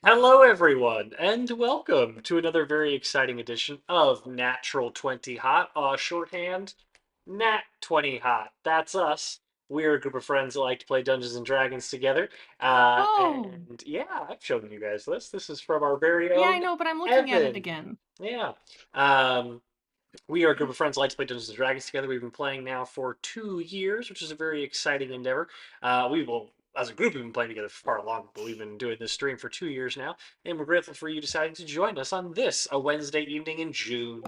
Hello, everyone, and welcome to another very exciting edition of Natural 20 Hot. Shorthand, Nat20Hot. That's us. We're a group of friends that like to play Dungeons and Dragons together. Oh, And yeah, I've shown you guys this. This is from our very yeah, I own know, but I'm looking at it Evan. again. Yeah. Um, we are a group of friends that like to play Dungeons and Dragons together. We've been playing now for 2 years, which is a very exciting endeavor. We will, as a group, we've been playing together for far longer, but we've been doing this stream for 2 years now, and we're grateful for you deciding to join us on this, a Wednesday evening in June.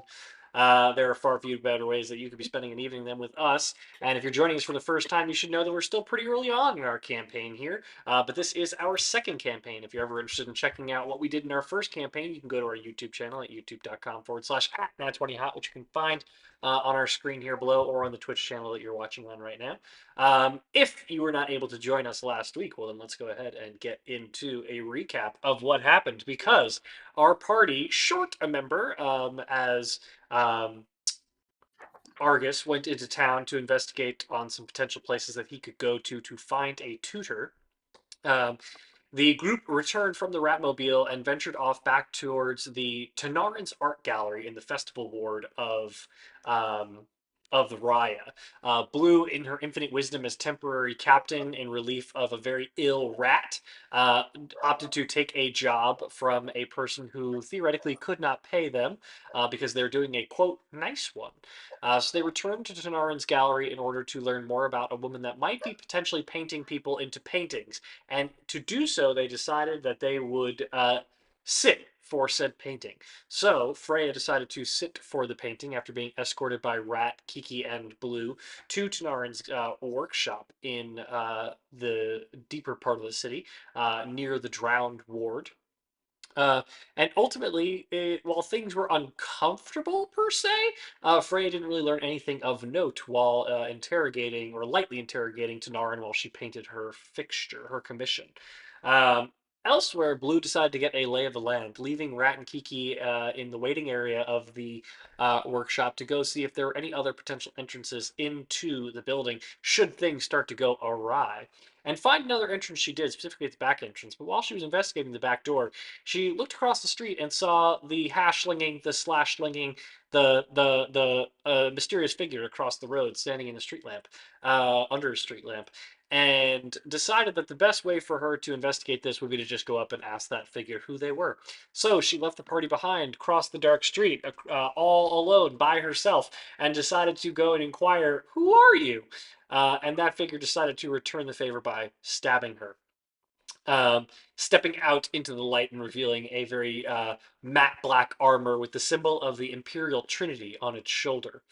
There are far few better ways that you could be spending an evening than with us. And if you're joining us for the first time, you should know that we're still pretty early on in our campaign here. But this is our second campaign. If you're ever interested in checking out what we did in our first campaign, you can go to our YouTube channel at youtube.com/at Nat20Hot, which you can find on our screen here below or on the Twitch channel that you're watching on right now. If you were not able to join us last week, well, then let's go ahead and get into a recap of what happened because our party, short a member, as um, Argus went into town to investigate on some potential places that he could go to find a tutor. Um, the group returned from the Ratmobile and ventured off back towards the Tanarin's art gallery in the festival ward um, of the Raya. Blue, in her infinite wisdom as temporary captain in relief of a very ill rat, uh, opted to take a job from a person who theoretically could not pay them because they're doing a quote nice one. So they returned to Tanarin's gallery in order to learn more about a woman that might be potentially painting people into paintings. And to do so, they decided that they would sit for said painting. So Freya decided to sit for the painting after being escorted by Rat, Kiki, and Blue to Tanarin's workshop in the deeper part of the city, near the Drowned Ward. Uh, and ultimately, while things were uncomfortable per se, Freya didn't really learn anything of note while interrogating or lightly interrogating Tanarin while she painted her fixture, her commission. Um, Elsewhere, Blue decided to get a lay of the land, leaving Rat and Kiki in the waiting area of the workshop to go see if there were any other potential entrances into the building should things start to go awry. And find another entrance she did, specifically at the back entrance. But while she was investigating the back door, she looked across the street and saw the hash slinging, the slash slinging, the mysterious figure across the road standing in a street lamp, under a street lamp, and decided that the best way for her to investigate this would be to just go up and ask that figure who they were. So she left the party behind, crossed the dark street, all alone by herself, and decided to go and inquire, "Who are you?" And that figure decided to return the favor by stabbing her, um, stepping out into the light and revealing a very matte black armor with the symbol of the Imperial Trinity on its shoulder.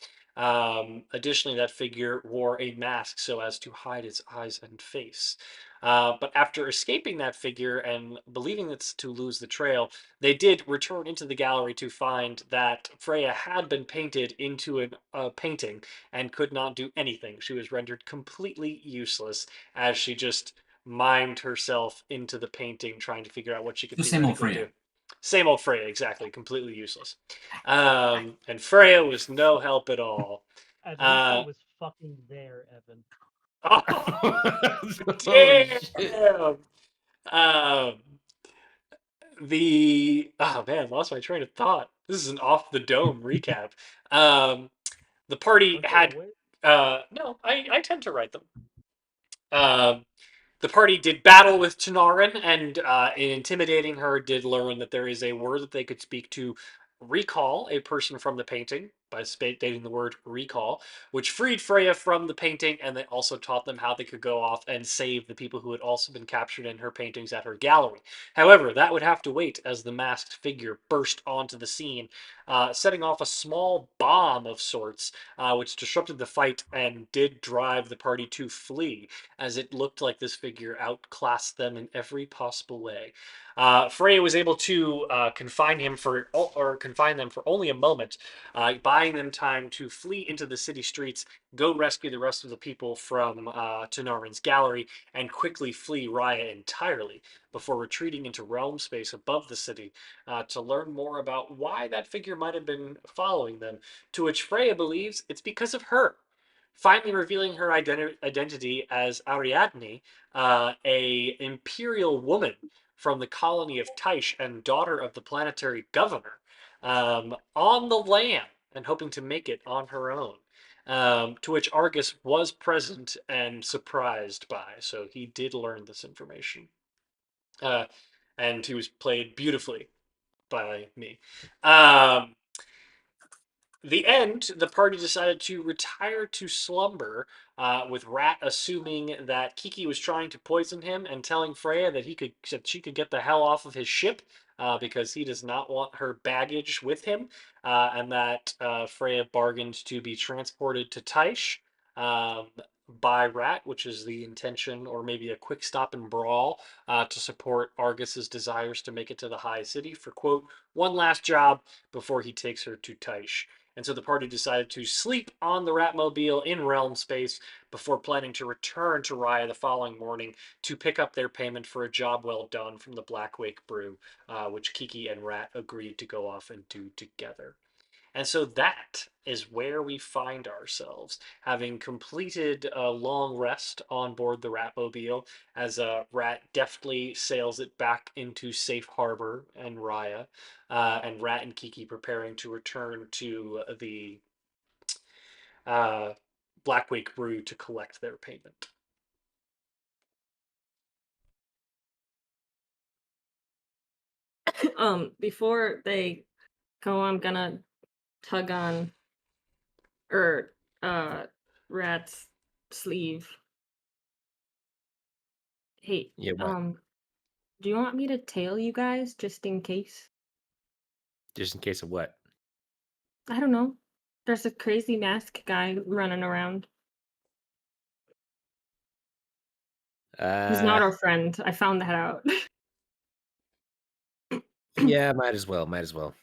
Additionally, that figure wore a mask so as to hide its eyes and face. But after escaping that figure and believing it's to lose the trail, they did return into the gallery to find that Freya had been painted into a painting and could not do anything. She was rendered completely useless as she just mimed herself into the painting, trying to figure out what she could The same old theoretically Freya. do. Same old Freya, exactly, completely useless. And Freya was no help at all. At least I Uh, was fucking there, Evan. oh, Oh shit. damn! Um, oh man, lost my train of thought. This is an off the dome recap. Um, the party Don't you had always? no, I tend to write them. Um, The party did battle with Tanarin, and in intimidating her, did learn that there is a word that they could speak to recall a person from the painting by stating the word recall, which freed Freya from the painting, and they also taught them how they could go off and save the people who had also been captured in her paintings at her gallery. However, that would have to wait as the masked figure burst onto the scene, setting off a small bomb of sorts, which disrupted the fight and did drive the party to flee as it looked like this figure outclassed them in every possible way. Freya was able to confine them for only a moment, buying them time to flee into the city streets, go rescue the rest of the people from Tanarin's gallery, and quickly flee Raya entirely before retreating into realm space above the city to learn more about why that figure might have been following them. To which Freya believes it's because of her, finally revealing her identity as Ariadne, a imperial woman from the colony of Taish and daughter of the planetary governor, on the lam and hoping to make it on her own. To which Argus was present and surprised by, so he did learn this information. Uh, and he was played beautifully by me. Um, the end, the party decided to retire to slumber, with Rat assuming that Kiki was trying to poison him and telling Freya that she could get the hell off of his ship, because he does not want her baggage with him, and that Freya bargained to be transported to Taish, um, by Rat, which is the intention, or maybe a quick stop and brawl, to support Argus's desires to make it to the High City for, quote, one last job before he takes her to Taish. And so the party decided to sleep on the Ratmobile in realm space before planning to return to Raya the following morning to pick up their payment for a job well done from the Blackwake Brew, which Kiki and Rat agreed to go off and do together. And so that is where we find ourselves, having completed a long rest on board the Ratmobile as Rat deftly sails it back into safe harbor and Raya, and Rat and Kiki preparing to return to the uh, Blackwake Brew to collect their payment. Before they go, I'm gonna tug on or Rat's sleeve. Hey, Yeah, what? do you want me to tail you guys just in case? Just in case of what? I don't know. There's a crazy mask guy running around. He's Uh, not our friend. I found that out. yeah, might as well. Might as well.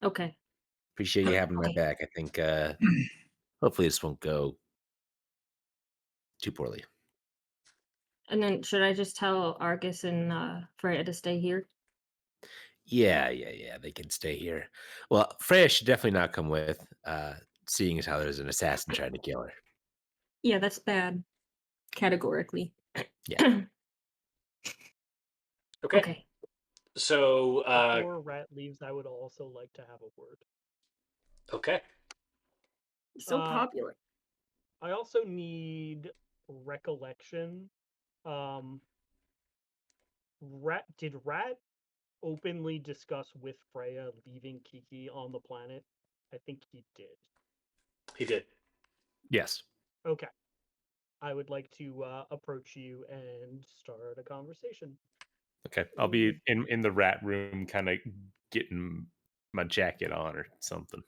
Okay. Appreciate you having my Okay. back. I think hopefully this won't go too poorly. And then should I just tell Argus and Freya to stay here? Yeah. They can stay here. Well, Freya should definitely not come with, seeing as how there's an assassin trying to kill her. Yeah, that's bad. Categorically. Yeah. Okay, Okay. so Before Rat leaves, I would also like to have a word. okay, So Uh, popular. I also need recollection. Um, did Rat openly discuss with Freya leaving Kiki on the planet? I think he did. he did. Yes. Okay. I would like to approach you and start a conversation. Okay, I'll be in the rat room, kind of getting my jacket on or something.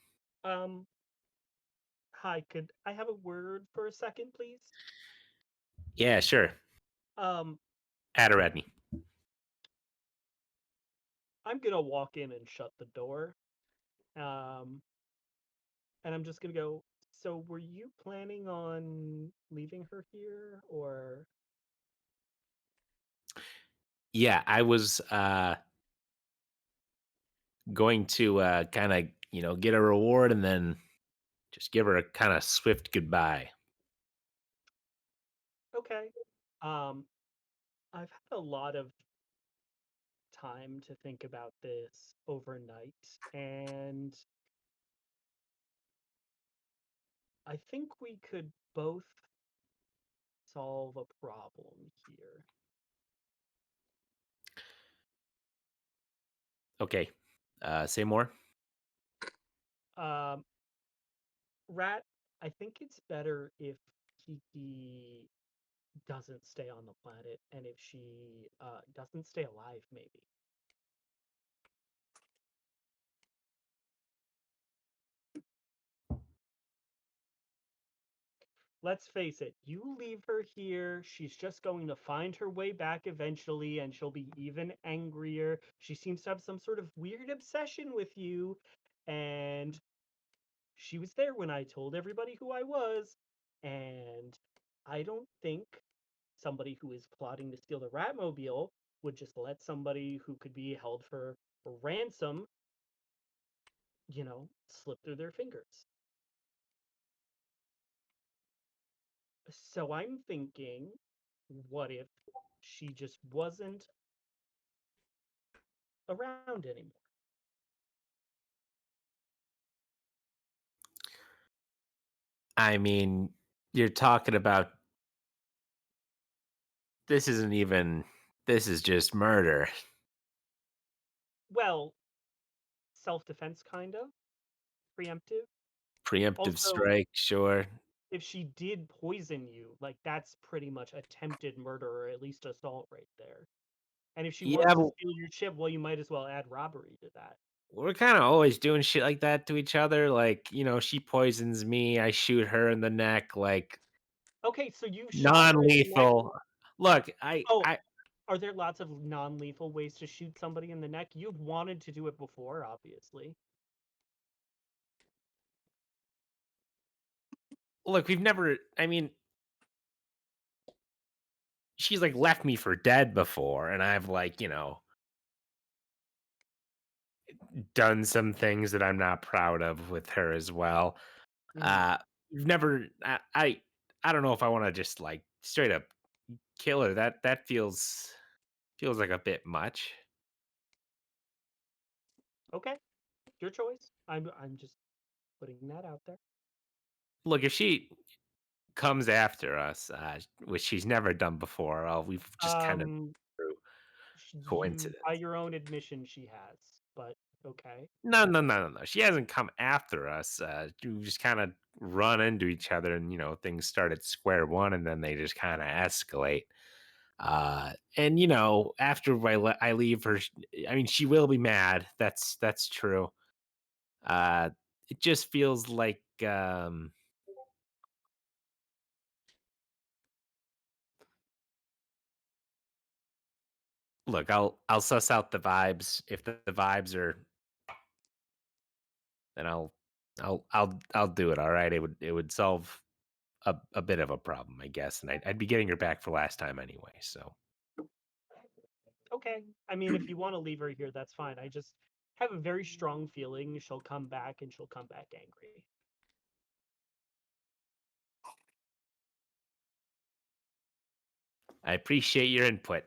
Um, Hi, could I have a word for a second, please? Yeah, sure. Um, Adoradney. I'm gonna walk in and shut the door. Um, and I'm just gonna go, so were you planning on leaving her here or Yeah, I was going to kind of, get a reward and then just give her a kind of swift goodbye. okay. I've had a lot of time to think about this overnight, and I think we could both solve a problem here. Okay. Say more. Um, Rat, I think it's better if Kiki doesn't stay on the planet and if she doesn't stay alive, maybe. Let's face it, you leave her here, she's just going to find her way back eventually and she'll be even angrier. She seems to have some sort of weird obsession with you, and she was there when I told everybody who I was, and I don't think somebody who is plotting to steal the Ratmobile would just let somebody who could be held for ransom, slip through their fingers. So I'm thinking, what if she just wasn't around anymore. I mean, you're talking about this isn't even this is just murder. Well, self-defense kind of, preemptive. Preemptive Also, strike, sure. if she did poison you, like that's pretty much attempted murder or at least assault right there. And if she Yeah, wants to but steal your chip, well, you might as well add robbery to that. we're kind of always doing shit like that to each other. Like, she poisons me, I shoot her in the neck, like Okay, so you shot her in the neck. non-lethal. Look, I Oh, I are there lots of non-lethal ways to shoot somebody in the neck? You've wanted to do it before, obviously. look, we've never I mean, she's like left me for dead before and I've like, done some things that I'm not proud of with her as well. Mhm. Uh we've never I don't know if I want to just like straight up kill her. That feels like a bit much. Okay, your choice. I'm just putting that out there. Look, if she comes after us, which she's never done before, we've just kind of Um, through you by coincidence. your own admission, she has, but okay. No, no, no, no, no. She hasn't come after us. We just kind of run into each other, and things start at square one, and then they just kind of escalate. And after I leave her, I mean, she will be mad. That's true. Uh, it just feels like look, I'll suss out the vibes. If the vibes are, then I'll do it. All right. It would solve a bit of a problem, I guess, and I'd be getting her back for last time anyway. So Okay. I mean, if you want to leave her here, that's fine. I just have a very strong feeling she'll come back and she'll come back angry. I appreciate your input.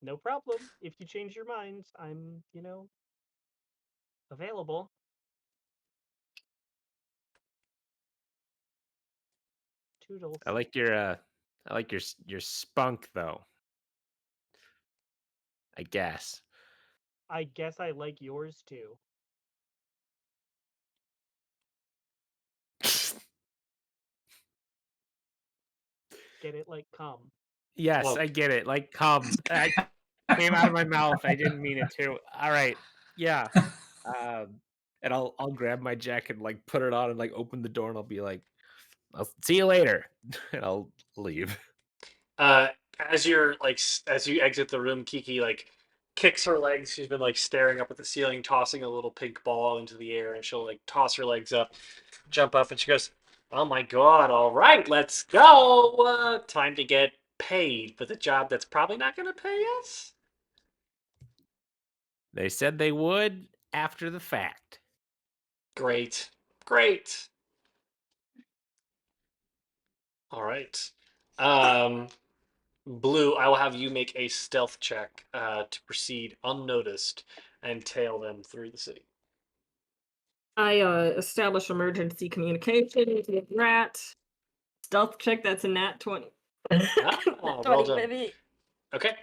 No problem. If you change your mind, I'm available. I Toodles. like your spunk though. I guess. I guess I like yours too. Get it like come. Yes, Well, I get it. Like come. I came out of my mouth. I didn't mean it to. All right. Yeah. And I'll grab my jacket and like put it on and like open the door and I'll be like, I'll see you later. And I'll leave. uh, as you're like as you exit the room, Kiki like kicks her legs. She's been like staring up at the ceiling, tossing a little pink ball into the air, and she'll like toss her legs up, jump up, and she goes, "Oh my god! All right, let's go. Time to get paid for the job that's probably not going to pay us." They said they would after the fact. Great, great. All right. Um, Blue, I will have you make a stealth check to proceed unnoticed and tail them through the city. I establish emergency communications with Rat. Stealth check, that's a nat 20. Ah, Nat well 20, done. baby. Okay.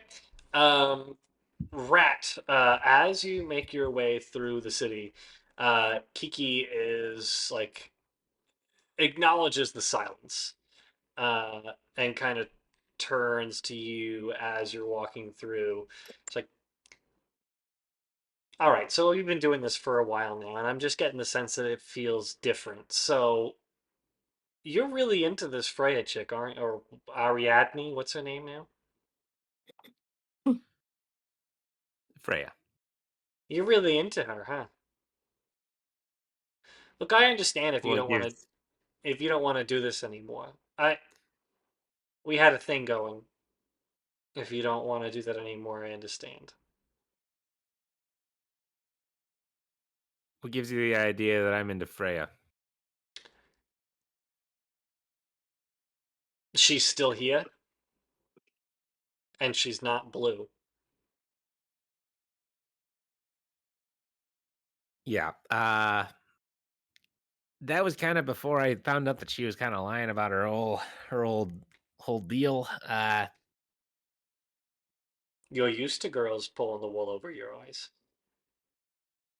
Rat, as you make your way through the city, Kiki is like acknowledges the silence and kind of turns to you as you're walking through. It's like, all right, so we've been doing this for a while now, and I'm just getting the sense that it feels different. So you're really into this Freya chick, aren't? Or Ariadne? What's her name now? Freya. You're really into her, huh? Look, I understand if you Look, don't want to do this anymore. We had a thing going. If you don't want to do that anymore, I understand. what gives you the idea that I'm into Freya? She's still here. And she's not blue. Yeah. That was kind of before I found out that she was kind of lying about her old whole deal. You're used to girls pulling the wool over your eyes.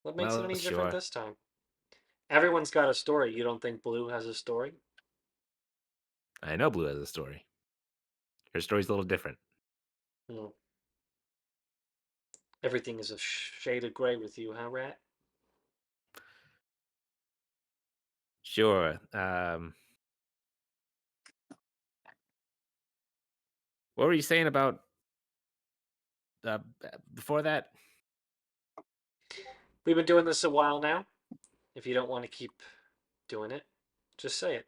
What makes it Well, any different sure. this time? Everyone's got a story. You don't think Blue has a story? I know Blue has a story. Her story's a little different. No. Everything is a shade of gray with you, huh, Rat? Sure. What were you saying about before that? We've been doing this a while now. If you don't want to keep doing it, just say it.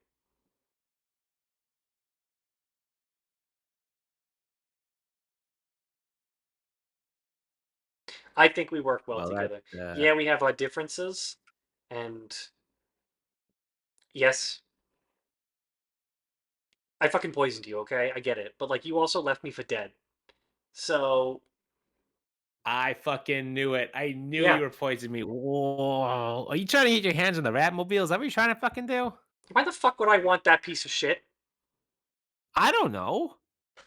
I think we work well Well, together. that Yeah, we have our differences, and yes, I fucking poisoned you, okay? I get it. But, like, you also left me for dead. So, I fucking knew it. I knew yeah. you were poisoning me. Whoa. Are you trying to get your hands on the Ratmobile? Is that what you're trying to fucking do? Why the fuck would I want that piece of shit? I don't know.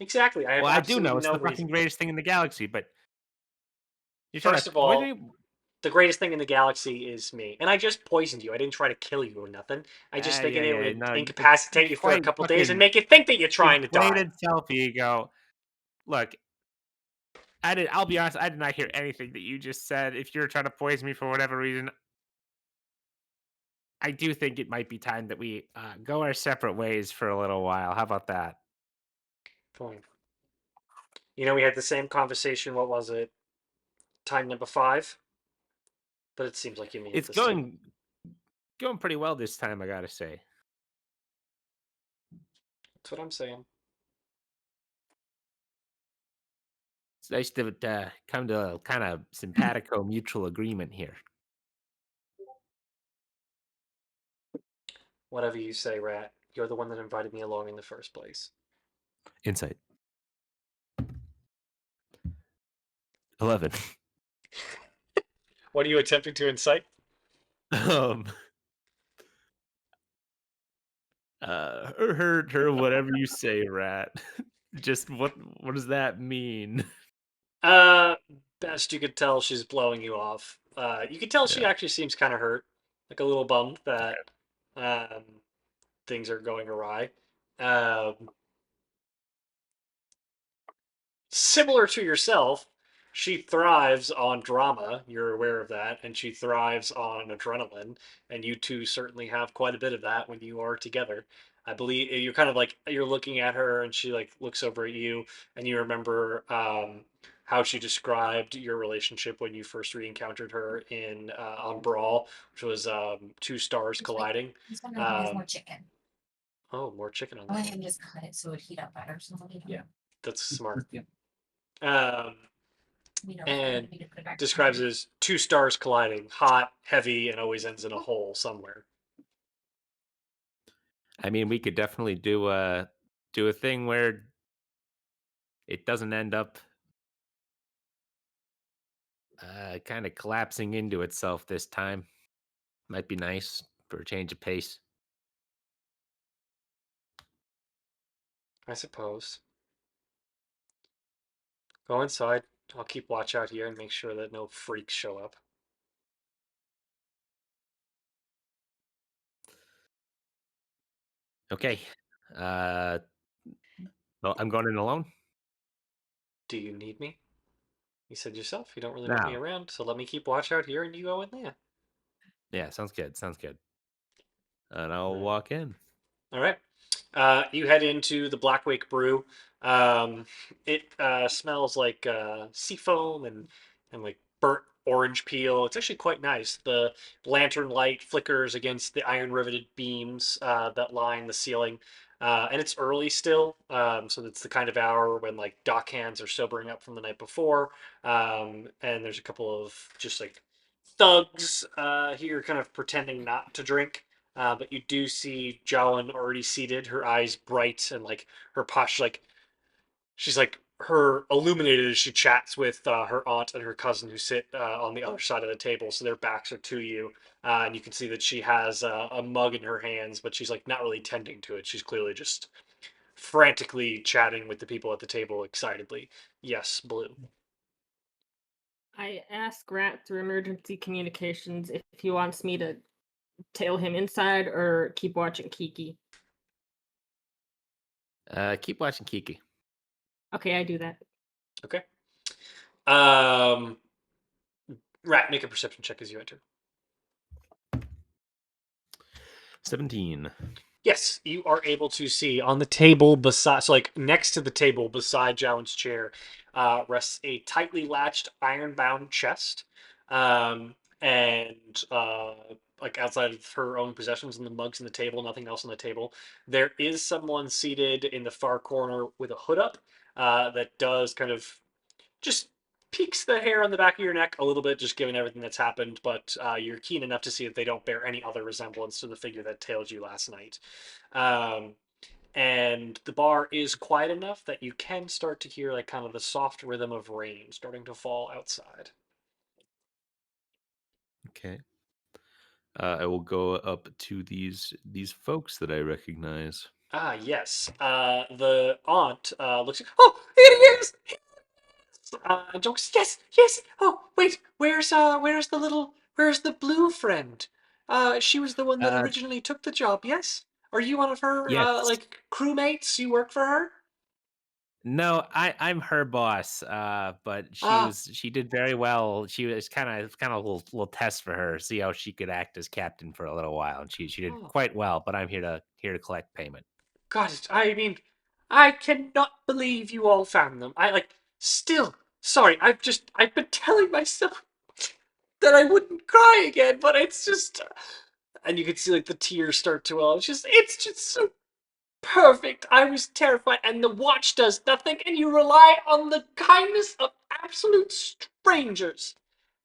Exactly. I have Well, I do know absolutely it's no the fucking reason. greatest thing in the galaxy, but you're trying to First of poison all, me? the greatest thing in the galaxy is me. And I just poisoned you. I didn't try to kill you or nothing. I just Ah, figured yeah, it yeah. would No, it's incapacitate you for a couple days and fucking make you think that you're trying to die. inflated self-ego. Look, I'll be honest, I did not hear anything that you just said. If you're trying to poison me for whatever reason, I do think it might be time that we go our separate ways for a little while. How about that? Fine. You know, we had the same conversation, what was it? Time number 5? But it seems like you may have It's missed it. going pretty well this time, I gotta say. That's what I'm saying. It's nice to come to a kind of simpatico mutual agreement here. Whatever you say, Rat. You're the one that invited me along in the first place. Insight 11. What are you attempting to incite? um, her, whatever you say, rat. Just what does that mean? Uh, Best you could tell, she's blowing you off. You can tell she Yeah. actually seems kind of hurt, like a little bummed that um, things are going awry. Um, Similar to yourself, she thrives on drama. You're aware of that, and she thrives on adrenaline. And you two certainly have quite a bit of that when you are together. I believe you're kind of like you're looking at her, and she like looks over at you, and you remember how she described your relationship when you first re-encountered her in on Brawl, which was two stars colliding. This one has Um, more chicken. oh, more chicken on I that went one. and just cut it so it heat up better. So Yeah, that's smart. Yeah. Um, You know, and me to put it back. describes it as two stars colliding, hot, heavy, and always ends in a hole somewhere. I mean, we could definitely do a thing where it doesn't end up kind of collapsing into itself this time. Might be nice for a change of pace. I suppose. Go inside. I'll keep watch out here and make sure that no freaks show up. Okay. Uh, well, I'm going in alone Do you need me? You said yourself you don't really want me now. around, so let me keep watch out here and you go in there. Yeah, sounds good. Sounds good. And I'll All right. walk in. All right. You head into the Blackwake Brew. It smells like sea foam and like burnt orange peel. It's actually quite nice. The lantern light flickers against the iron riveted beams that line the ceiling. And it's early still, so it's the kind of hour when like dock hands are sobering up from the night before. And there's a couple of just like thugs here, kind of pretending not to drink. But you do see Jowan already seated, her eyes bright and like her posture, like she's like her illuminated as she chats with her aunt and her cousin who sit on the other side of the table, so their backs are to you. And you can see that she has a mug in her hands, but she's like not really tending to it. She's clearly just frantically chatting with the people at the table excitedly. Yes, Blue. I ask Rat through emergency communications if he wants me to tail him inside or keep watching Kiki. Keep watching Kiki. Okay, I do that. Okay. Um, Rat, make a perception check as you enter. 17. Yes, you are able to see on the table beside, so like next to the table beside Jowen's chair, rests a tightly latched iron-bound chest, and like outside of her own possessions and the mugs on the table, nothing else on the table. There is someone seated in the far corner with a hood up, that does kind of just peaks the hair on the back of your neck a little bit, just given everything that's happened. But you're keen enough to see that they don't bear any other resemblance to the figure that tailed you last night. Um, and the bar is quiet enough that you can start to hear like kind of the soft rhythm of rain starting to fall outside. Okay. I will go up to these folks that I recognize. Ah, yes. The aunt looks. Oh, it is. Jokes. Yes, yes. Oh, wait. Where's the blue friend? She was the one that Uh, originally took the job. Yes. Are you one of her yes. like crewmates? You work for her? No, I'm her boss. But Ah, she did very well. She was kind of a little test for her, see how she could act as captain for a little while, and she did oh, quite well. But I'm here to collect payment. got it. I mean, I cannot believe you all found them. I like still. Sorry, I've been telling myself that I wouldn't cry again, but it's just. And you can see like the tears start to well. It's just so perfect. I was terrified, and the watch does nothing, and you rely on the kindness of absolute strangers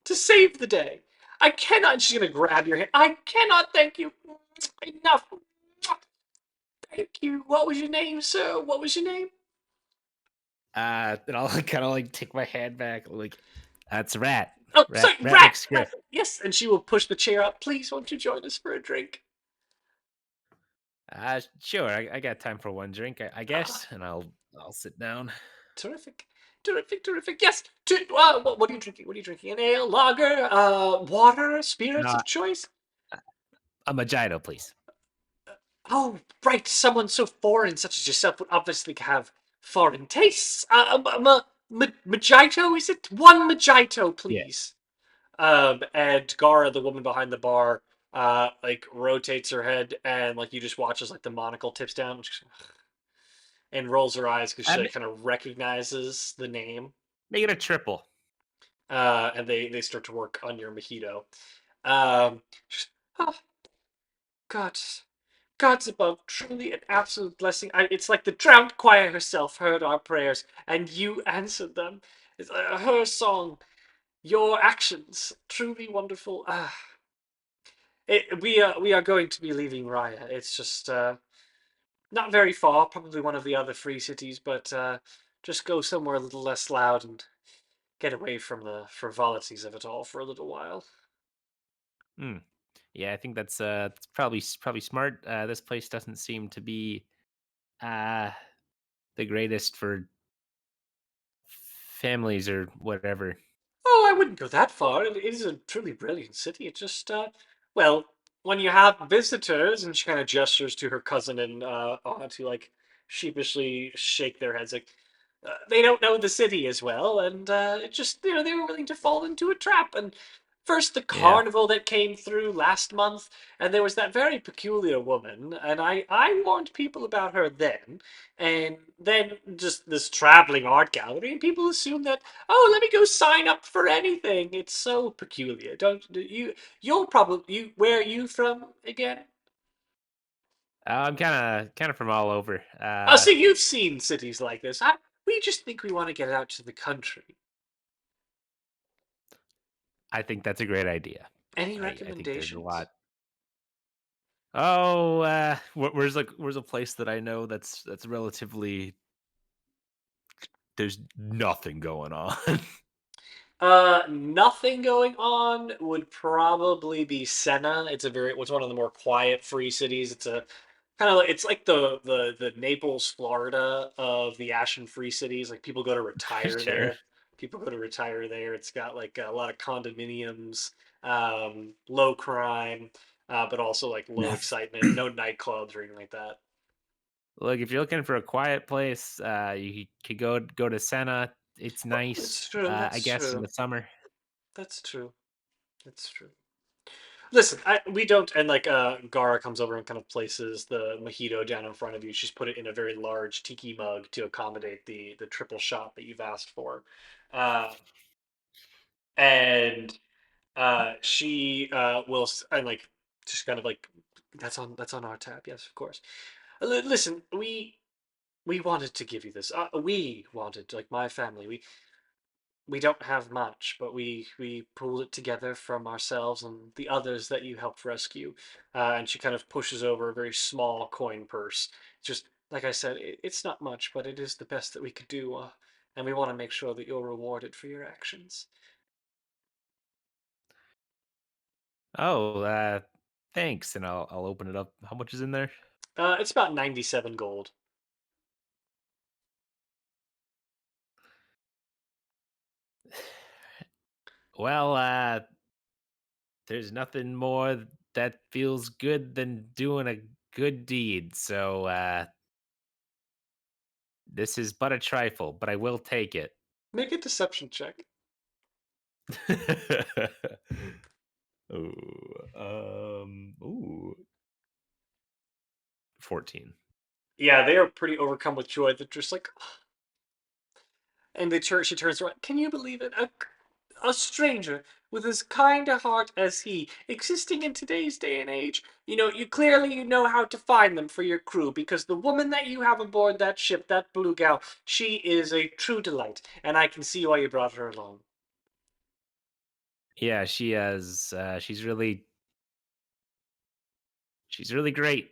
to save the day. I cannot. She's gonna grab your hand. I cannot thank you enough. Thank you. What was your name, sir? What was your name? And I'll kind of like take my hand back, like that's Rat. Oh, Rat sorry, Rat Rat. makes Rat. script. Yes, and she will push the chair up. Please, won't you join us for a drink? Sure. I got time for one drink, I Ah, guess, and I'll sit down. terrific. Terrific, terrific. Yes. What are you drinking? What are you drinking? An ale, lager, water, spirits Uh, of choice? a Mojito, please. Oh, right. Someone so foreign, such as yourself, would obviously have foreign tastes. Mojito, is it? One mojito, Yeah. please. And Gara, the woman behind the bar, like rotates her head, and like you just watch as like the monocle tips down, and rolls her eyes because she I'm like kind of recognizes the name. Make it a triple. And they start to work on your mojito. Um, oh, God. God's above, truly an absolute blessing. It's like the drowned choir herself heard our prayers, and you answered them. It's her song, your actions, truly wonderful. We are going to be leaving Raya. It's just not very far, probably one of the other free cities, but just go somewhere a little less loud and get away from the frivolities of it all for a little while. Hmm. Yeah, I think that's probably smart. This place doesn't seem to be uh the greatest for families or whatever. Oh, I wouldn't go that far. It is a truly brilliant city. It just, well, when you have visitors, and she kind of gestures to her cousin and aunt, who like sheepishly shake their heads, like they don't know the city as well, and it just, they were willing to fall into a trap. And first the Yeah. carnival that came through last month, and there was that very peculiar woman, and I warned people about her then, and then just this traveling art gallery, and people assume that, oh, let me go sign up for anything. It's so peculiar. Don't you? You'll probably you. Where are you from again? I'm kind of from all over. Oh, so you've seen cities like this. We just think we want to get out to the country. I think that's a great idea. Any I think there's a recommendations? lot. Oh, where's a place that I know that's relatively there's nothing going on. Nothing going on would probably be Senna. It's one of the more quiet free cities. It's a kind of it's like the Naples, Florida of the Ashen Free cities. Like people go to retire Sure. there. People go to retire there. It's got like a lot of condominiums, low crime, but also like low Noth- excitement. No nightclubs or anything like that. Look, if you're looking for a quiet place, you could go to Senna. It's Well, nice, that's true. I That's guess, in true. the summer. That's true. That's true. Listen, we don't, and like Gara comes over and kind of places the mojito down in front of you. She's put it in a very large tiki mug to accommodate the triple shot that you've asked for, uh, and she and like just kind of like that's on our tab. Yes, of course. Listen, we wanted to give you this. We wanted, like my family. We don't have much, but we pulled it together from ourselves and the others that you helped rescue. And she kind of pushes over a very small coin purse. Just like I said, it's not much, but it is the best that we could do. And we want to make sure that you're rewarded for your actions. Oh, thanks, and I'll open it up. How much is in there? It's about 97 gold. Well, there's nothing more that feels good than doing a good deed. So, this is but a trifle, but I will take it. Make a deception check. ooh, 14. Yeah, they are pretty overcome with joy. They're just like, and she turns around. Can you believe it? A stranger with as kind a heart as he, existing in today's day and age. You know how to find them for your crew because the woman that you have aboard that ship, that blue gal, she is a true delight, and I can see why you brought her along. Yeah, she has. She's really great.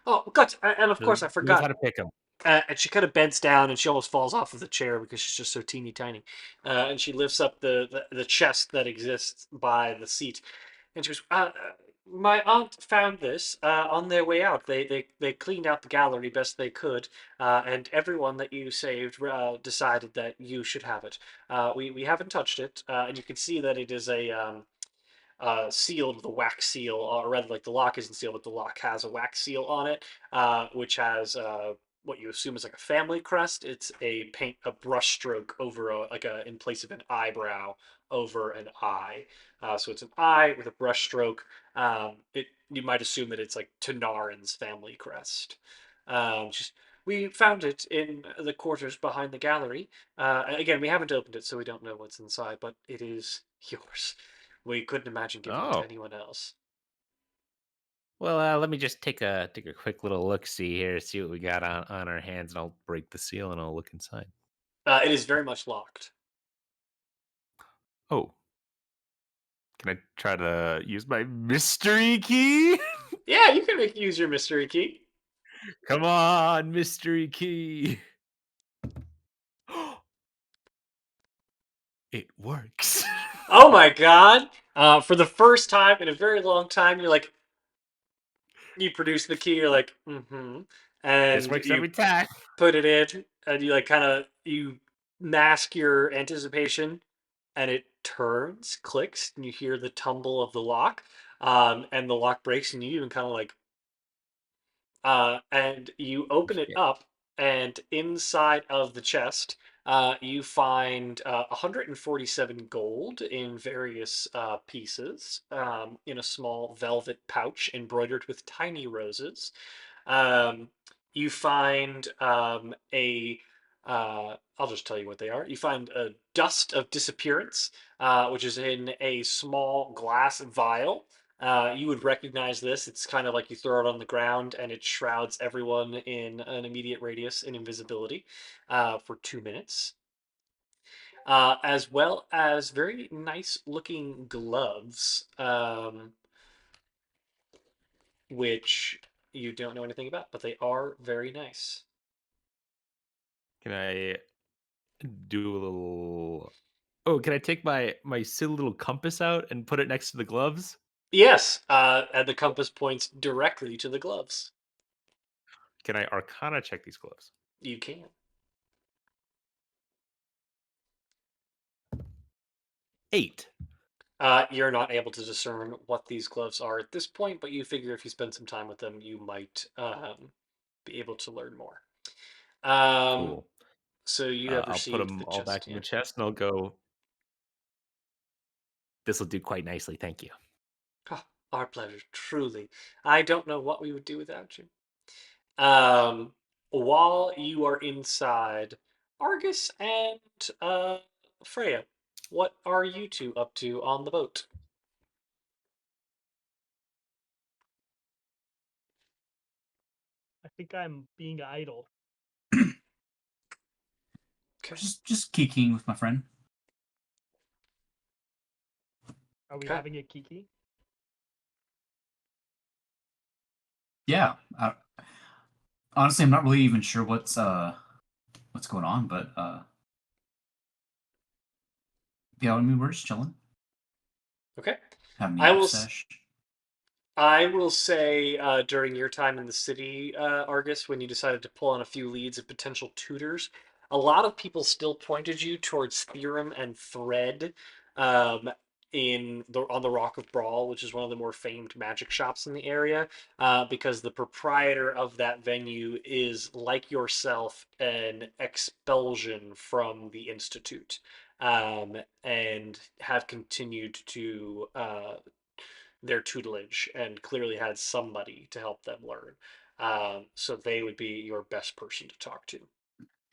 Oh, God, and of Really course I knows how forgot. to pick them. And she kind of bends down and she almost falls off of the chair because she's just so teeny tiny. And she lifts up the chest that exists by the seat. And she goes, my aunt found this on their way out. They cleaned out the gallery best they could, and everyone that you saved decided that you should have it. We haven't touched it, and you can see that it is sealed with a wax seal, or rather, like the lock isn't sealed, but the lock has a wax seal on it, which has what you assume is like a family crest. It's a brush stroke over in place of an eyebrow over an eye. So it's an eye with a brush stroke. You might assume that it's like Tanarin's family crest. Just we found it in the quarters behind the gallery. Again, we haven't opened it, so we don't know what's inside, but it is yours. We couldn't imagine giving it to Oh, anyone else. well, let me just take a quick little look see here, see what we got on our hands, and I'll break the seal and I'll look inside. It is very much locked. Oh, can I try to use my mystery key? Yeah, you can use your mystery key. Come on, mystery key. It works. Oh my god! For the first time in a very long time, you produce the key. You're like, mm-hmm, This and works you every time. put it in, and you like kind of you mask your anticipation, and it turns, clicks, and you hear the tumble of the lock, and the lock breaks, and you even kind of like and you open it Shit. up, and inside of the chest, you find 147 gold in various pieces in a small velvet pouch embroidered with tiny roses. Um, you find I'll just tell you what they are. You find a dust of disappearance, which is in a small glass vial. You would recognize this. It's kind of like you throw it on the ground and it shrouds everyone in an immediate radius in invisibility for 2 minutes. As well as very nice looking gloves, which you don't know anything about, but they are very nice. Can I do a little. Oh, can I take my silly little compass out and put it next to the gloves? Yes, and the compass points directly to the gloves. Can I Arcana check these gloves? You can. 8. You're not able to discern what these gloves are at this point, but you figure if you spend some time with them, you might be able to learn more. Cool. So you have I'll put received them the all chest. back in Yeah. the chest, and I'll go. This will do quite nicely, thank you. Oh, our pleasure, truly. I don't know what we would do without you. Um, while you are inside, Argus and Freya, what are you two up to on the boat? I think I'm being idle. Okay. Just kikiing with my friend. Are we Okay. having a kiki? Yeah. Honestly, I'm not really even sure what's going on, but yeah, I mean we're just chilling, Okay. having a I yap will. sesh. I will say during your time in the city, Argus, when you decided to pull on a few leads of potential tutors, a lot of people still pointed you towards Theorem and Thread um, on the Rock of Brawl, which is one of the more famed magic shops in the area, because the proprietor of that venue is, like yourself, an expulsion from the Institute, and have continued to their tutelage and clearly had somebody to help them learn. So they would be your best person to talk to.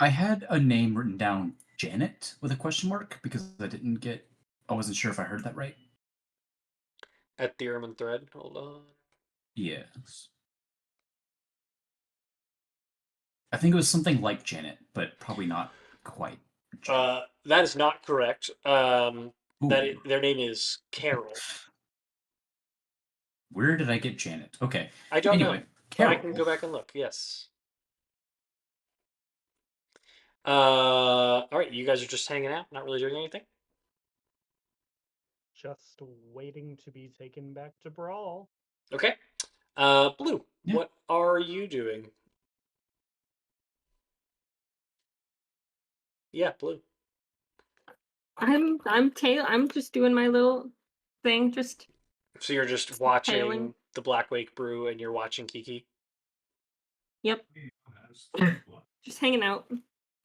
I had a name written down, Janet, with a question mark, because I wasn't sure if I heard that right. At Theorem and Thread, hold on. Yes. I think it was something like Janet, but probably not quite Janet. That is not correct. Ooh. Their name is Carol. Where did I get Janet? Okay. I don't know, Anyway, but I can Carol. go back and look. Yes. All right, you guys are just hanging out, not really doing anything. Just waiting to be taken back to Brawl. Okay. Blue, Yeah. what are you doing? Yeah, Blue. I'm just doing my little thing, just So you're just tailing. watching the Black Wake Brew, and you're watching Kiki. Yep. Just hanging out,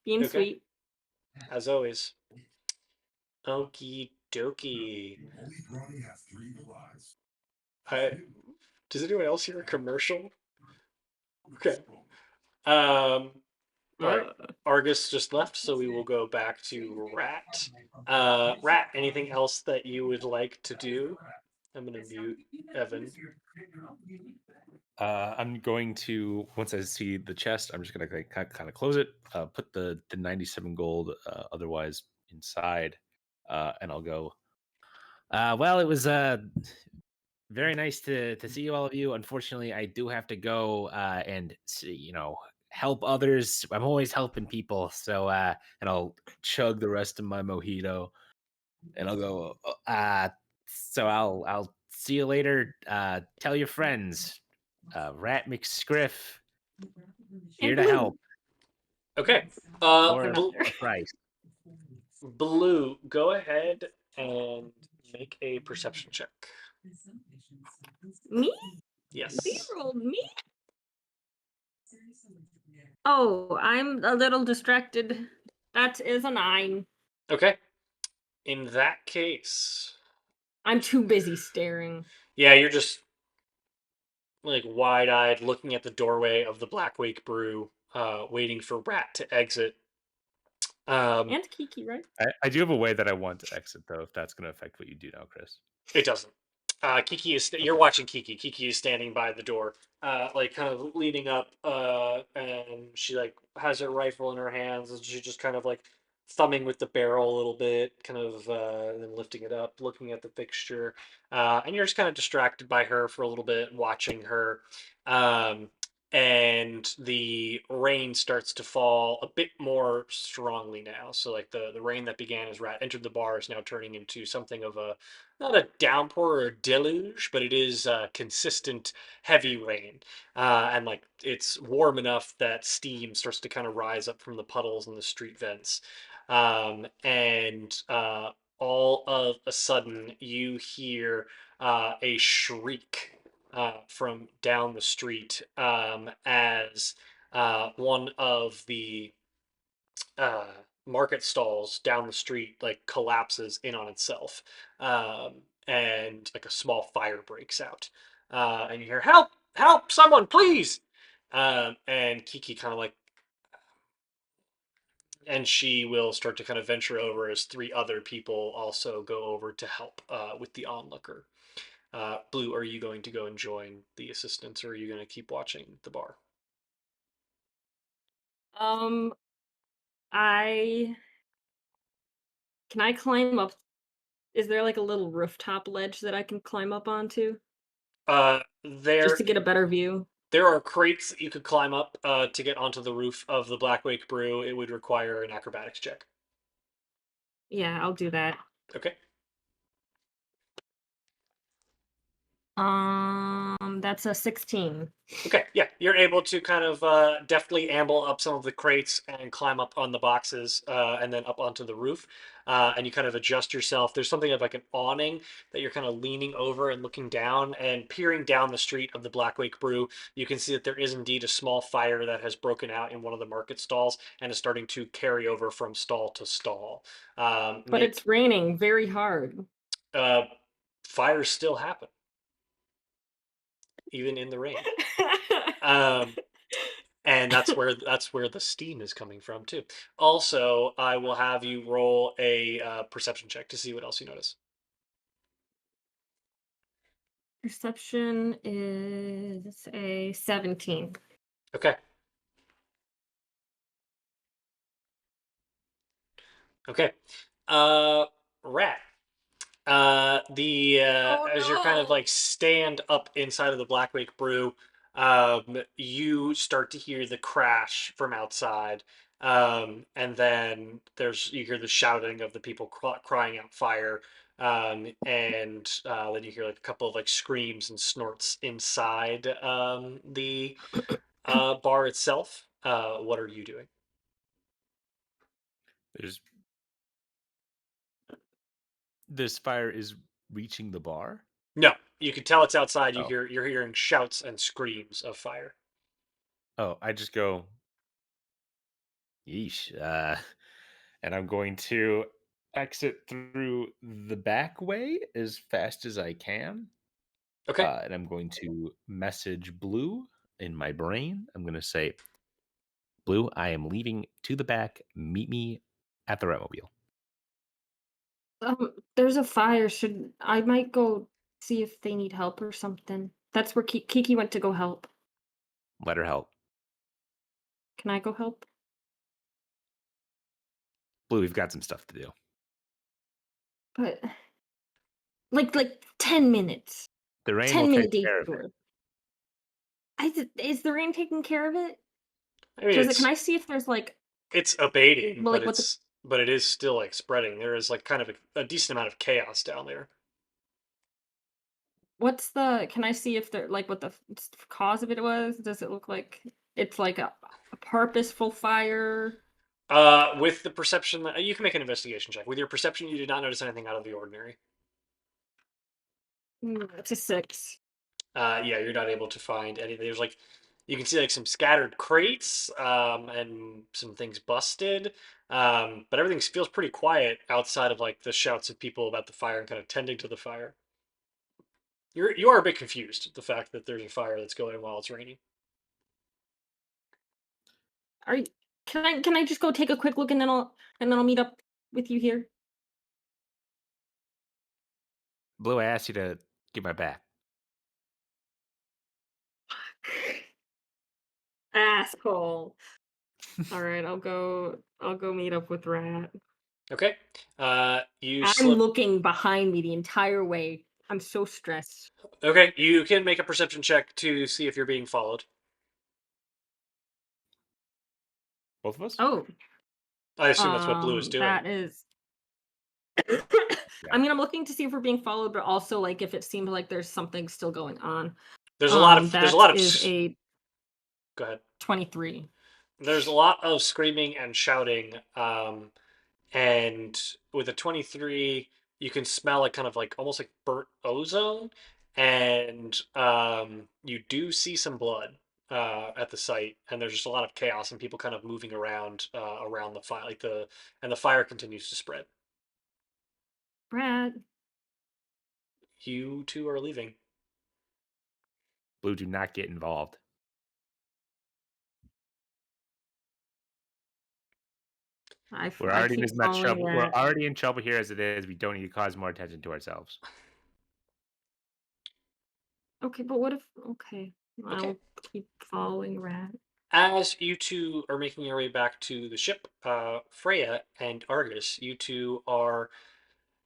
being Okay, sweet. as always. Okie dokie. I, does anyone else hear a commercial? Okay. All right. Argus just left, so we will go back to Rat. Rat, anything else that you would like to do? I'm gonna mute Evan. I'm going to, once I see the chest, I'm just gonna kind of close it, put the 97 gold otherwise inside, and I'll go. Well, it was very nice to see all of you. Unfortunately, I do have to go and help others. I'm always helping people, so and I'll chug the rest of my mojito, and I'll go. So I'll see you later. Tell your friends. Rat McScriff here And to blue. help Okay. for Another. a price. Blue, go ahead and make a perception check. Me? Yes. 0 me? Oh, I'm a little distracted. That is a 9. Okay. In that case, I'm too busy staring. yeah, you're just like wide-eyed looking at the doorway of the Black Wake Brew, waiting for Rat to exit. And Kiki, right? I do have a way that I want to exit though, if that's going to affect what you do now, Chris. It doesn't. Kiki is. You're Okay. watching Kiki. Kiki is standing by the door, like kind of leaning up, and she like has her rifle in her hands, and she's just kind of like thumbing with the barrel a little bit, kind of, and then lifting it up, looking at the fixture, and you're just kind of distracted by her for a little bit, watching her. Um, and the rain starts to fall a bit more strongly now. So like the rain that began as Rat entered the bar is now turning into something of a not a downpour or a deluge, but it is consistent heavy rain. And like it's warm enough that steam starts to kind of rise up from the puddles and the street vents. And all of a sudden you hear a shriek from down the street as one of the uh, market stalls down the street like collapses in on itself, um, and like a small fire breaks out, and you hear "Help! Help! Someone, please!" And Kiki kind of like, and she will start to kind of venture over as three other people also go over to help with the onlooker. Blue, are you going to go and join the assistants, or are you going to keep watching the bar? Um, I can I climb up? Is there like a little rooftop ledge that I can climb up onto just There to get a better view? there are crates that you could climb up to get onto the roof of the Blackwake Brew. It would require an acrobatics check. Yeah, I'll do that. Okay. That's a 16. Okay, yeah, you're able to kind of deftly amble up some of the crates and climb up on the boxes, and then up onto the roof. And you kind of adjust yourself. There's something of like an awning that you're kind of leaning over and looking down and peering down the street of the Blackwake Brew. You can see that there is indeed a small fire that has broken out in one of the market stalls and is starting to carry over from stall to stall. But Make it's raining very hard. uh, Fires still happen even in the rain. Um, and that's where the steam is coming from too. Also, I will have you roll a perception check to see what else you notice. Perception is a 17. Okay. Okay. Uh, Rat. The Oh As you're kind of no! like stand up inside of the Blackwake Brew, you start to hear the crash from outside, and then you hear the shouting of the people crying out fire, and then you hear like a couple of like screams and snorts inside the bar itself. What are you doing? There's this fire is reaching the bar. No, you can tell it's outside. Oh, You're hearing shouts and screams of fire. oh, I just go, yeesh. And I'm going to exit through the back way as fast as I can. Okay. And I'm going to message Blue in my brain. I'm going to say, Blue, I am leaving to the back. Meet me at the Ratmobile. There's a fire. I might go see if they need help or something. That's where Kiki went to go help. Let her help. Can I go help? Blue, we've got some stuff to do. But like 10 minutes. The rain will 10-minute take care of it. detour. Is the rain taking care of it? I mean, Can I see if there's it's abating, well, but like what the it is still like spreading. There is like kind of a decent amount of chaos down there. what's the can I see if there like what the cause of it was? Does it look like it's like a purposeful fire? With the perception, you can make an investigation check. With your perception, you did not notice anything out of the ordinary. It's a 6. Yeah, you're not able to find anything. There's like, you can see like some scattered crates, and some things busted. But everything feels pretty quiet outside of like the shouts of people about the fire and kind of tending to the fire. You are a bit confused at the fact that there's a fire that's going while it's raining. Are you can I just go take a quick look and then I'll meet up with you here? Blue, I asked you to get my back. Asshole. All right, I'll go meet up with Rat. Okay. You I'm slip. looking behind me the entire way. I'm so stressed. Okay, you can make a perception check to see if you're being followed. Both of us? Oh, I assume that's what Blue is doing. that is. I mean, I'm looking to see if we're being followed, but also like if it seems like there's something still going on. There's a lot of That is a Go ahead. 23. There's a lot of screaming and shouting, and with a 23, you can smell it kind of like almost like burnt ozone, and you do see some blood at the site, and there's just a lot of chaos and people kind of moving around around the fire, and the fire continues to spread. Brad, You two are leaving. Blue, do not get involved. We're I already in keep as much following trouble. We're that. already in trouble here as it is. We don't need to cause more attention to ourselves. Okay, but what if? Okay, Okay. I'll keep following Rat. As you two are making your way back to the ship, Freya and Argus, you two are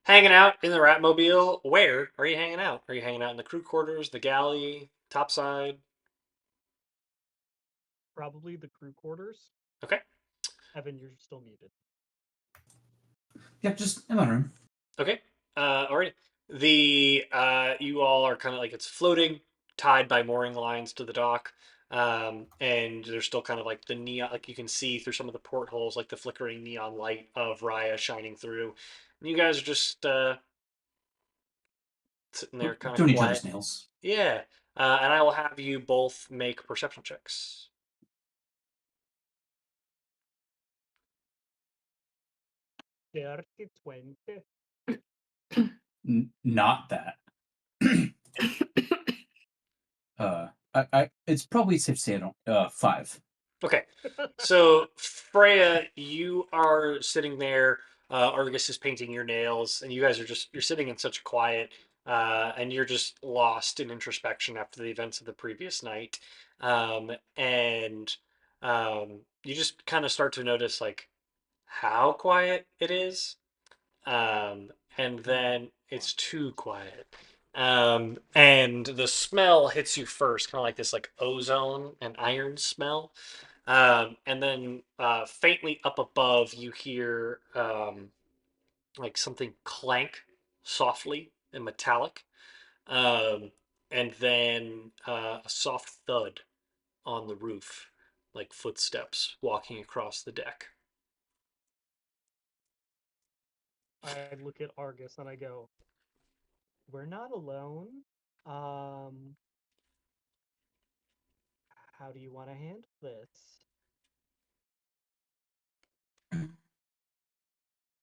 hanging out in the Ratmobile. Where are you hanging out? Are you hanging out in the crew quarters, the galley, topside? Probably the crew quarters. Okay. Evan, you're still muted. Yep, just in my room. Okay. All right. The you all are kind of like it's floating, tied by mooring lines to the dock. And there's still kind of like the neon, like you can see through some of the portholes, like the flickering neon light of Raya shining through. And you guys are just sitting there kind of Doing each other's quiet. nails. Yeah. And I will have you both make perception checks. Dirty 20. Not that. It's probably safe to say I don't. 5. Okay. So Freya, you are sitting there. Argus is painting your nails, and you guys are you're sitting in such quiet, and you're just lost in introspection after the events of the previous night, and you just kind of start to notice like how quiet it is, and then it's too quiet. And the smell hits you first, kind of like this like ozone and iron smell. And then faintly up above, you hear like something clank softly and metallic. Um, and then a soft thud on the roof, like footsteps walking across the deck. I look at Argus and I go, "We're not alone. Um, how do you want to handle this?"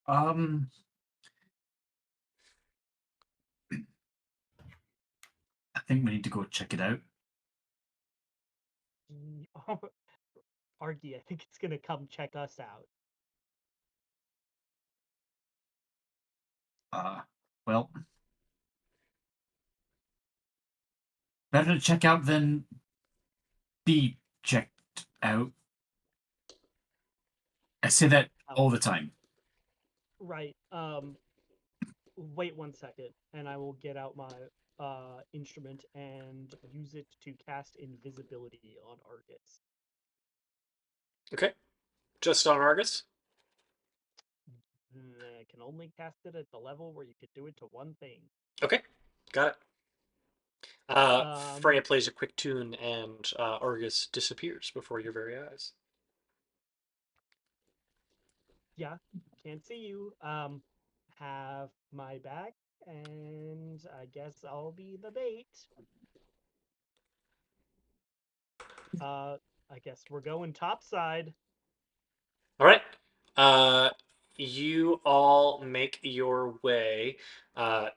Um, I think we need to go check it out. Argy, I think it's gonna come check us out. Well, better to check out than be checked out. I say that all the time. Right. Wait 1 second, and I will get out my instrument and use it to cast invisibility on Argus. Okay, just on Argus. I can only cast it at the level where you could do it to one thing. Okay, got it. Um, Freya plays a quick tune, and Argus disappears before your very eyes. yeah, can't see you. Have my back, and I guess I'll be the bait. I guess we're going topside. All right. Uh, you all make your way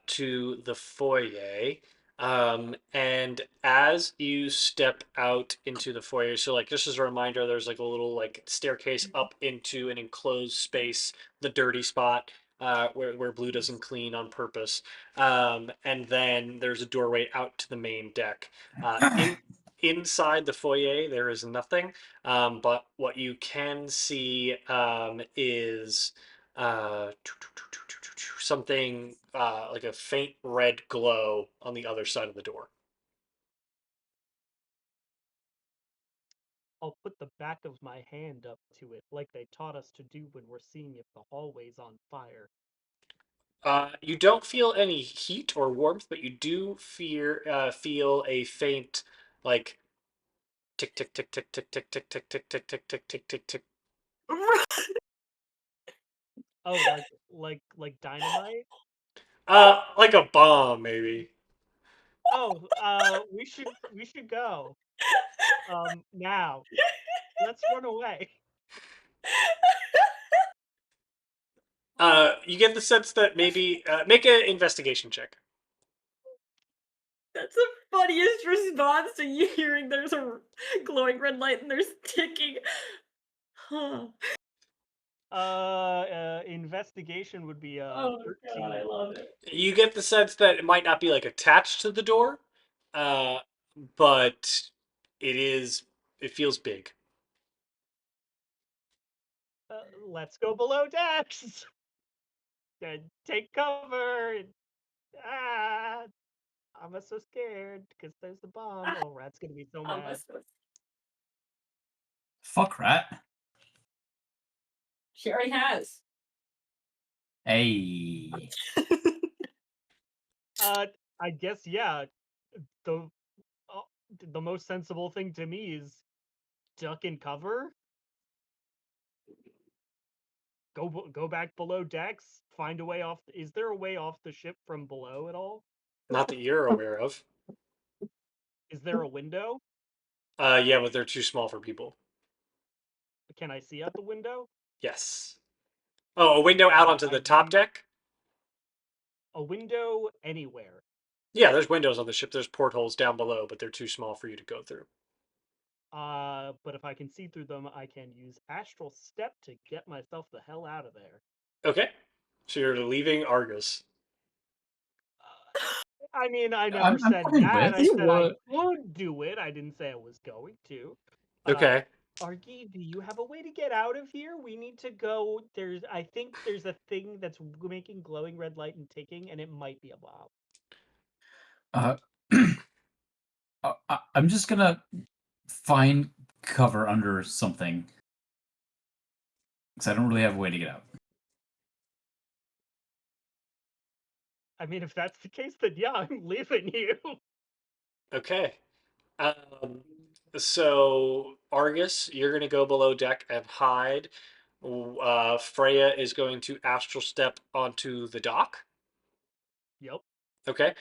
to the foyer. And as you step out into the foyer, so like just as a reminder, there's like a little like staircase up into an enclosed space, the dirty spot, where Blue doesn't clean on purpose. And then there's a doorway out to the main deck. Inside the foyer, there is nothing. But what you can see is something like a faint red glow on the other side of the door. I'll put the back of my hand up to it, like they taught us to do when we're seeing if the hallway's on fire. You don't feel any heat or warmth, but you do feel a faint like tick tick tick tick tick tick tick tick tick tick tick tick tick tick tick. Oh, like dynamite? Like a bomb maybe. Oh, we should go. Now. Let's run away. You get the sense that maybe make an investigation check. That's the funniest response to you hearing there's a glowing red light and there's ticking. Huh. Investigation would be Oh god, I 13. love it. You get the sense that it might not be like attached to the door, uh, but it is. It feels big. Let's go below decks. Take cover. Ah, I'm so scared because there's the bomb. Oh, Rat's gonna be so mad. Fuck Rat. She already has. Hey. I guess yeah. The uh, the most sensible thing to me is duck and cover. Go back below decks. Find a way off. Is there a way off the ship from below at all? Not that you're aware of. Is there a window? Yeah, but they're too small for people. Can I see out the window? Yes. Oh, a window out onto I the top need deck? a window anywhere. Yeah, there's windows on the ship. There's portholes down below, but they're too small for you to go through. But if I can see through them, I can use astral step to get myself the hell out of there. Okay. So you're leaving Argus. I mean, I never I'm said fine that. with. I said I could do it. I didn't say I was going to. Okay. Argy, do you have a way to get out of here? We need to go. I think there's a thing that's making glowing red light and ticking, and it might be a bomb. I'm just gonna find cover under something because I don't really have a way to get out. I mean, if that's the case, then yeah, I'm leaving you. Okay. So Argus, you're gonna go below deck and hide. Freya is going to astral step onto the dock. Yep. Okay.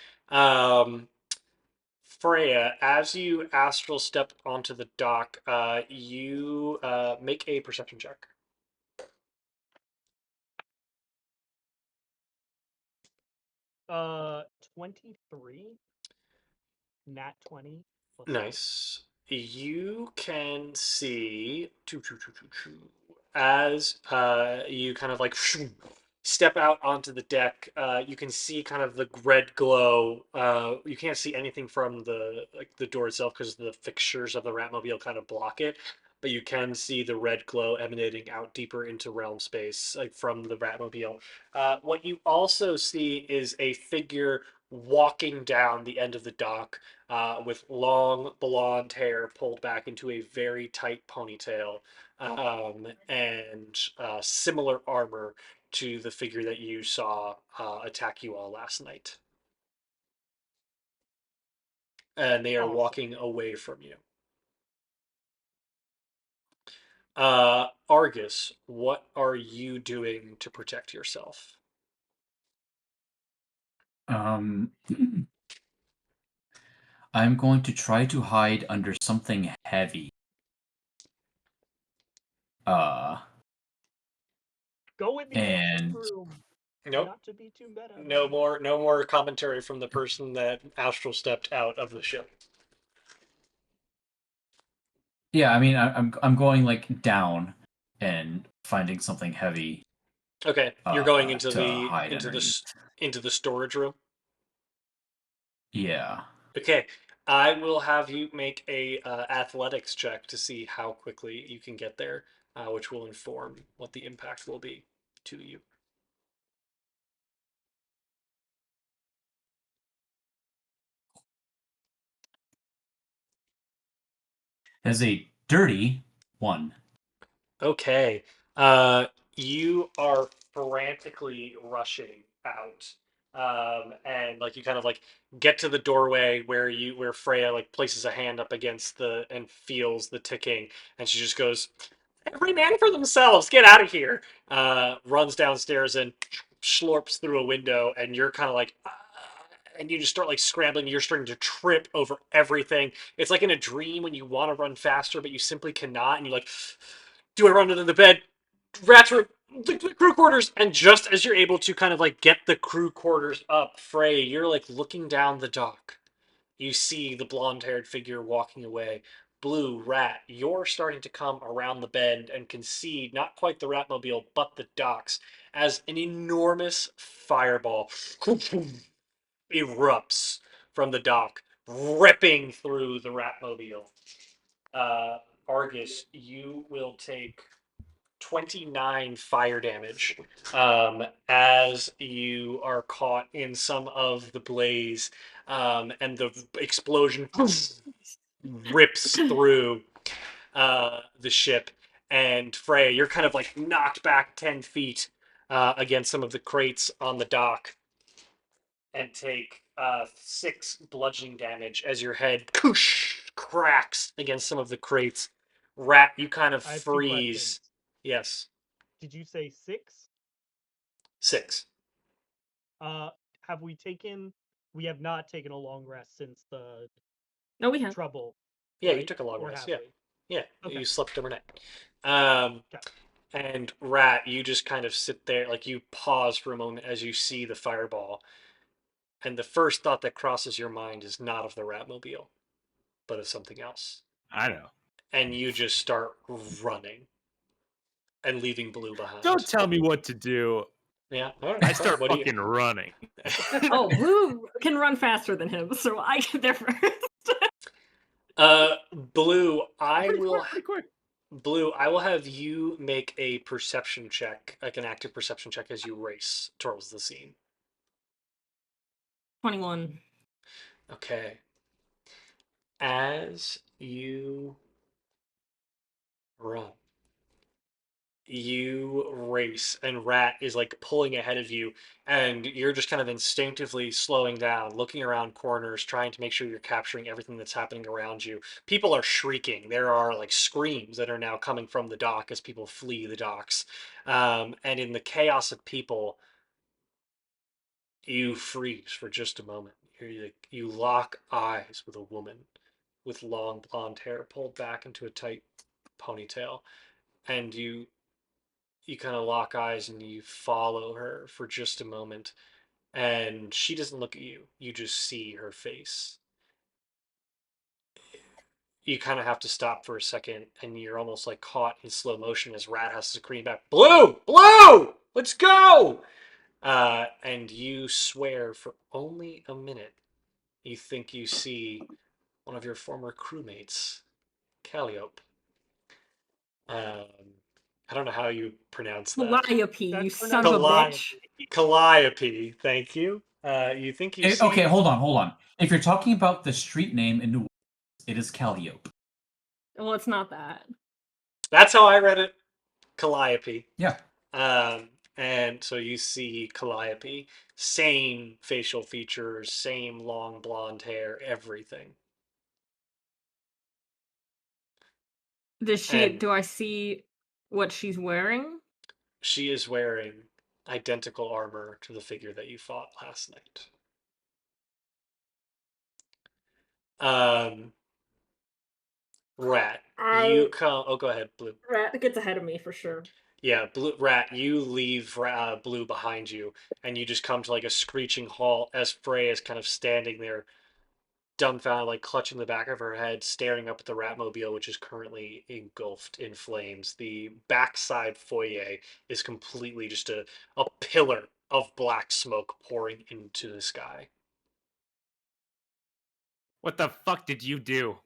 Freya, as you astral step onto the dock, you make a perception check. 23. Nat 20 plus 6. Nice. You can see as you kind of like step out onto the deck. You can see kind of the red glow. You can't see anything from the door itself because the fixtures of the Ratmobile kind of block it. But you can see the red glow emanating out deeper into realm space, like from the Ratmobile. What you also see is a figure walking down the end of the dock with long blonde hair pulled back into a very tight ponytail, and similar armor to the figure that you saw attack you all last night. And they are Awesome. walking away from you. Argus, what are you doing to protect yourself? I'm going to try to hide under something heavy. Go in the engine And room. Nope. Not to be too meta. No more commentary from the person that astral stepped out of the ship. yeah, I mean, I'm going like down and finding something heavy. Okay, you're going into to the hide underneath. into the storage room. Yeah. Okay, I will have you make a athletics check to see how quickly you can get there, which will inform what the impact will be to you. Has a Dirty 1. Okay. You are frantically rushing out. And like you kind of like get to the doorway where Freya like places a hand up against the and feels the ticking, and she just goes, "Every man for themselves. Get out of here." Runs downstairs and slurps through a window, and you're kind of like, "Ah," and you just start like scrambling. You're starting to trip over everything. It's like in a dream when you want to run faster, but you simply cannot, and you're like, "Do I run into the bed? Rats are the crew quarters." And just as you're able to kind of like get the crew quarters up, Frey, you're like looking down the dock. You see the blonde-haired figure walking away. Blue, Rat, you're starting to come around the bend and can see not quite the Ratmobile, but the docks as an enormous fireball erupts from the dock, ripping through the Ratmobile. Argus, you will take 29 fire damage as you are caught in some of the blaze, and the explosion rips through the ship. And Frey, you're kind of like knocked back 10 feet against some of the crates on the dock and take 6 bludgeoning damage as your head cracks against some of the crates. Rat, you kind of I have 2 freeze. questions. Yes. Did you say 6? 6. Have we taken? We have not taken a long rest since the No, we have. trouble. Yeah, you right? took a long Or rest. have Yeah. we? Yeah, Okay. you slept overnight. Um, Okay. and Rat, you just kind of sit there, like you pause for a moment as you see the fireball, and the first thought that crosses your mind is not of the Ratmobile, but of something else. I know. And you just start running and leaving Blue behind. Don't tell me what to do. Yeah, all right, I fine. start What do you? fucking running. Oh, Blue can run faster than him, so I get there first. Blue, I will. Pretty quick. Blue, I will have you make a perception check, like an active perception check, as you race towards the scene. 21. Okay. As you run, you race, and Rat is like pulling ahead of you, and you're just kind of instinctively slowing down, looking around corners, trying to make sure you're capturing everything that's happening around you. People are shrieking. There are like screams that are now coming from the dock as people flee the docks. And in the chaos of people, you freeze for just a moment. You lock eyes with a woman with long blonde hair pulled back into a tight ponytail, and you kind of lock eyes and you follow her for just a moment, and she doesn't look at you. You just see her face. You kind of have to stop for a second, and you're almost like caught in slow motion as Rat has to scream back, "Blue! Blue! Let's go!" And you swear for only a minute you think you see one of your former crewmates, Calliope. I don't know how you pronounce that. Calliope, you That's son of a Cali- bitch. Calliope, thank you. You think you see... Okay, hold on. If you're talking about the street name in New Orleans, it is Calliope. Well, it's not that. That's how I read it. Calliope. Yeah. And so you see Calliope, same facial features, same long blonde hair, everything. And Do I see what she's wearing? she is wearing identical armor to the figure that you fought last night. Um, Rat, you come. Oh, go ahead, Blue. Rat gets ahead of me for sure. Yeah, Blue Rat, you leave Blue behind you, and you just come to like a screeching halt as Frey is kind of standing there, dumbfounded, like clutching the back of her head, staring up at the Ratmobile, which is currently engulfed in flames. The backside foyer is completely just a pillar of black smoke pouring into the sky. What the fuck did you do?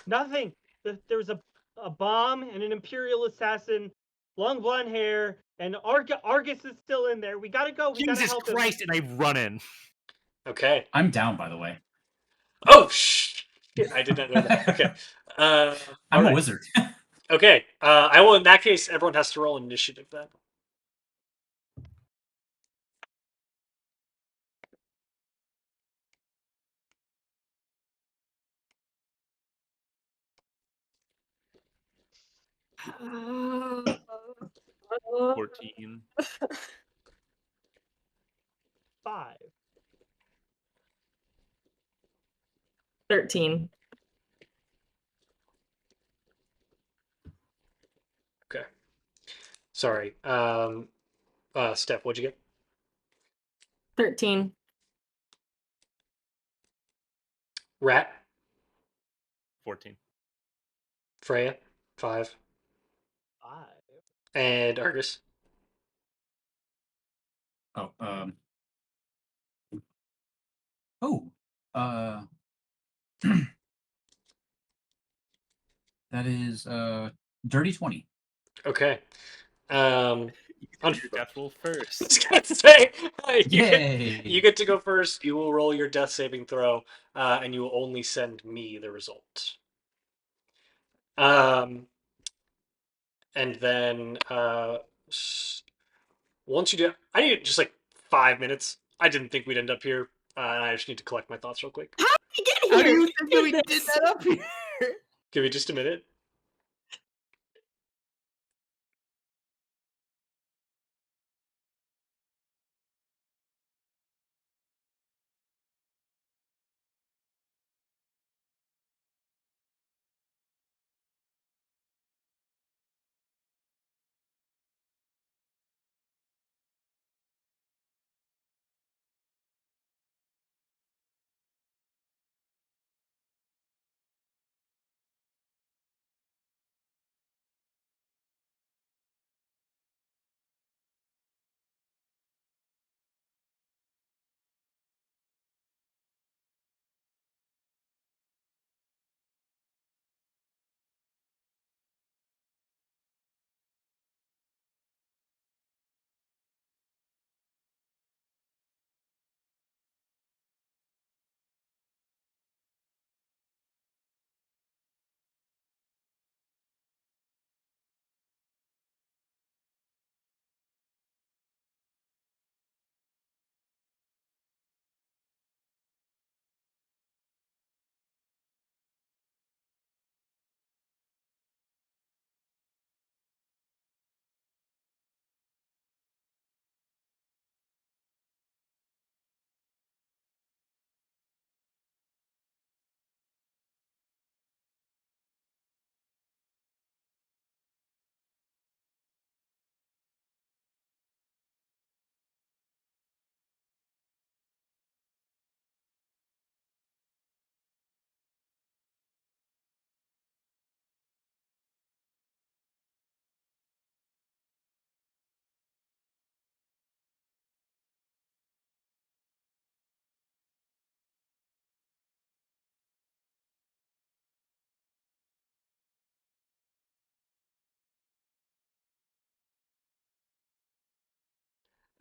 Nothing. There was a bomb and an Imperial assassin, long blonde hair, and Argus is still in there. We gotta go. We gotta Jesus help him. Christ! And I run in. Okay. I'm down, by the way. Oh, shh! I did not know that. Okay. I'm All a right. wizard. Okay. I will. In that case, everyone has to roll initiative then. Uh, 14. 5. 13. Okay. Sorry. Steph, what'd you get? 13. Rat, 14. Freya, 5, 5. and Argus. Oh, oh, uh, that is dirty 20. Okay. You do your death roll I first. was gonna say Yay! you get to go first. You will roll your death saving throw, and you will only send me the result. Um, and then once you do, I need just like 5 minutes. I didn't think we'd end up here, and I just need to collect my thoughts real quick. How did we get here? How do you think that we did Goodness. that up here? Give me just a minute.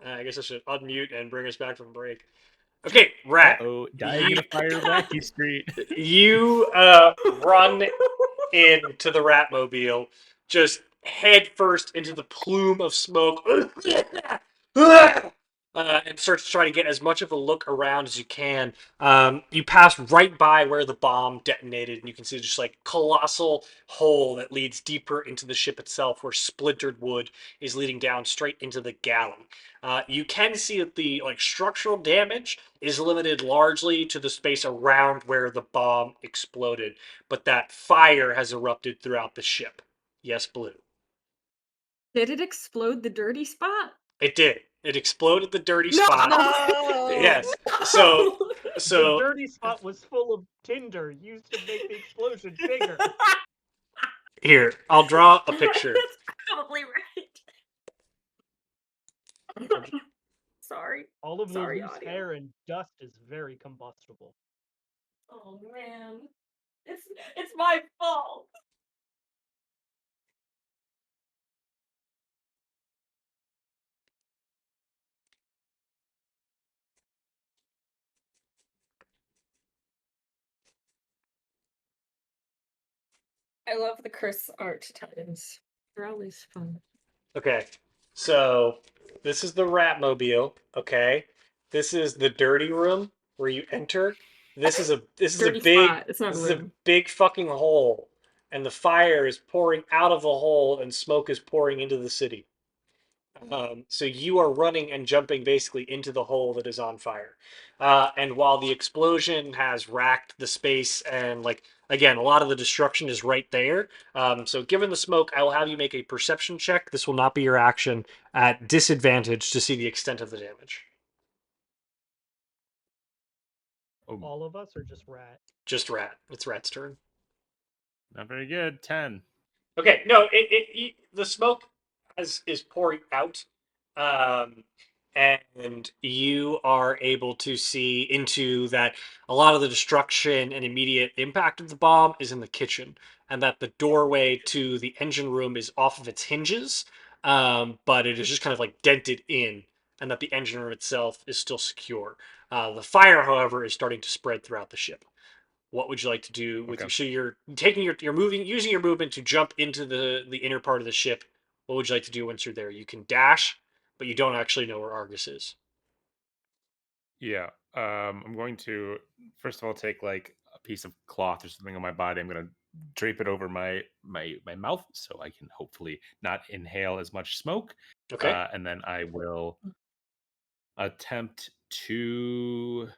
I guess I should unmute and bring us back from break. Okay, Rat. Uh-oh, dying You in a fire wacky street. you run into the Ratmobile, just head first into the plume of smoke, and start to try to get as much of a look around as you can. You pass right by where the bomb detonated, and you can see just like colossal hole that leads deeper into the ship itself, where splintered wood is leading down straight into the galley. You can see that the like structural damage is limited largely to the space around where the bomb exploded, but that fire has erupted throughout the ship. Yes, Blue. Did it explode the dirty spot? It did. It exploded the dirty No! spot. Yes. So The so dirty spot was full of tinder used to make the explosion bigger. here, I'll draw a picture. That's probably right. Sorry. All of the Sorry, loose audio. hair and dust is very combustible. Oh man. It's my fault. I love the Chris art times. They're always fun. Okay, so this is the Ratmobile. Okay, this is the dirty room where you enter. Dirty spot. It's not this is a room. big fucking hole, and the fire is pouring out of the hole, and smoke is pouring into the city. So you are running and jumping basically into the hole that is on fire. And while the explosion has racked the space and like again, a lot of the destruction is right there. So given the smoke, I will have you make a perception check. This will not be your action at disadvantage to see the extent of the damage. Oh, All of us or just Rat? Just Rat. It's Rat's turn. not very good. 10. Okay, no, the smoke is pouring out, um, and you are able to see into that a lot of the destruction and immediate impact of the bomb is in the kitchen, and that the doorway to the engine room is off of its hinges, but it is just kind of like dented in, and that the engine room itself is still secure. The fire, however, is starting to spread throughout the ship. What would you like to do with Okay. your? So you're moving using your movement to jump into the inner part of the ship. What would you like to do once you're there? You can dash, but you don't actually know where Argus is. Yeah. I'm going to first of all take like a piece of cloth or something on my body. I'm going to drape it over my mouth so I can hopefully not inhale as much smoke. Okay. And then I will attempt to.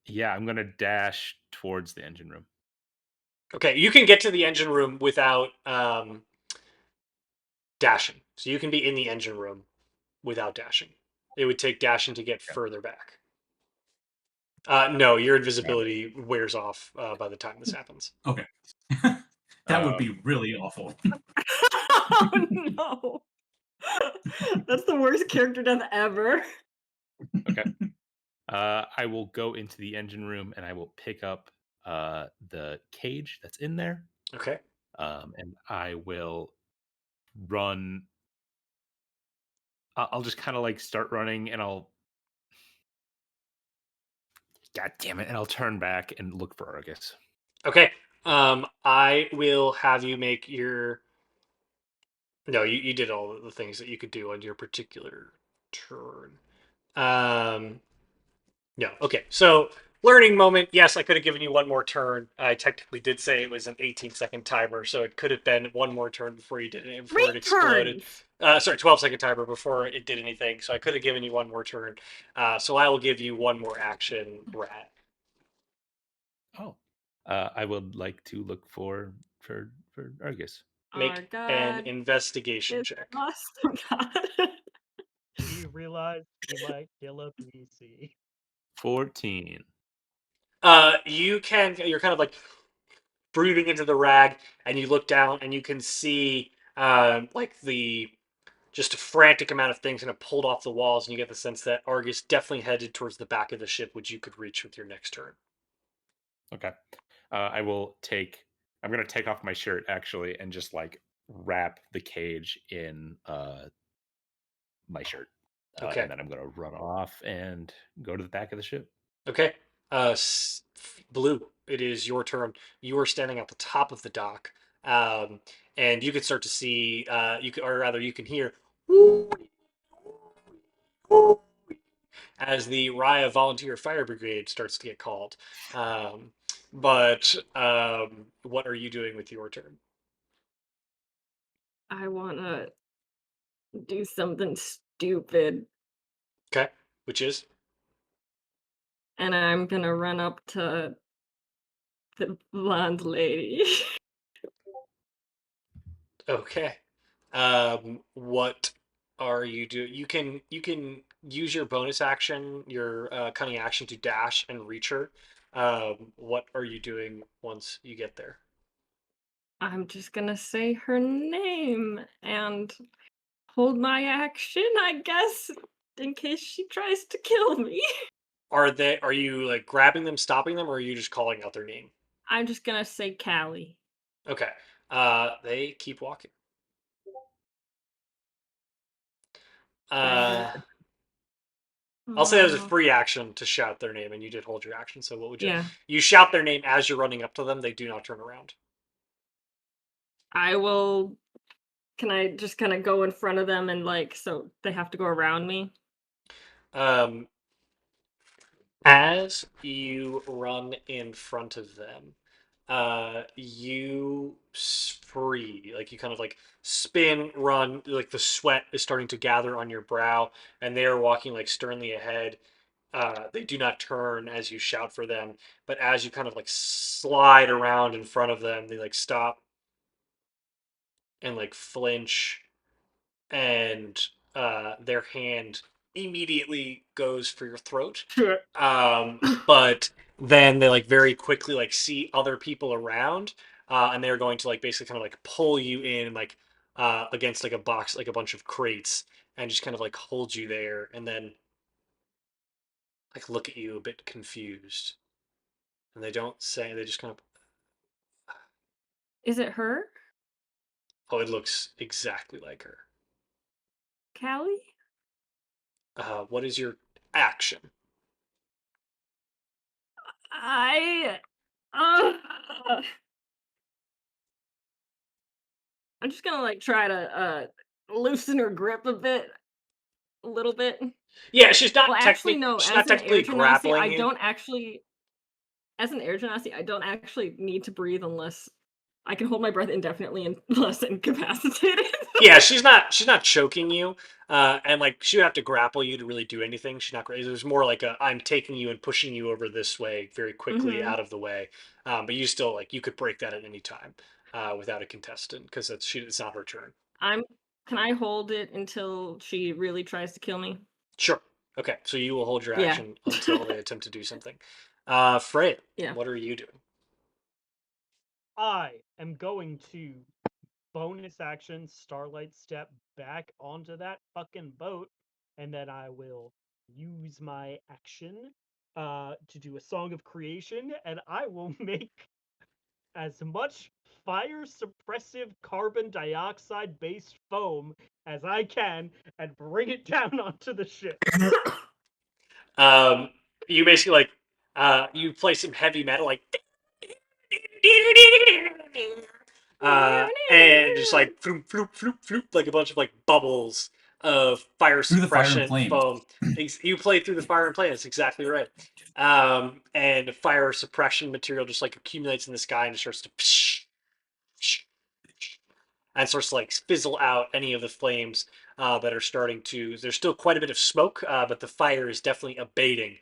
Yeah, I'm going to dash towards the engine room. Okay. You can get to the engine room without dashing. So you can be in the engine room without dashing. It would take dashing to get Yeah. further back. No, your Yeah. invisibility wears off by the time this happens. Okay. That would be really awful. Oh no! That's the worst character death ever. Okay. I will go into the engine room and I will pick up the cage that's in there. Okay. And I will run. I'll just kind of like start running and I'll. God damn it. And I'll turn back and look for Argus. Okay. I will have you make your. No, you did all the things that you could do on your particular turn. Um, no, okay. So learning moment. Yes, I could have given you one more turn. I technically did say it was an 18-second timer, so it could have been one more turn before you did it before it Three exploded. turns. Sorry, 12-second timer before it did anything. So I could have given you one more turn. So I will give you one more action, Rat. Oh. I would like to look for Argus. Our Make an God investigation is check. awesome God. He realized he might kill a PC. 14. You're kind of like brooding into the rag, and you look down and you can see like the just a frantic amount of things kind of pulled off the walls, and you get the sense that Argus definitely headed towards the back of the ship, which you could reach with your next turn. Okay. I will take. I'm gonna take off my shirt actually, and just like wrap the cage in my shirt, Okay. and then I'm gonna run off and go to the back of the ship. Okay. Blue, it is your turn. You are standing at the top of the dock, and you can start to see. Or rather, you can hear as the Raya Volunteer Fire Brigade starts to get called. But what are you doing with your turn? I wanna do something stupid, Okay, which is and I'm gonna run up to the blonde lady. okay. What are you doing? You can use your bonus action, your cunning action, to dash and reach her. What are you doing once you get there? I'm just gonna say her name and hold my action, I guess, in case she tries to kill me. Are you like grabbing them, stopping them, or are you just calling out their name? I'm just gonna say Callie. Okay. They keep walking. Dang Uh, it. I'll say that was a Aw. free action to shout their name, and you did hold your action. So what would you? Yeah. You shout their name as you're running up to them. They do not turn around. I will. Can I just kind of go in front of them and so they have to go around me? Um, as you run in front of them, you free, like you kind of like spin, run, like the sweat is starting to gather on your brow, and they are walking like sternly ahead. They do not turn as you shout for them, but as you kind of like slide around in front of them, they like stop and like flinch, and their hand immediately goes for your throat. But then they like very quickly like see other people around, and they're going to like basically kind of like pull you in like against like a box, like a bunch of crates, and just kind of like hold you there, and then like look at you a bit confused, and they don't say, they just kind of, Is it her, oh, it looks exactly like her. Callie? What is your action? I. Uh, I'm just gonna try to loosen her grip a little bit. Yeah, Well, actually, no. she's As not an air technically genasi, grappling I you. don't actually. As an air genasi, I don't actually need to breathe unless I can hold my breath indefinitely unless incapacitated. Yeah, she's not choking you, and like she would have to grapple you to really do anything. She's not. There's more like a I'm taking you and pushing you over this way very quickly hmm out of the way. But you still like you could break that at any time without a contestant because it's not her turn. I'm. Can I hold it until she really tries to kill me? Sure. Okay, so you will hold your Yeah. action until they attempt to do something. Freya, Yeah. what are you doing? I am going to bonus action Starlight step back onto that fucking boat, and then I will use my action to do a song of creation, and I will make as much fire suppressive carbon dioxide based foam as I can and bring it down onto the ship. Um, you basically like you play some heavy metal like and just like floop, floop, floop, floop, like a bunch of like bubbles of fire Through the fire and suppression flame. foam. You play through the fire and flame. That's exactly right. And fire suppression material just like accumulates in the sky and starts to and starts to like fizzle out any of the flames that are starting to. There's still quite a bit of smoke, but the fire is definitely abating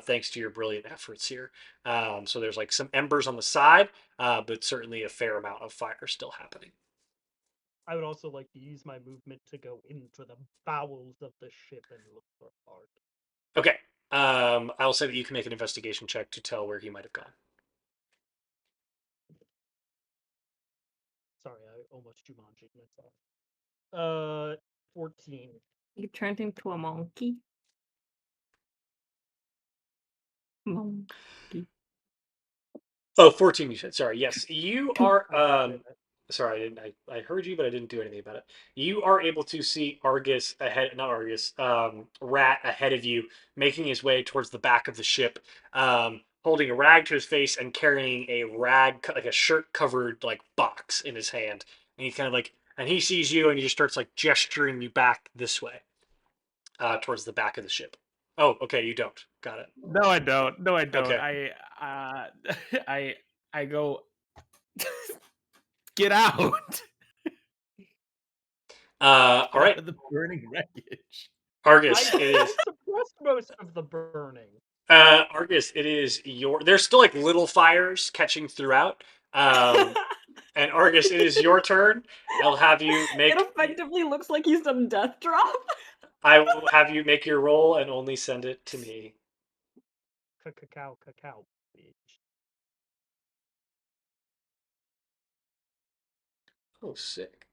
thanks to your brilliant efforts here. So there's like some embers on the side, but certainly a fair amount of fire still happening. I would also like to use my movement to go into the bowels of the ship and look for Art. Okay. I'll say that you can make an investigation check to tell where he might have gone. Sorry, I almost Jumanji'd myself. 14. You turned into a monkey. Monkey. Oh, 14 you said. Sorry. Yes. You are I did it. sorry, I heard you, but I didn't do anything about it. You are able to see Argus ahead, not Argus, Rat ahead of you, making his way towards the back of the ship, holding a rag to his face and carrying a rag, like a shirt covered like box in his hand. And he's kind of like, and he sees you and he just starts like gesturing you back this way, towards the back of the ship. Oh, okay, you don't. Got it. No, I don't. No, I don't. Okay. I I go get out. All Get out right, of the burning wreckage. Argus, I it is. suppressed most of the burning. Argus, it is your. There's still like little fires catching throughout. And Argus, it is your turn. I'll have you It make. effectively looks like he's done death drop. I will have you make your roll and only send it to me. Cacao, bitch. Oh, sick.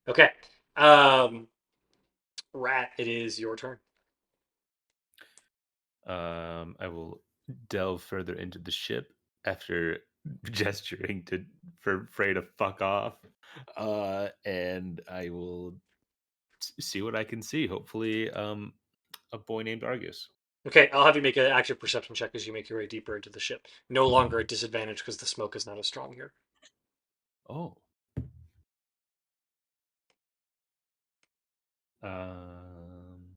Okay. Um, Rat, it is your turn. I will delve further into the ship after gesturing for Frey to fuck off. And I will see what I can see. Hopefully, a boy named Argus. Okay, I'll have you make an active perception check as you make your way deeper into the ship. No longer a disadvantage because the smoke is not as strong here. Oh. Um,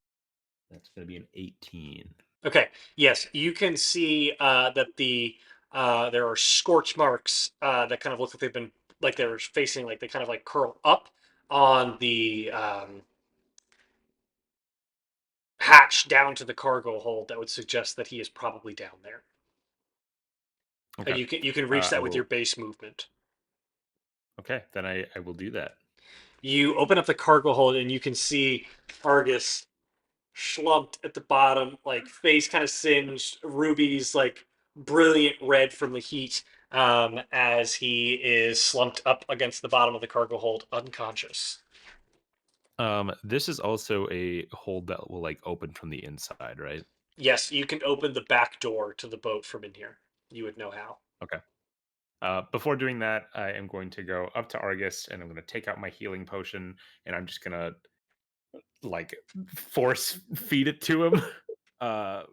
that's gonna be an 18. Okay, yes, you can see that there are scorch marks that kind of look like they've been like they're facing like they kind of like curl up on the hatch down to the cargo hold that would suggest that he is probably down there. And Okay. you can reach I that with your will. base movement. Okay, then I will do that. You open up the cargo hold and you can see Argus slumped at the bottom, like face kind of singed, rubies like brilliant red from the heat, as he is slumped up against the bottom of the cargo hold, unconscious. This is also a hold that will like open from the inside, right? Yes, you can open the back door to the boat from in here. You would know how. Okay. Before doing that, I am going to go up to Argus and I'm going to take out my healing potion and I'm just going to like force feed it to him. I'm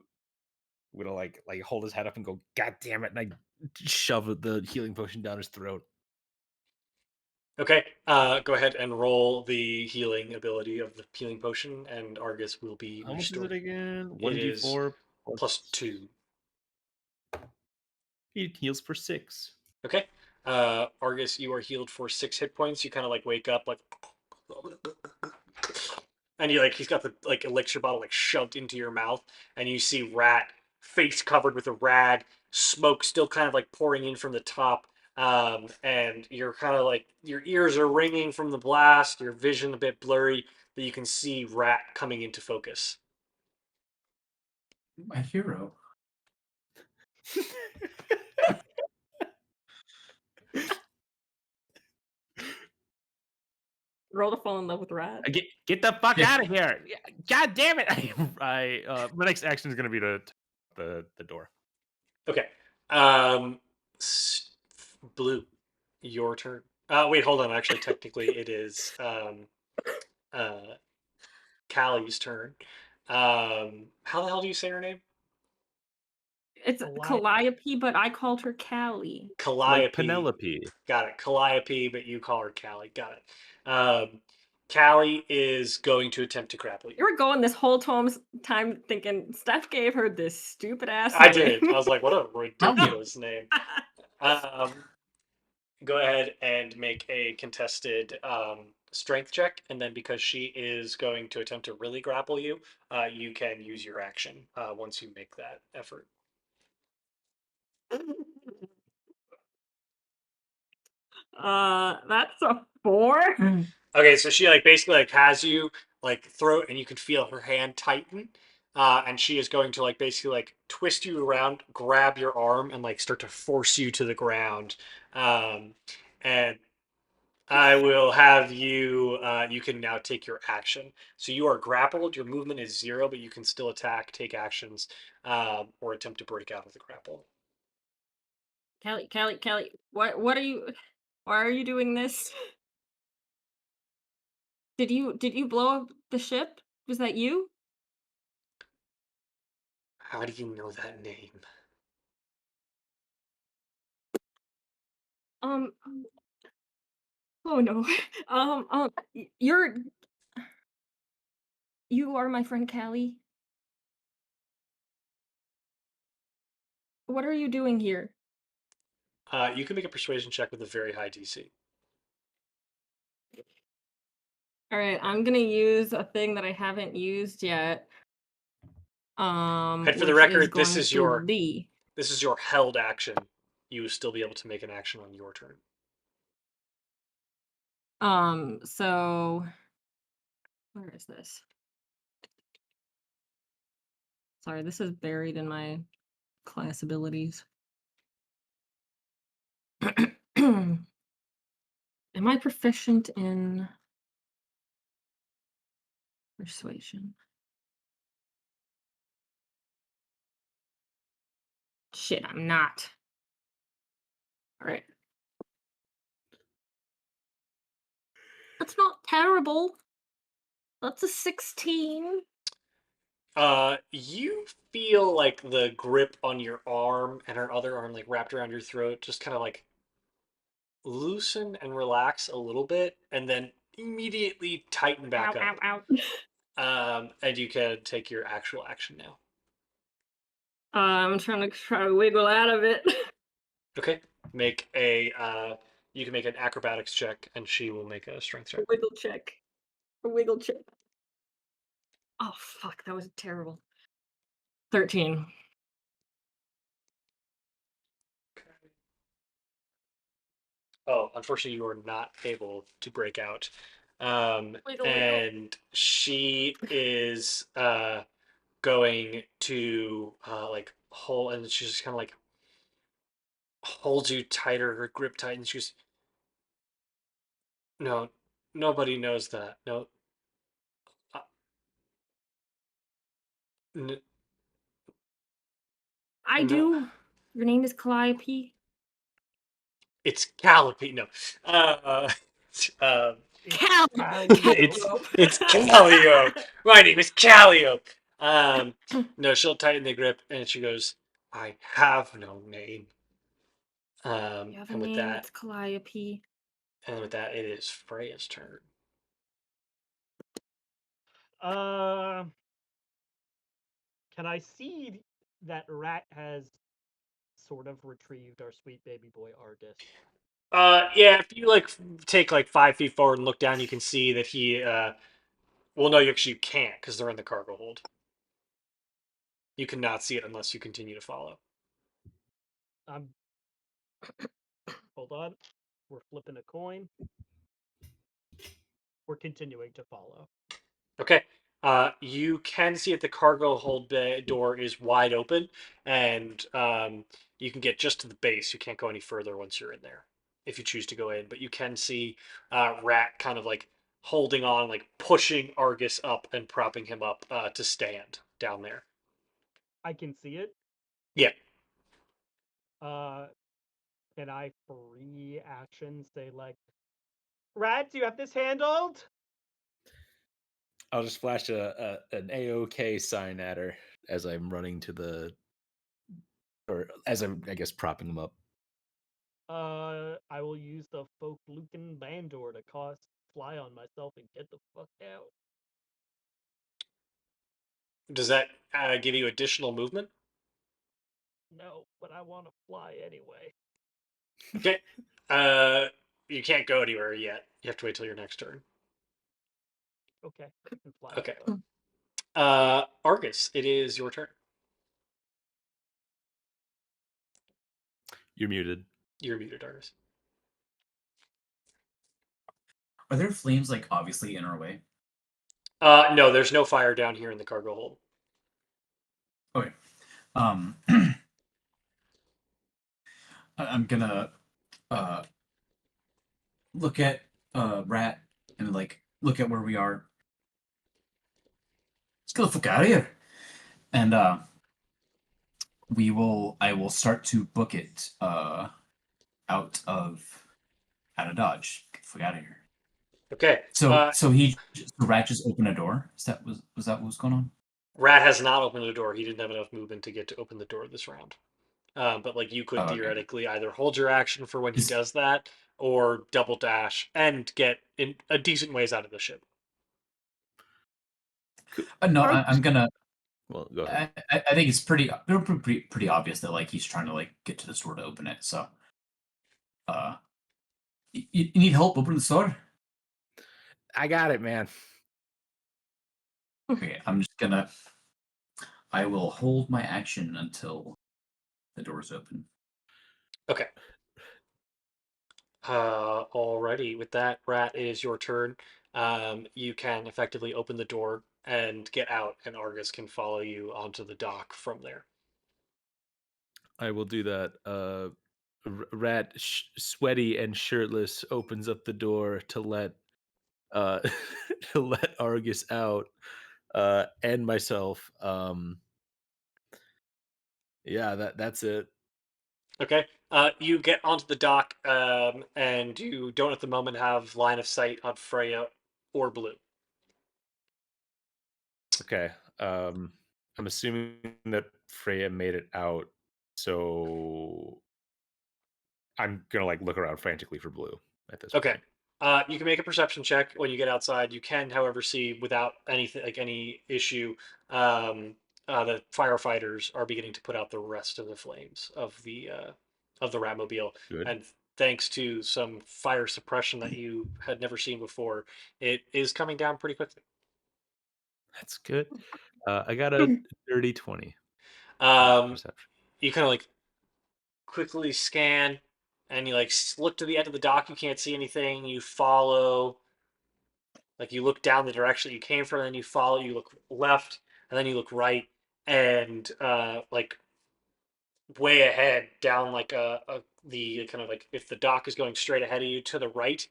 gonna like hold his head up and go, God damn it, and I shove the healing potion down his throat. Okay, go ahead and roll the healing ability of the healing potion, and Argus will be How much is it restored. again? It is 1d4 +2. He heals for 6. Okay, Argus, you are healed for 6 hit points. You kind of like wake up like, and you like he's got the like elixir bottle like shoved into your mouth, and you see Rat face covered with a rag, smoke still kind of like pouring in from the top. And you're kind of like your ears are ringing from the blast, your vision a bit blurry, but you can see Rat coming into focus. My hero. Roll to fall in love with Rat. Get the fuck Yeah. out of here! God damn it! My next action is gonna be to the door. Okay, Blue, your turn. Wait, hold on. Actually, technically, it is uh, Callie's turn. How the hell do you say her name? It's Calliope. Calliope, but I called her Callie. Like Calliope. Penelope. Got it. Calliope, but you call her Callie. Got it. Callie is going to attempt to grapple you. You were going this whole time thinking Steph gave her this stupid ass I name. did. I was like, what a ridiculous name. Go ahead and make a contested strength check, and then because she is going to attempt to really grapple you, you can use your action once you make that effort. That's a 4. Okay, so she like basically like has you like throat, and you can feel her hand tighten, and she is going to like basically like twist you around, grab your arm, and like start to force you to the ground. And I will have you. You can now take your action. So you are grappled. Your movement is 0, but you can still attack, take actions, or attempt to break out of the grapple. Callie, what are you? Why are you doing this? Did you blow up the ship? Was that you? How do you know that name? Um. Oh no. You're you are my friend Callie. What are you doing here? You can make a persuasion check with a very high DC. All right, I'm gonna use a thing that I haven't used yet. And for the Which is record, going to be. this is your held action. You will still be able to make an action on your turn. So where is this? Sorry, this is buried in my class abilities. Am I proficient in persuasion? Shit, I'm not. All right. That's not terrible. That's a 16. You feel like the grip on your arm and her other arm, like wrapped around your throat, just kind of like loosen and relax a little bit, and then immediately tighten back Ow, up. ow, And you can take your actual action now. I'm trying to wiggle out of it. Okay. Make a you can make an acrobatics check, and she will make a strength check. Wiggle check. A wiggle check. Oh fuck, that was terrible. 13. Oh, unfortunately, you are not able to break out. Wiggle, wiggle. And she is going to like hold, and she's just kind of like holds you tighter. Her grip tightens. She's no, nobody knows that. No, uh, n- I no, do. Your name is Calliope. it's Calliope. No, uh, uh, Cal. it's Calliope. My name is Calliope. No, she'll tighten the grip, and she goes, "I have no name." You have a And with name. that, It's Calliope. it is Freya's turn. Uh, can I see that Rat has sort of retrieved our sweet baby boy Argus? Yeah, if you like take like 5 feet forward and look down, you can see that he. Well, no, you actually can't because they're in the cargo hold. You cannot see it unless you continue to follow. Hold on. We're flipping a coin. We're continuing to follow. Okay. You can see that the cargo hold bay door is wide open, and you can get just to the base. You can't go any further once you're in there, if you choose to go in. But you can see Rat kind of like holding on, like pushing Argus up and propping him up to stand down there. I can see it. Yeah. Can I free action say like, Rat, do you have this handled? I'll just flash an AOK sign at her as I'm running to the, or as I'm, I guess, propping him up. I will use the folk Lucan Bandor to cast fly on myself and get the fuck out. Does that give you additional movement? No, but I want to fly anyway. Okay. You can't go anywhere yet. You have to wait till your next turn. Okay, I can fly Okay. out though. Argus, it is your turn. You're muted. You're muted, Argus. Are there flames like obviously in our way? No, there's no fire down here in the cargo hold. Okay. I'm gonna look at Rat and like look at where we are. Let's get the fuck out of here. And I will start to book it out of Dodge. Get the fuck out of here. Okay. So the Rat just opened a door. Was that what was going on? Rat has not opened the door. He didn't have enough movement to get to open the door this round. But like you could Oh, okay. theoretically either hold your action for when he Is- does that, or double dash and get in a decent ways out of the ship. No, I'm gonna. Well, go ahead. I think it's pretty obvious that like he's trying to like get to the store to open it. So, you need help opening the store? I got it, man. Okay, I will hold my action until the door's open. Okay. Alrighty. With that, Rat, it is your turn. You can effectively open the door and get out, and Argus can follow you onto the dock from there. I will do that. Rat, sweaty and shirtless, opens up the door to let uh to let Argus out and myself. Yeah, that's it. Okay. You get onto the dock, and you don't at the moment have line of sight on Freya or Blue. Okay. I'm assuming that Freya made it out, so I'm gonna like look around frantically for Blue at this Okay. point. You can make a perception check when you get outside. You can, however, see without anything like any issue. Um, the firefighters are beginning to put out the rest of the flames of the Ratmobile, Good. and thanks to some fire suppression that you had never seen before, it is coming down pretty quickly. That's good. I got a dirty 20 Um, perception. you kind of like quickly scan, and you like look to the end of the dock. You can't see anything. You follow. Like you look down the direction you came from, and then you follow. You look left, and then you look right, and like way ahead, down like the kind of like if the dock is going straight ahead of you to the right,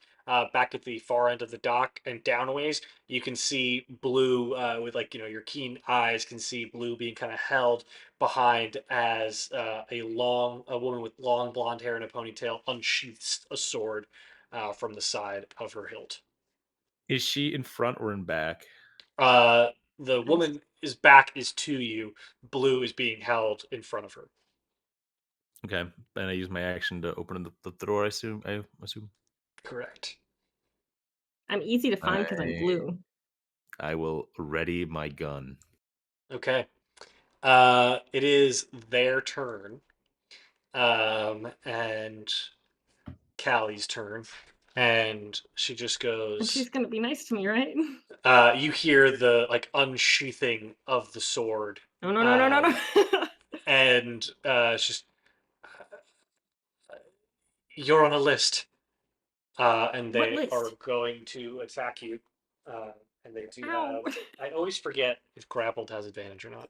back at the far end of the dock and down a ways, you can see Blue with like your keen eyes can see Blue being kind of held behind as a woman with long blonde hair and a ponytail unsheaths a sword from the side of her hilt. Is she in front or in back? Uh, the Nice. woman is back is to you. Blue is being held in front of her. Okay. And I use my action to open the door, I assume. I assume. Correct. I'm easy to find because I'm I blue. I will ready my gun. Okay. It is their turn. And Callie's turn. And she just And goes, she's gonna be nice to me, right? you hear the like unsheathing of the sword. No, no, no, no, no, no. And it's just, you're on a list. And What they are list? going to attack you. And they do Ow. have. I always forget if grappled has advantage or not.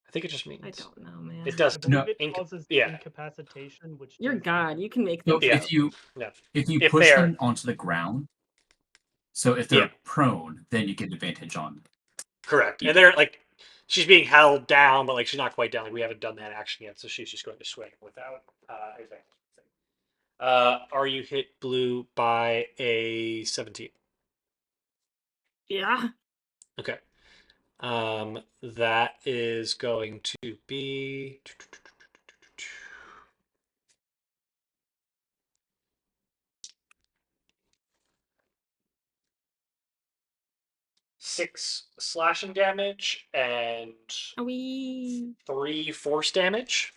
I think it just I means don't know, man. it does. I believe it Inc- causes yeah, incapacitation, which You're does God. You can make So things yeah, up. no. if you If push they're them onto the ground, so if yeah, they're prone, then you get advantage on correct. And people. they're like, she's being held down, but like she's not quite down. Like we haven't done that action yet, so she's just going to swing without advantage. Are you hit Blue by a 17? Yeah. Okay. That is going to be 6 slashing damage and Are we 3 force damage.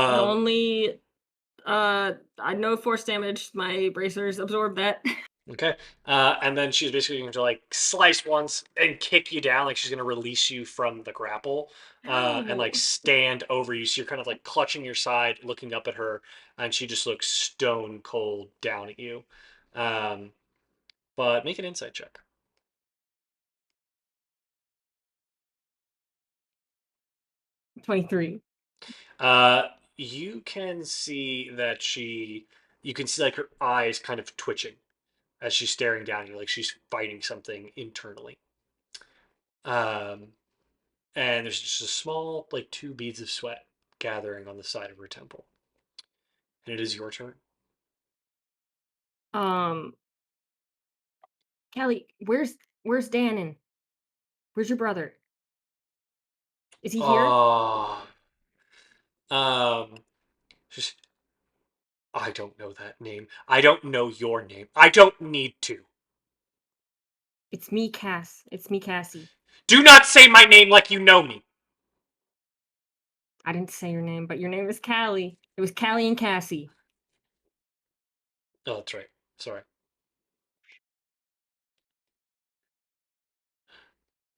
it Um, only I know force damage, my bracers absorb that. okay. And then she's basically going to like slice once and kick you down, like she's going to release you from the grapple, and like Ow. stand over you. So you're kind of like clutching your side, looking up at her, and she just looks stone cold down at you. Um, but make an insight check. 23. Uh, you can see that you can see like her eyes kind of twitching as she's staring down at you, like she's fighting something internally. Um, and there's just a small, like 2 beads of sweat gathering on the side of her temple. And it is your turn. Um Kelly, where's Dannon? Where's your brother? Is he here? Oh, just I don't know that name. I don't know your name. I don't need to. It's me, Cass. It's me, Cassie. Do not say my name like you know me. I didn't say your name, but your name is Callie. It was Callie and Cassie. Oh, that's right. Sorry.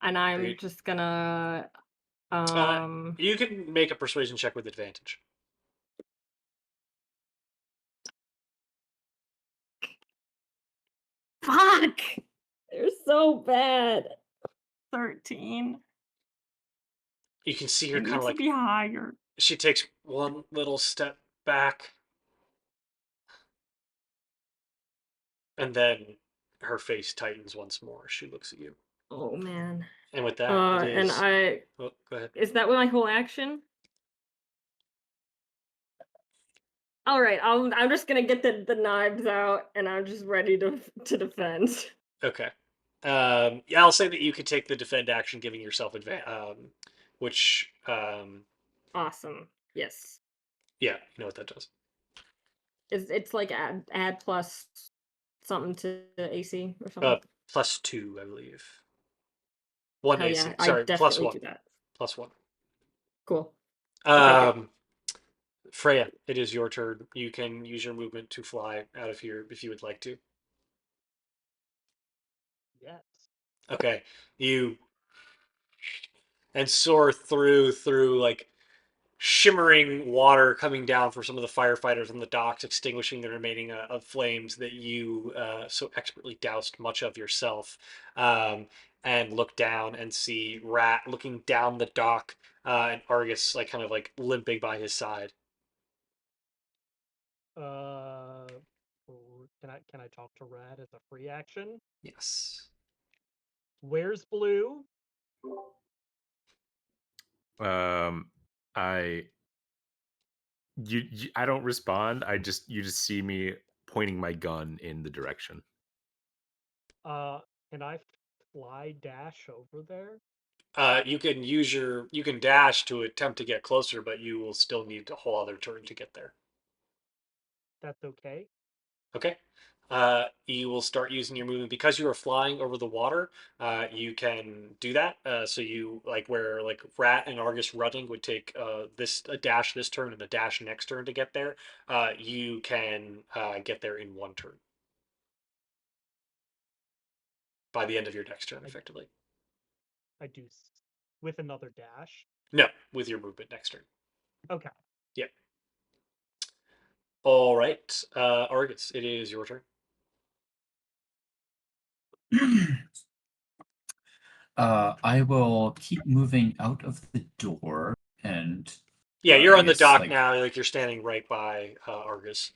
And Are I'm you, just gonna uh, um you can make a persuasion check with advantage. fuck. They're so bad. 13. You can see her It kind of needs to like be higher. she takes one little step back, and then her face tightens once more. She looks at you, Oh man. and with that, it And is. I Oh, go ahead. is that my whole action? All right, I'm just gonna get the knives out, and I'm just ready to defend. Okay. Yeah, I'll say that you could take the defend action, giving yourself which Awesome. Yes. yeah, you know what that does. It's like add plus something to the AC or Uh, something. +2, I believe. One Hell AC. yeah, I Sorry, definitely +1. do that. +1. Cool. I'll take it. Freya, it is your turn. You can use your movement to fly out of here if you would like to. Yes. Okay, you and soar through like shimmering water coming down for some of the firefighters on the docks, extinguishing the remaining of flames that you so expertly doused much of yourself. And look down and see Rat looking down the dock, and Argus like kind of like limping by his side. Uh, can I talk to Rad as a free action? Yes. Where's Blue? I I don't respond. You just see me pointing my gun in the direction. Uh, can I fly dash over there? You can dash to attempt to get closer, but you will still need a whole other turn to get there. That's okay. Okay. You will start using your movement because you are flying over the water. You can do that. So you like where like Rat and Argus running would take a dash this turn and a dash next turn to get there. You can get there in one turn by the end of your next turn, I effectively. I do with another dash. No, with your movement next turn. Okay. Yep. All right, Argus, it is your turn. I will keep moving out of the door and Yeah, you're I on the guess dock like now. Like you're standing right by Argus.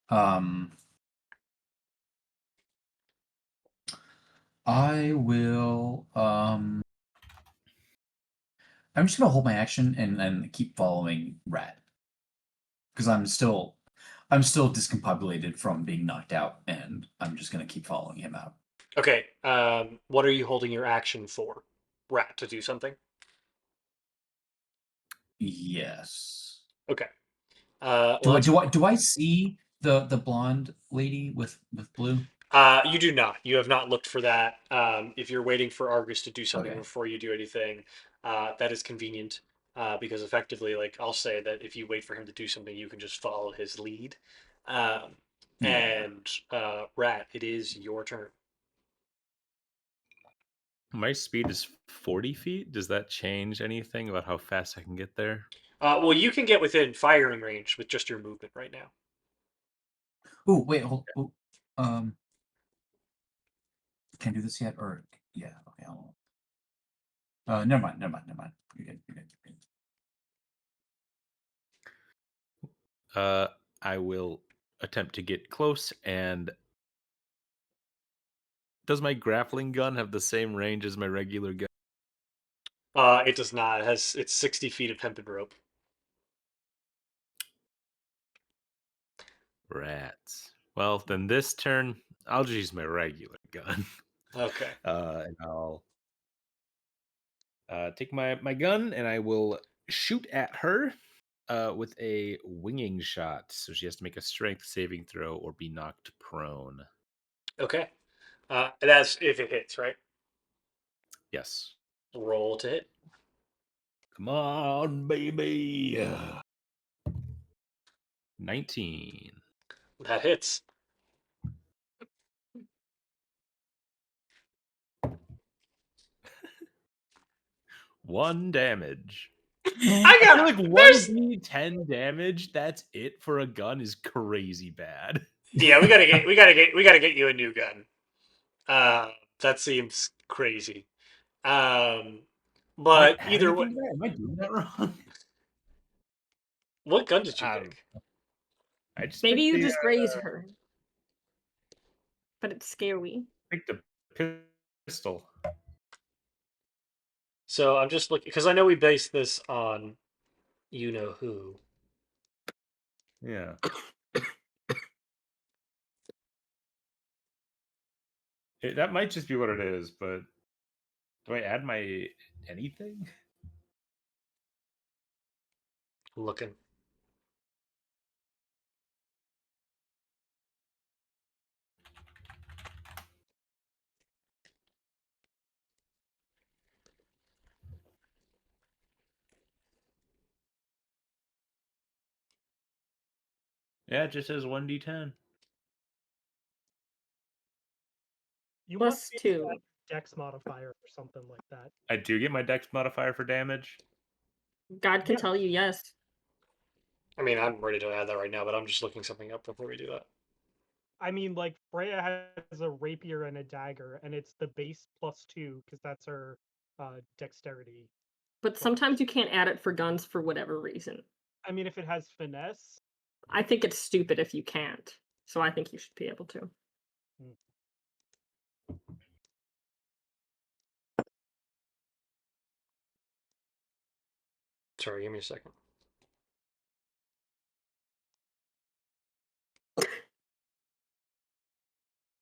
um I will I'm just gonna hold my action and keep following Rat. Because I'm still discombobulated from being knocked out, and I'm just gonna keep following him out. Okay. What are you holding your action for? Rat to do something. Yes. Okay. Well, that's Do I see the blonde lady with blue? you do not. You have not looked for that. If you're waiting for Argus to do something Okay. before you do anything, that is convenient. Because effectively, like I'll say that if you wait for him to do something, you can just follow his lead. Um, Yeah. and Rat, it is your turn. My speed is 40 feet. Does that change anything about how fast I can get there? Well, you can get within firing range with just your movement right now. Oh wait, hold. Oh, can I do this yet? Or yeah. Okay. Never mind. Never mind. Never mind. You're good. You're good. You're good. I will attempt to get close. And does my grappling gun have the same range as my regular gun? It does not. It's 60 feet of hempen rope. Rats. Well, then this turn, I'll just use my regular gun. Okay. And I'll take my gun and I will shoot at her with a winging shot. So she has to make a strength saving throw or be knocked prone. Okay. That's if it hits, right? Yes. Roll to hit. Come on, baby. 19. That hits. One damage. I I feel got like there's 1d10 damage, that's it for a gun is crazy bad. yeah. We gotta get you a new gun. That seems crazy. Um, Am I but either way, adding that? Am I doing that wrong? what gun did you I don't pick? know. I just Maybe picked you the just raise her, but it's scary. picked the pistol. So I'm just looking because I know we based this on you know who. Yeah. That might just be what it is, but do I add my anything? Looking. Yeah, it just says 1d10. You must Plus be 2. dex modifier or something like that. I do get my dex modifier for damage. God can Yeah. tell you yes. I mean, I'm ready to add that right now, but I'm just looking something up before we do that. I mean, like Freya has a rapier and a dagger, and it's the base +2 because that's her dexterity. But sometimes you can't add it for guns for whatever reason. I mean, if it has finesse, I think it's stupid if you can't. So I think you should be able to. Sorry, give me a second.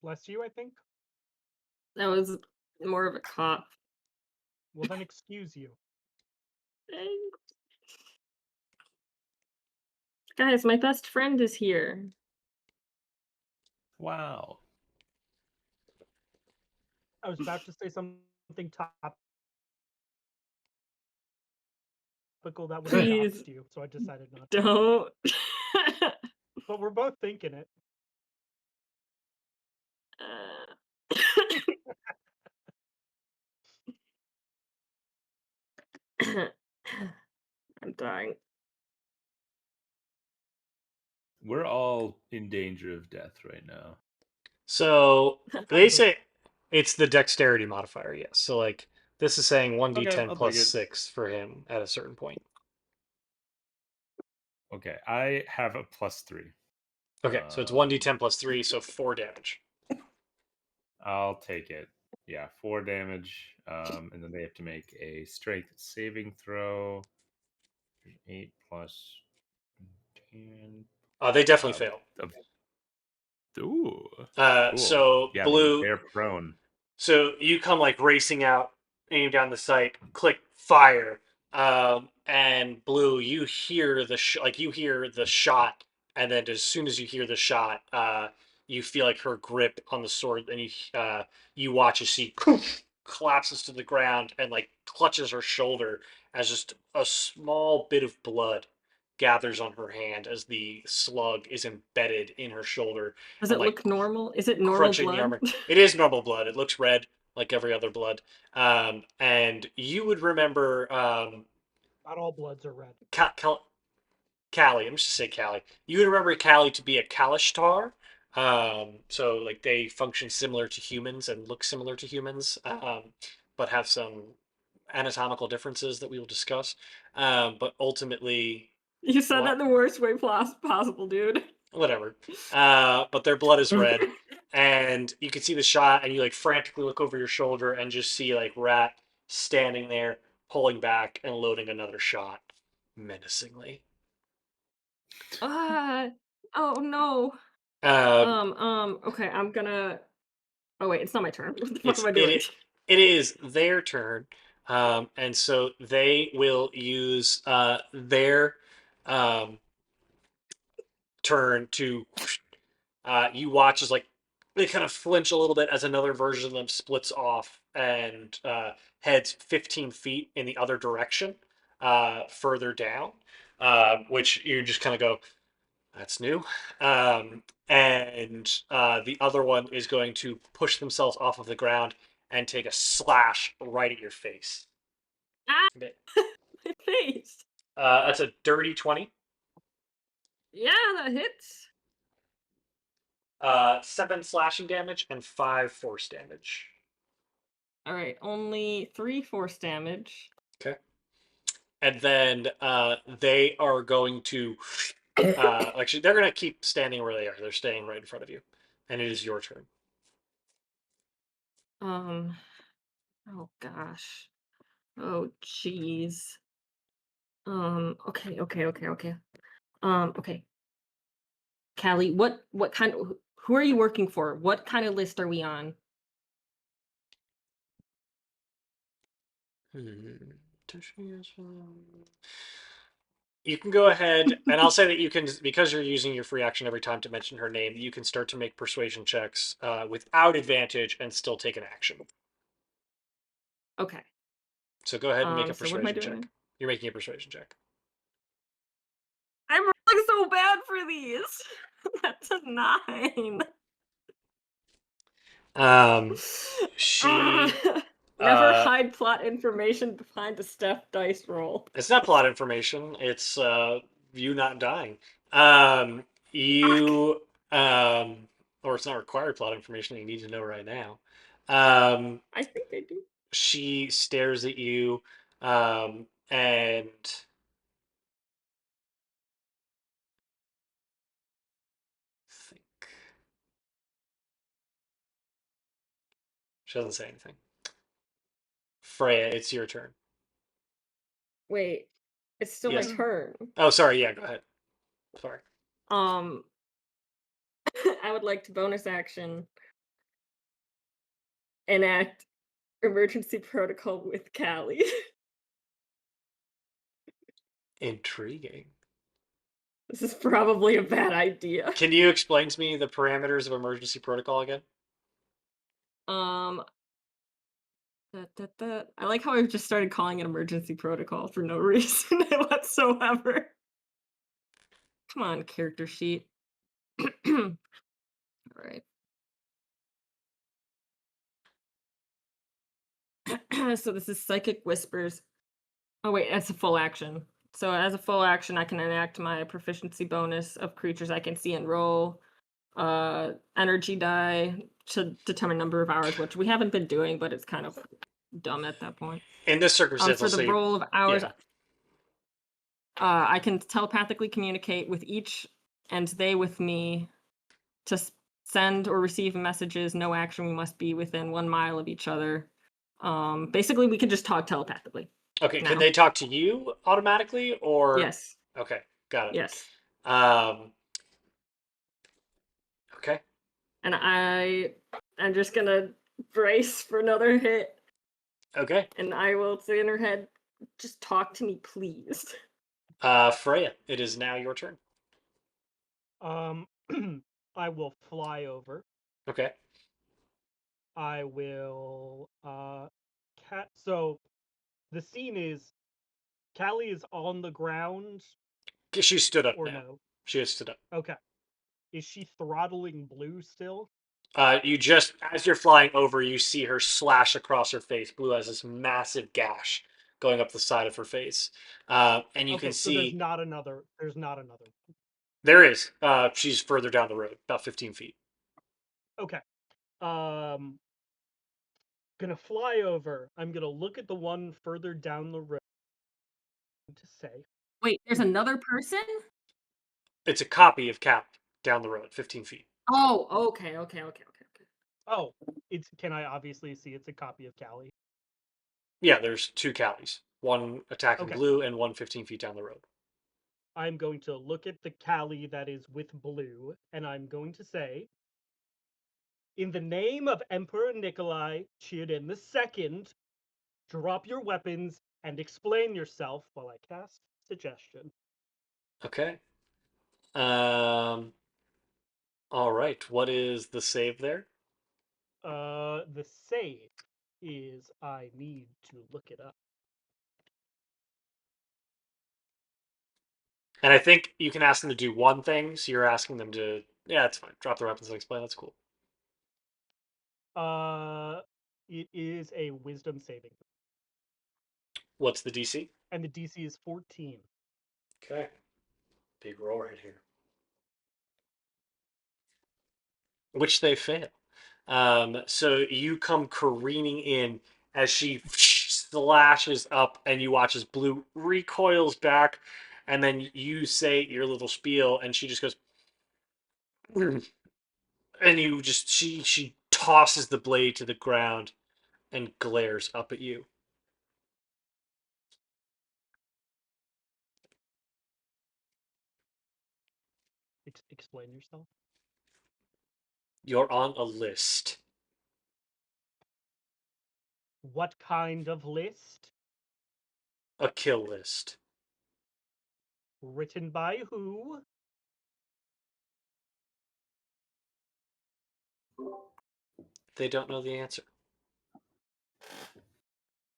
bless you, I think. That was more of a cop. Well, then excuse you. Guys, my best friend is here. Wow. I was about to say something topical that would have Please doxed you, so I decided not to. don't. But we're both thinking it. I'm dying. We're all in danger of death right now. So they Kind of. say it's the dexterity modifier, yes. So like this is saying Okay, 1d10 I'll plus take it. 6 for him at a certain point. Okay, I have a +3. Okay, so it's 1d10 plus 3, so 4 damage. I'll take it. Yeah, 4 damage. And then they have to make a strength saving throw. 8 plus 10. They definitely fail. Ooh, cool. So Yeah, blue. they're prone. So you come like racing out, aim down the sight, click fire, and blue. You hear the you hear the shot, and then as soon as you hear the shot, you feel like her grip on the sword, and you watch as she collapses to the ground and like clutches her shoulder as just a small bit of blood gathers on her hand as the slug is embedded in her shoulder Does and it like look normal? Is it normal crunching the blood? armor. It is normal blood. It looks red like every other blood. And you would remember Not all bloods are red. Callie. I'm just gonna say Callie. You would remember Callie to be a Kalishtar. So like they function similar to humans and look similar to humans, but have some anatomical differences that we will discuss. But ultimately, You said that what the worst way possible, dude. whatever. But their blood is red, and you can see the shot, and you like frantically look over your shoulder and just see like Rat standing there, pulling back and loading another shot, menacingly. Ah, oh no. Okay, I'm gonna. Oh wait, it's not my turn. What the fuck It's am I doing? it is their turn, and so they will use their um, turn to you watch as like they kind of flinch a little bit as another version of them splits off and heads 15 feet in the other direction, further down, which you just kind of go, that's new. And the other one is going to push themselves off of the ground and take a slash right at your face. Ah, Okay. my face. That's a dirty 20. Yeah, that hits. 7 slashing damage and 5 force damage. All right, only 3 force damage. Okay. And then they are going to actually they're going to keep standing where they are. They're staying right in front of you, and it is your turn. Um. Oh gosh. Oh jeez. Okay. Okay. Callie, what kind of who are you working for? What kind of list are we on? You can go ahead, and I'll say that you can, because you're using your free action every time to mention her name, you can start to make persuasion checks without advantage and still take an action. Okay. So go ahead and make a So what am I persuasion doing? check. You're making a persuasion check. I'm rolling so bad for these. That's a 9. She Never hide plot information behind a Steph dice roll. It's not plot information. It's you not dying. You or it's not required plot information that you need to know right now. I think they do. She stares at you, and think she doesn't say anything. Freya, it's your turn. Wait, it's still Yes. my turn. Oh, sorry. Yeah, go ahead. Sorry. I would like to bonus action enact emergency protocol with Callie. Intriguing. This is probably a bad idea. Can you explain to me the parameters of emergency protocol again? I like how I've just started calling it emergency protocol for no reason whatsoever. Come on, character sheet. All right. So this is psychic whispers. Oh wait, that's a full action. So as a full action, I can enact my proficiency bonus of creatures I can see and roll energy die to determine number of hours, which we haven't been doing, but it's kind of dumb at that point. In this circumstance, For I'll the say roll of hours, yeah. I can telepathically communicate with each and they with me to send or receive messages. No action. We must be within 1 mile of each other. Basically, we can just talk telepathically. Okay, now. can they talk to you automatically or? Yes. Okay, got it. Yes. Okay. And I'm just gonna brace for another hit. Okay. And I will say in her head, just talk to me, please. Freya, it is now your turn. I will fly over. Okay. I will so the scene is Callie is on the ground She stood up or now. no? She has stood up. Okay. Is she throttling Blue still? You just, as you're flying over, you see her slash across her face. Blue has this massive gash going up the side of her face. And you Okay, can so see there's not another. there is. She's further down the road, about 15 feet. Okay. Gonna fly over. I'm gonna look at the one further down the road to say. Wait, there's another person? It's a copy of Cap down the road, 15 feet. Oh, okay. Oh, can I obviously see it's a copy of Callie? Yeah, there's two Callies. One attacking Okay. Blue and one 15 feet down the road. I'm going to look at the Callie that is with Blue, and I'm going to say, in the name of Emperor Nikolai Chirin II, drop your weapons and explain yourself while I cast suggestion. Okay. All right. What is the save there? The save is I need to look it up. And I think you can ask them to do one thing, so you're asking them to, yeah, it's fine. Drop their weapons and explain. That's cool. It is a wisdom saving, What's the DC? and the DC is 14. Okay. Big roll right here. Which they fail. So you come careening in as she slashes up, and you watch as Blue recoils back, and then you say your little spiel, and she just goes, and you just she tosses the blade to the ground and glares up at you. explain yourself? You're on a list. What kind of list? A kill list. Written by who? They don't know the answer.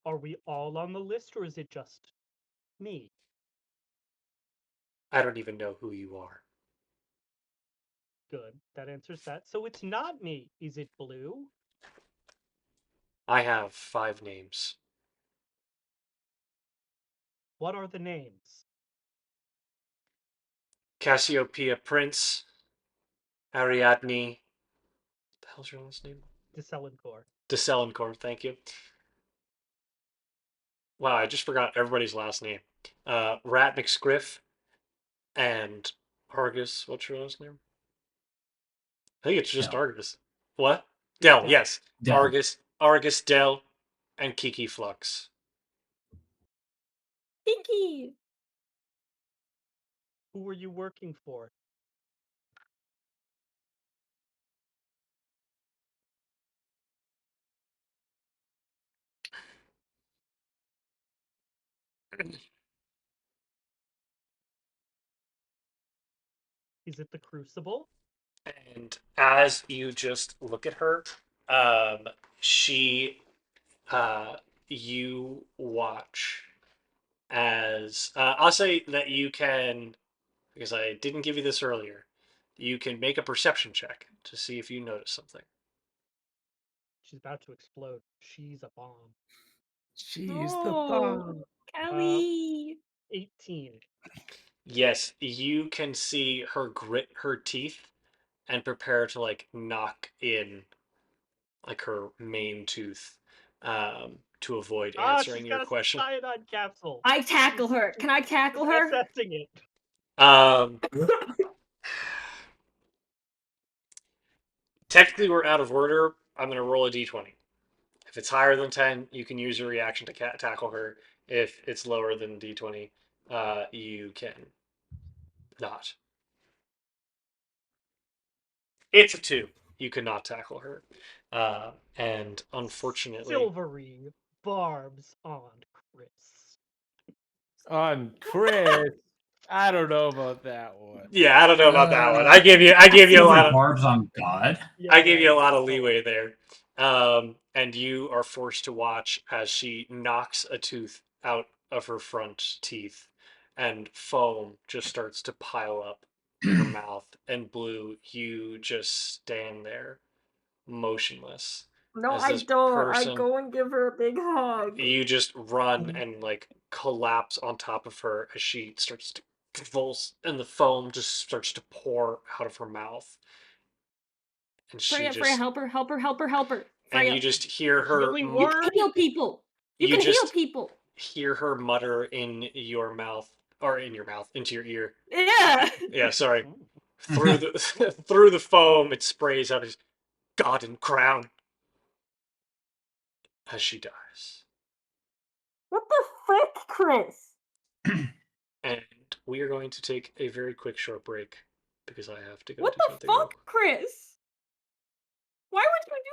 Are we all on the list, or is it just me? I don't even know who you are. Good. That answers that. So it's not me. Is it Blue? I have 5 names. What are the names? Cassiopeia Prince, Ariadne. What the hell's your last name? DeSelencore. DeSelencore, thank you. Wow, I just forgot everybody's last name. Rat McScriff and Argus. What's your last name? I think it's just Dell. Argus. What? Dell, Dell. yes. Dell. Argus, Dell, and Kiki Flux. Pinky. Who were you working for? Is it the Crucible? And as you just look at her, um, she, you watch as I'll say that you can, because I didn't give you this earlier. You can make a perception check to see if you notice something. She's about to explode. She's a bomb. She's the No. bomb. Kelly. 18. Yes, you can see her grit her teeth and prepare to like knock in like her main tooth to avoid Ah, she's answering your got a question. cyanide capsule. I tackle her. Can I tackle her? Assessing it. Um, technically, we're out of order. I'm going to roll a d20. If it's higher than 10, you can use your reaction to tackle her. If it's lower than d20, you can not. It's a 2. You cannot tackle her. And unfortunately, Silvery barbs on Chris. On Chris. I don't know about that one. yeah, I don't know about that one. I gave you a Silver lot of barbs on God. Yeah, I gave you a right. lot of leeway there. And you are forced to watch as she knocks a tooth out of her front teeth, and foam just starts to pile up in her mouth. And Blue, you just stand there, motionless, No, as I this don't. I person. go and give her a big hug. You just run and like collapse on top of her as she starts to convulse, and the foam just starts to pour out of her mouth. And she Freya, just help her, help her, help her, help her. and Freya, you just hear her Healing you word. can heal people. You you can heal just people. hear her mutter in your mouth, or in your mouth, into your ear. Yeah. Yeah, sorry. Through the through the foam, it sprays out his god and crown as she dies. What the frick, Chris? And we are going to take a very quick short break because I have to go What do the something real fuck, quick. Chris? Why would you do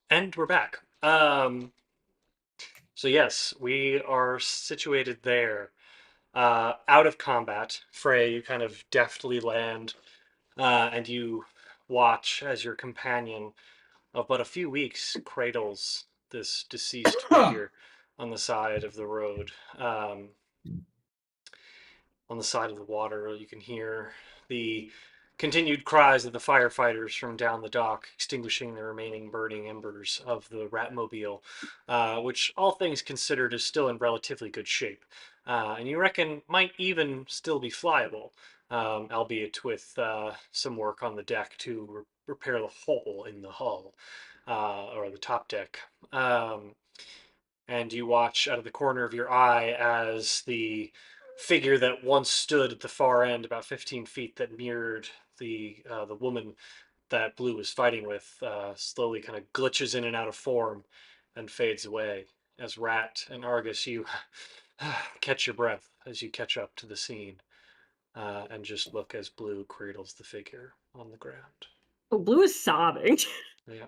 And we're back. So yes, we are situated there, out of combat. Frey, you kind of deftly land, and you watch as your companion of but a few weeks cradles this deceased figure on the side of the road. On the side of the water, you can hear the continued cries of the firefighters from down the dock, extinguishing the remaining burning embers of the Ratmobile, which, all things considered, is still in relatively good shape. And you reckon might even still be flyable, albeit with some work on the deck to repair the hole in the hull, or the top deck. And you watch out of the corner of your eye as the figure that once stood at the far end, about 15 feet, that mirrored the woman that Blue was fighting with, slowly kind of glitches in and out of form and fades away. As Rat and Argus, you catch your breath as you catch up to the scene, and just look as Blue cradles the figure on the ground. Oh, Blue is sobbing. Yeah.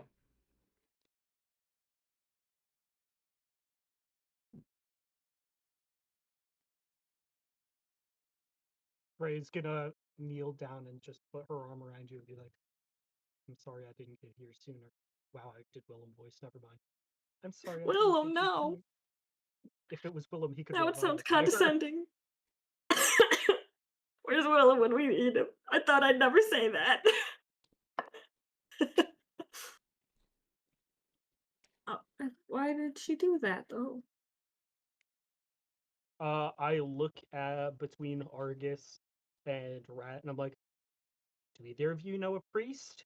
Ray's gonna kneel down and just put her arm around you and be like, I'm sorry I didn't get here sooner. Wow, I did Willem voice, never mind. I'm sorry I didn't Willem, get here no. sooner. If it was Willem, he could Now roll it sounds higher. condescending. Where's Willem when we need him? I thought I'd never say that. Oh, why did she do that, though? I look at between Argus and Rat, and I'm like, do either of you know a priest?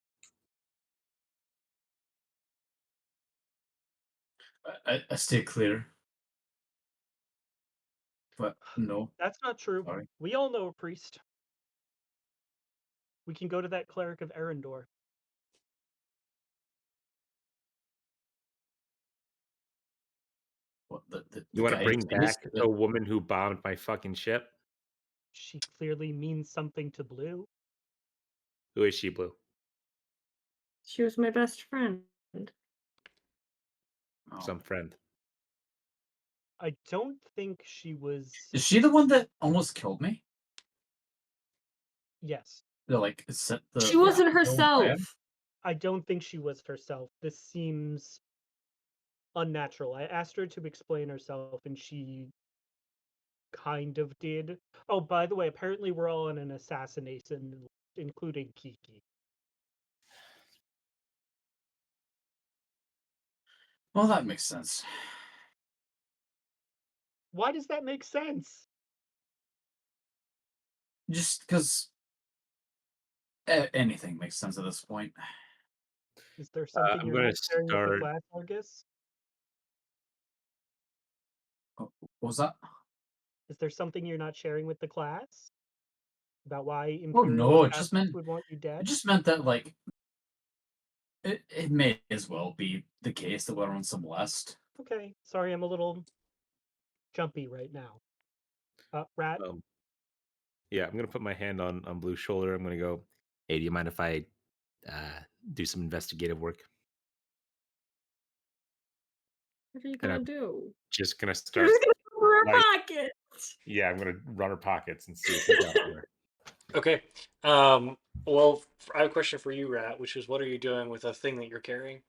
I stay clear. But no, That's not true. sorry. We all know a priest. We can go to that cleric of Arendor. What the You want to guy bring is back the woman who bombed my fucking ship? She clearly means something to Blue. Who is she, Blue? She was my best friend. Oh. Some friend. I don't think she was. Is she the one that almost killed me? Yes. They're like set the She wasn't Ratmobile on fire? herself. I don't think she was herself. This seems unnatural. I asked her to explain herself, and she kind of did. Oh, by the way, apparently we're all in an assassination, including Kiki. Well, that makes sense. Why does that make sense? Just because anything makes sense at this point. Is there something I'm you're going not to sharing with the start. class, Argus? Oh, what was that? Is there something you're not sharing with the class about why Oh Imperial no, assassins would want you it dead? just meant that like it may as well be the case that we're on some list. Okay, sorry, I'm a little jumpy right now. Rat, Um, yeah, I'm going to put my hand on Blue's shoulder. I'm going to go, hey, do you mind if I do some investigative work? What are you And gonna I'm do? just going to You're start, just gonna cover her like, pockets. yeah, I'm going to run her pockets and see if we got there. Okay. Well, I have a question for you, Rat, which is, what are you doing with a thing that you're carrying?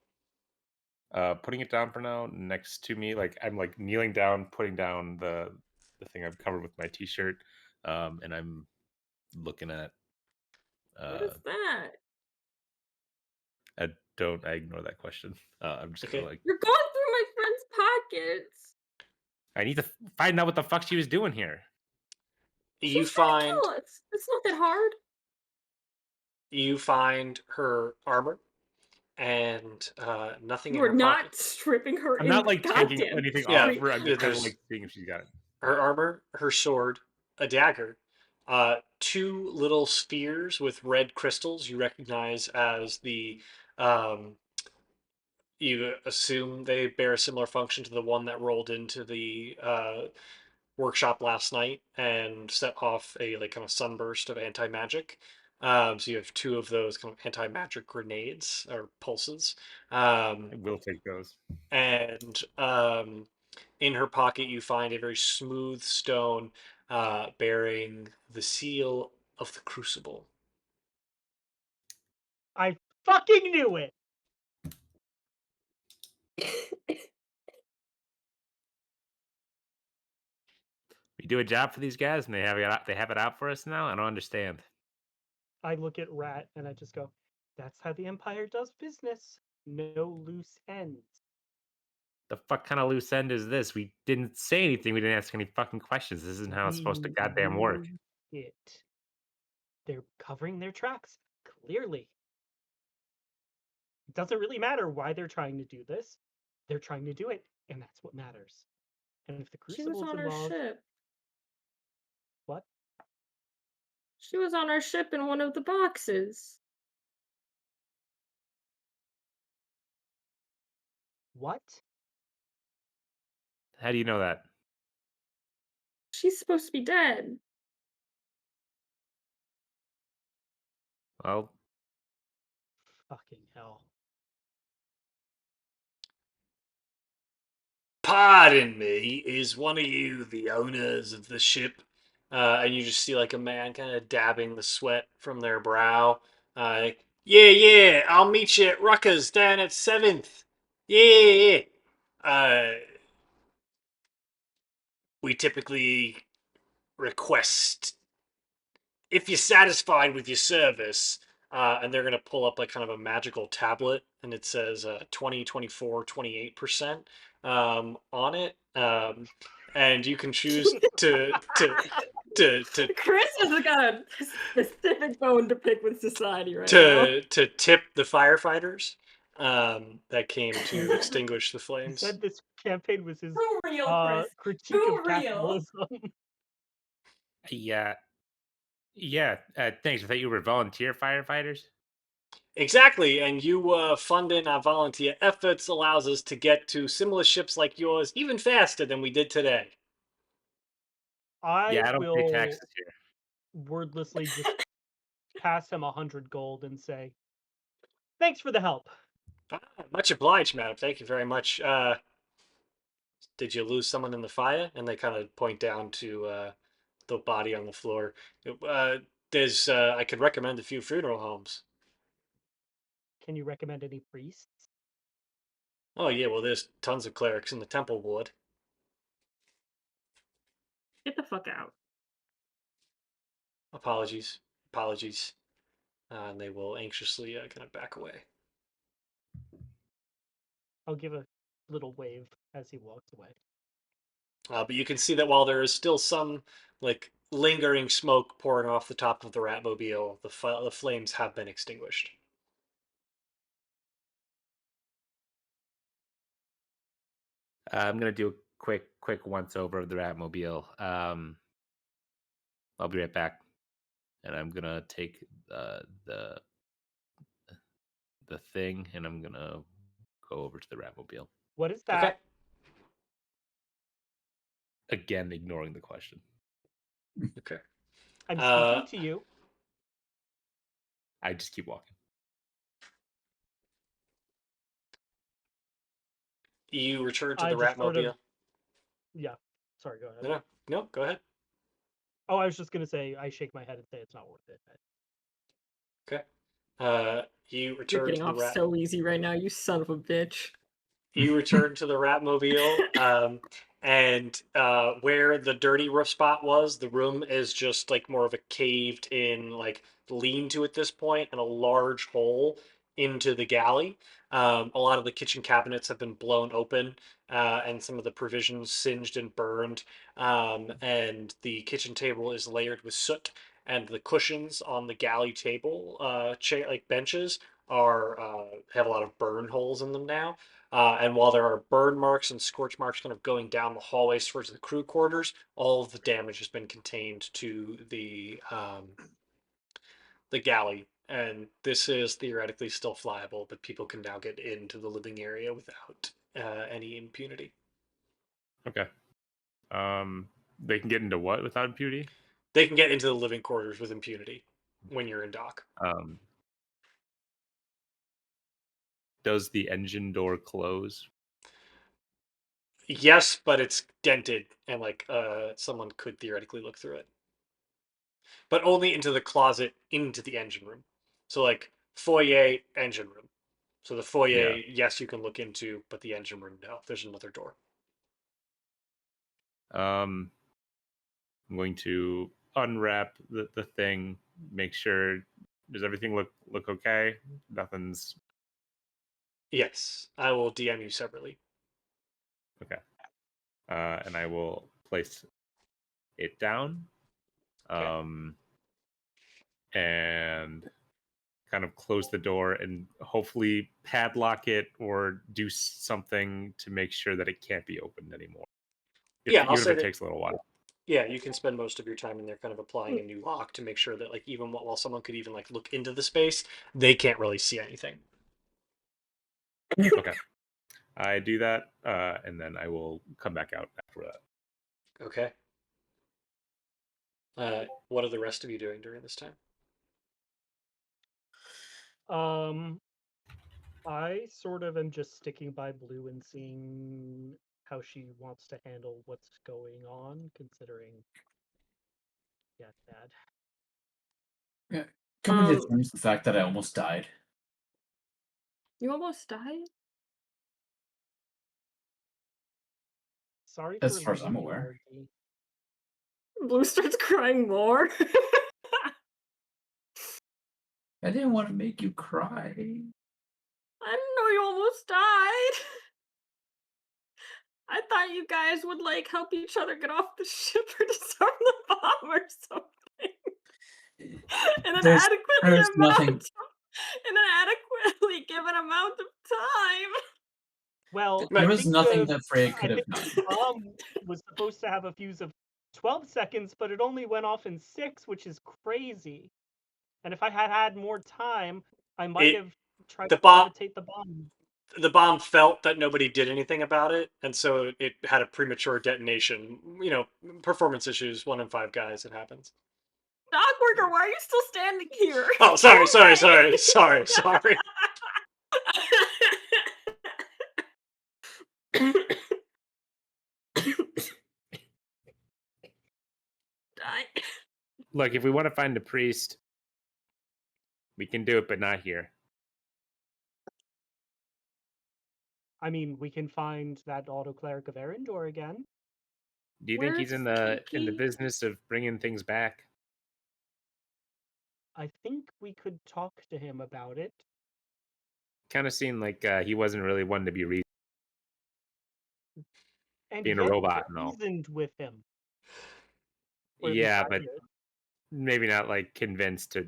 Putting it down for now next to me. Like, I'm like kneeling down, putting down the thing I've covered with my t-shirt. And I'm looking at, What uh, is that? I ignore that question. I'm just going Okay. to like, You're going through my friend's pockets. I need to find out what the fuck she was doing here. You She's trying to find kill us. It's not that hard. her armor and nothing You in are her not pockets. stripping her I'm in not the like taking goddamn anything Yeah, off street. her. I'm just kind of there's like seeing if she's got it. her armor, her sword, a dagger, two little spheres with red crystals you recognize as um, you assume they bear a similar function to the one that rolled into the workshop last night and set off a like kind of sunburst of anti magic. So you have 2 of those kind of anti-magic grenades or pulses. I will take those. And in her pocket, you find a very smooth stone bearing the seal of the Crucible. I fucking knew it. We do a job for these guys, and they have it out for us now. I don't understand. I look at Rat and I just go, "That's how the Empire does business. No loose ends." The fuck kind of loose end is this? We didn't say anything. We didn't ask any fucking questions. This isn't how it's supposed to We goddamn work. knew it. They're covering their tracks, clearly. It doesn't really matter why they're trying to do this. They're trying to do it, and that's what matters. And if the She was Crucible's on our involved, ship. what? She was on our ship in one of the boxes. What? How do you know that? She's supposed to be dead. Well, Fucking hell. Pardon me, is one of you the owners of the ship? And you just see like a man kind of dabbing the sweat from their brow. Yeah, I'll meet you at Rucker's down at 7th. Yeah. We typically request if you're satisfied with your service, and they're going to pull up like kind of a magical tablet, and it says 20, 24, 28% on it. And you can choose to Chris has got a specific bone to pick with society right now. to tip the firefighters that came to extinguish the He flames. said this campaign was his Too real, Chris. critique Too of real. capitalism. yeah. Yeah. Thanks. I thought you were volunteer firefighters. Exactly, and you funding our volunteer efforts allows us to get to similar ships like yours even faster than we did today. I Yeah, I don't pay will taxes here. wordlessly just pass him 100 gold and say, "Thanks for the help." Much obliged, madam. Thank you very much. Did you lose someone in the fire? And they kind of point down to the body on the floor. There's I could recommend a few funeral homes. Can you recommend any priests? Oh yeah, well there's tons of clerics in the temple ward. Get the fuck out. Apologies, apologies. And they will anxiously kind of back away. I'll give a little wave as he walks away. But you can see that while there is still some like lingering smoke pouring off the top of the Ratmobile, the flames have been extinguished. I'm gonna do a quick once over of the Ratmobile. I'll be right back, and I'm gonna take the thing, and I'm gonna go over to the Ratmobile. What is Okay. that? Again, ignoring the question. Okay. I'm Uh, speaking to you. I just keep walking. you return to I the just sort of, Ratmobile. yeah. Sorry, go ahead. No, go ahead. Oh, I was just gonna say I shake my head and say it's not worth it. Okay. You You're return getting to the off rat. so easy right now, you son of a bitch. You return to the Ratmobile, and where the dirty roof spot was, the room is just like more of a caved in, like lean to at this point, and a large hole into the galley. A lot of the kitchen cabinets have been blown open, and some of the provisions singed and burned. And the kitchen table is layered with soot, and the cushions on the galley table, chair like benches, are have a lot of burn holes in them now. And while there are burn marks and scorch marks kind of going down the hallways towards the crew quarters, all of the damage has been contained to the galley. And this is theoretically still flyable, but people can now get into the living area without any impunity. Okay. They can get into what without impunity? They can get into the living quarters with impunity. when you're in dock. Does the engine door close? Yes, but it's dented, and someone could theoretically look through it, but only into the closet, into the engine room. So foyer, engine room. So the foyer, Yeah. yes, you can look into, but the engine room, no. There's another door. I'm going to unwrap the thing, make sure does everything look okay? Nothing's Yes, I will DM you separately. okay. And I will place it down. Okay. And kind of close the door and hopefully padlock it or do something to make sure that it can't be opened anymore. Yeah, I'll Even if say it that. takes a little while. Yeah, you can spend most of your time in there kind of applying a new lock to make sure that even while someone could even look into the space, they can't really see anything. Okay. I do that, and then I will come back out after that. Okay. What are the rest of you doing during this time? I sort of am just sticking by Blue and seeing how she wants to handle what's going on, considering, yeah, Dad. Yeah. Coming to Um, terms with the fact that I almost died. You almost died? Sorry As for far as I'm leaving you, aware. RD. Blue starts crying more. I didn't want to make you cry. I didn't know you almost died. I thought you guys would help each other get off the ship or disarm the bomb or something. In an There's adequately there's nothing given amount of time. Well, there I was think nothing that Freya could have the done. bomb was supposed to have a fuse of 12 seconds, but it only went off in 6, which is crazy. And if I had had more time, I might It have tried the to bomb levitate the bomb. the bomb felt that nobody did anything about it, and so it had a premature detonation. Performance issues. 1 in 5 guys, it happens. Dockworker, why are you still standing here? Oh, Go sorry, sorry, away. sorry, sorry, sorry. Die. Look, if we want to find a priest, we can do it, but not here. I mean, we can find that auto cleric of Erendor again. Do you think he's Where's in the Kiki? business of bringing things back? I think we could talk to him about it. Kind of seemed like he wasn't really one to be And being a yet we robot and all. reasoned with him. Or at least Yeah, I but did. maybe not convinced to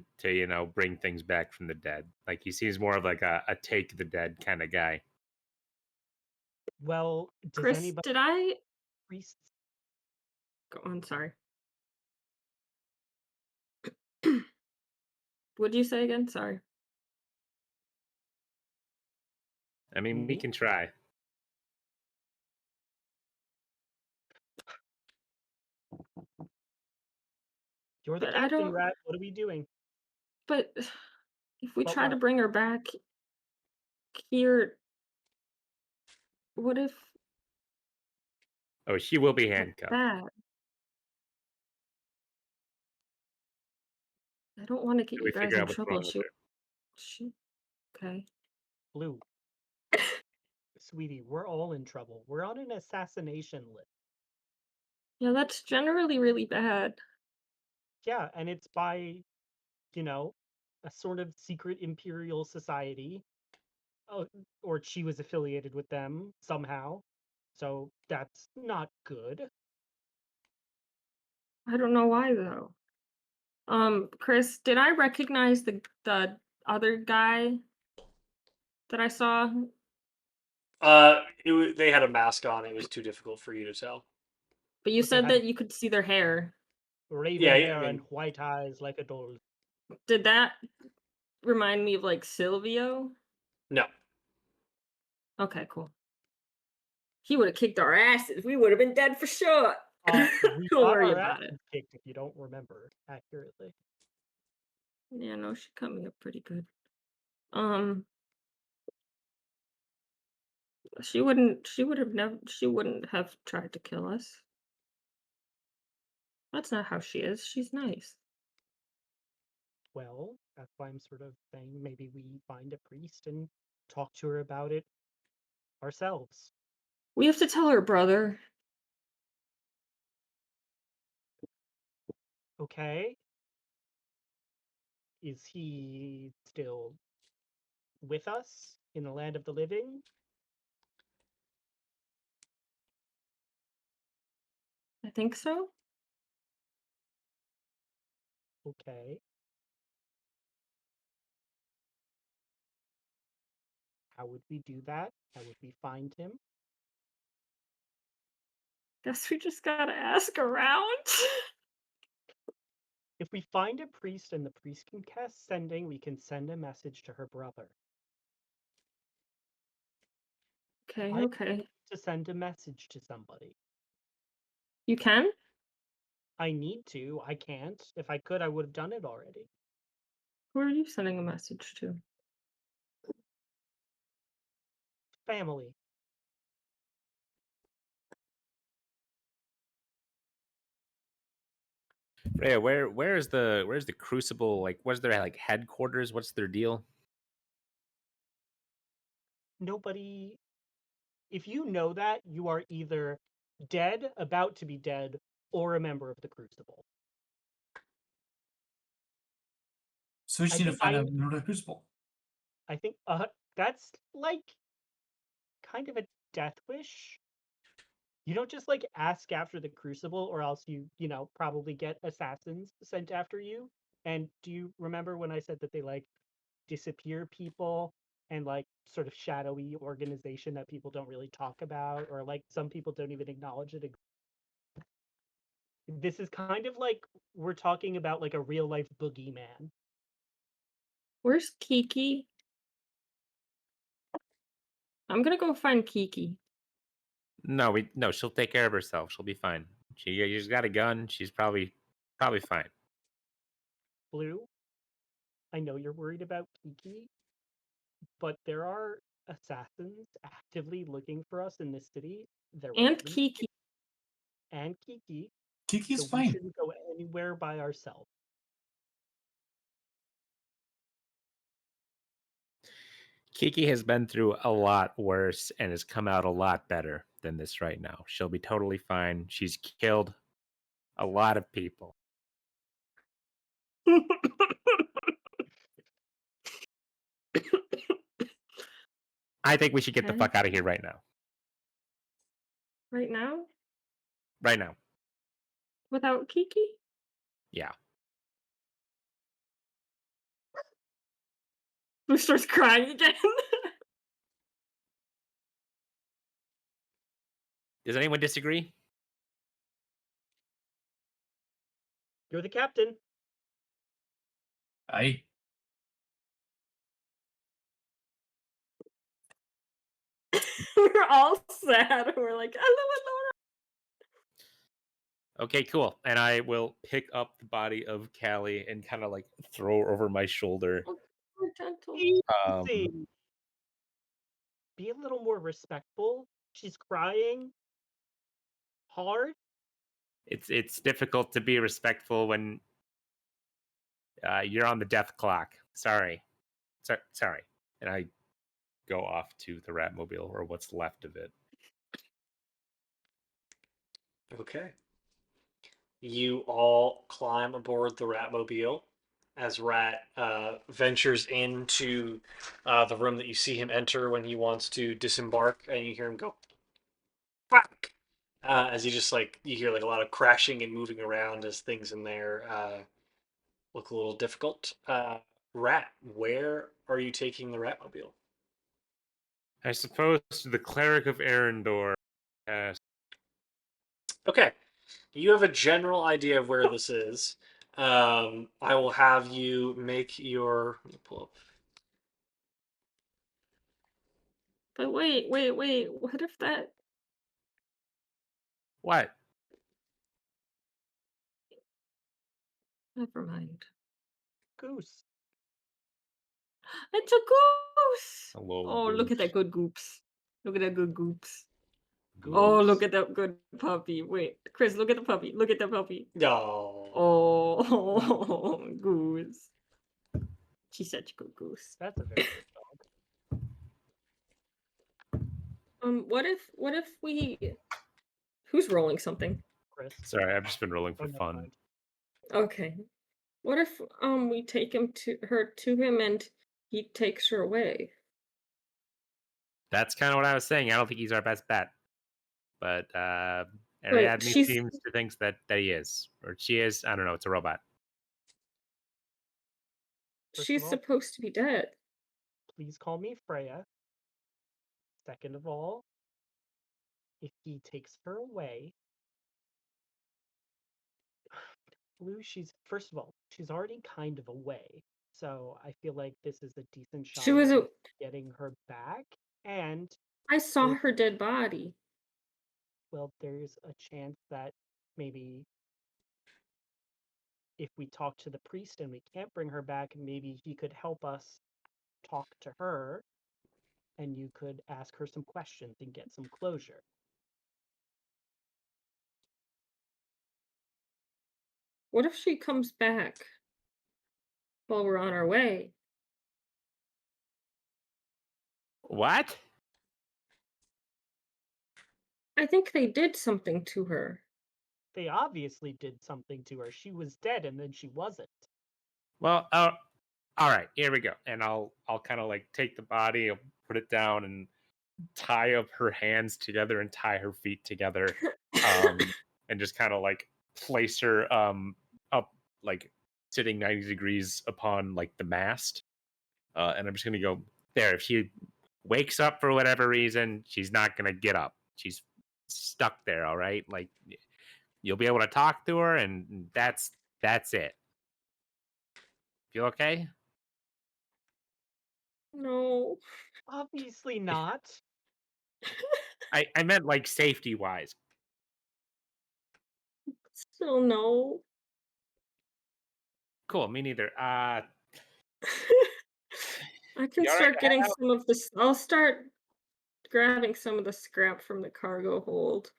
bring things back from the dead. Like he seems more of a take the dead kind of guy. Well, does Chris, anybody did I priests? go on? Sorry. What'd you say again? Sorry. I mean, we Mhm. can try. You're the But I captain, don't. Rat. What are we doing? But if we But try to what? bring her back here, what if Oh, she will be that's handcuffed. bad? I don't want to get Till you we guys figure in out what's trouble. wrong with her. She, okay. Blue. Sweetie, we're all in trouble. We're on an assassination list. Yeah, that's generally really bad. Yeah, and it's by, a sort of secret imperial society. Oh, or she was affiliated with them somehow. So that's not good. I don't know why though. Chris, did I recognize the other guy that I saw? They had a mask on. It was too difficult for you to tell. But you But they said had that you could see their hair. raven Yeah, I hair and mean, white eyes like a doll. Did that remind me of Silvio? no. Okay, cool. He would have kicked our asses. We would have been dead for sure. We Don't got worry our about it. asses kicked if you don't remember accurately. Yeah, no, she cut me up pretty good. Um, she wouldn't have tried to kill us. That's not how she is. She's nice. Well, that's why I'm sort of saying maybe we find a priest and talk to her about it ourselves. We have to tell her brother. Okay? Is he still with us in the land of the living? I think so. Okay. How would we do that? How would we find him? Guess we just gotta ask around. If we find a priest and the priest can cast sending, we can send a message to her brother. Okay, I okay. need to send a message to somebody. You can? I need to. I can't. If I could, I would have done it already. Who are you sending a message to? Family. Raya, where's the crucible? Like, what's their like headquarters? What's their deal? Nobody. If you know that, you are either dead, about to be dead, or a member of the Crucible. So we just I need to think find out the crucible. I think that's like kind of a death wish. You don't just like ask after the Crucible, or else you probably get assassins sent after you. And do you remember when I said that they like disappear people and like sort of shadowy organization that people don't really talk about, or like some people don't even acknowledge it? This is kind of like we're talking about like a real life boogeyman. Where's Kiki? I'm gonna go find Kiki. No, she'll take care of herself. She'll be fine. She's got a gun. She's probably fine. Blue, I know you're worried about Kiki, but there are assassins actively looking for us in this city. There were And police Kiki. and Kiki, Kiki's so we fine. shouldn't go anywhere by ourselves. Kiki has been through a lot worse and has come out a lot better than this right now. She'll be totally fine. She's killed a lot of people. I think we should get the Okay. fuck out of here right now. Right now? Right now. Without Kiki? Yeah. Who starts crying again? Does anyone disagree? You're the captain. I We're all sad. We're like, I love Laura. Okay, cool. And I will pick up the body of Callie and kind of like throw her over my shoulder. Oh, so gentle. Um, Easy. Be a little more respectful. She's crying hard. it's difficult to be respectful when you're on the death clock. Sorry. And I go off to the Ratmobile or what's left of it. Okay. You all climb aboard the Ratmobile as Rat ventures into the room that you see him enter when he wants to disembark, and you hear him go, "Fuck!" As he just like you hear like a lot of crashing and moving around as things in there look a little difficult. Rat, where are you taking the Ratmobile? I suppose the cleric of Arendor. Yes. Okay, you have a general idea of where this is. I will have you make your. Let me pull up. But wait. What if that? What? Never mind. goose. It's a goose. Hello, Oh, look at that goose. good goops. Look at that good goops. Goose. Oh, look at that good puppy. Wait, Chris, look at the puppy. Look at the puppy. No. Oh, goose. She's such a good goose. That's a very good dog. What if we who's rolling something? Chris. Sorry, I've just been rolling Oh, for never fun. mind. Okay. What if we take her to him and he takes her away? That's kind of what I was saying. I don't think he's our best bet, but Wait, Ariadne she's seems to think that he is, or she is. I don't know. It's a robot. First she's of all, supposed to be dead. please call me Freya. Second of all, if he takes her away, Blue, first of all, she's already kind of away. So I feel like this is a decent shot She was at a getting her back. And I saw if, her dead body. well, there's a chance that maybe if we talk to the priest and we can't bring her back, maybe he could help us talk to her and you could ask her some questions and get some closure. What if she comes back while we're on our way? What? I think they did something to her. They obviously did something to her. She was dead and then she wasn't. Well, all right. Here we go. And I'll kind of like take the body, I'll put it down, and tie up her hands together and tie her feet together, and just kind of like place her up, like sitting 90 degrees upon like the mast. And I'm just gonna go there. If she wakes up for whatever reason, she's not gonna get up. She's stuck there. All right, like you'll be able to talk to her, and that's it. Feel okay? No. Obviously not. I meant like safety wise. Still no. Cool. Me neither. I can You all right start to head getting out? some of this. I'll start grabbing some of the scrap from the cargo hold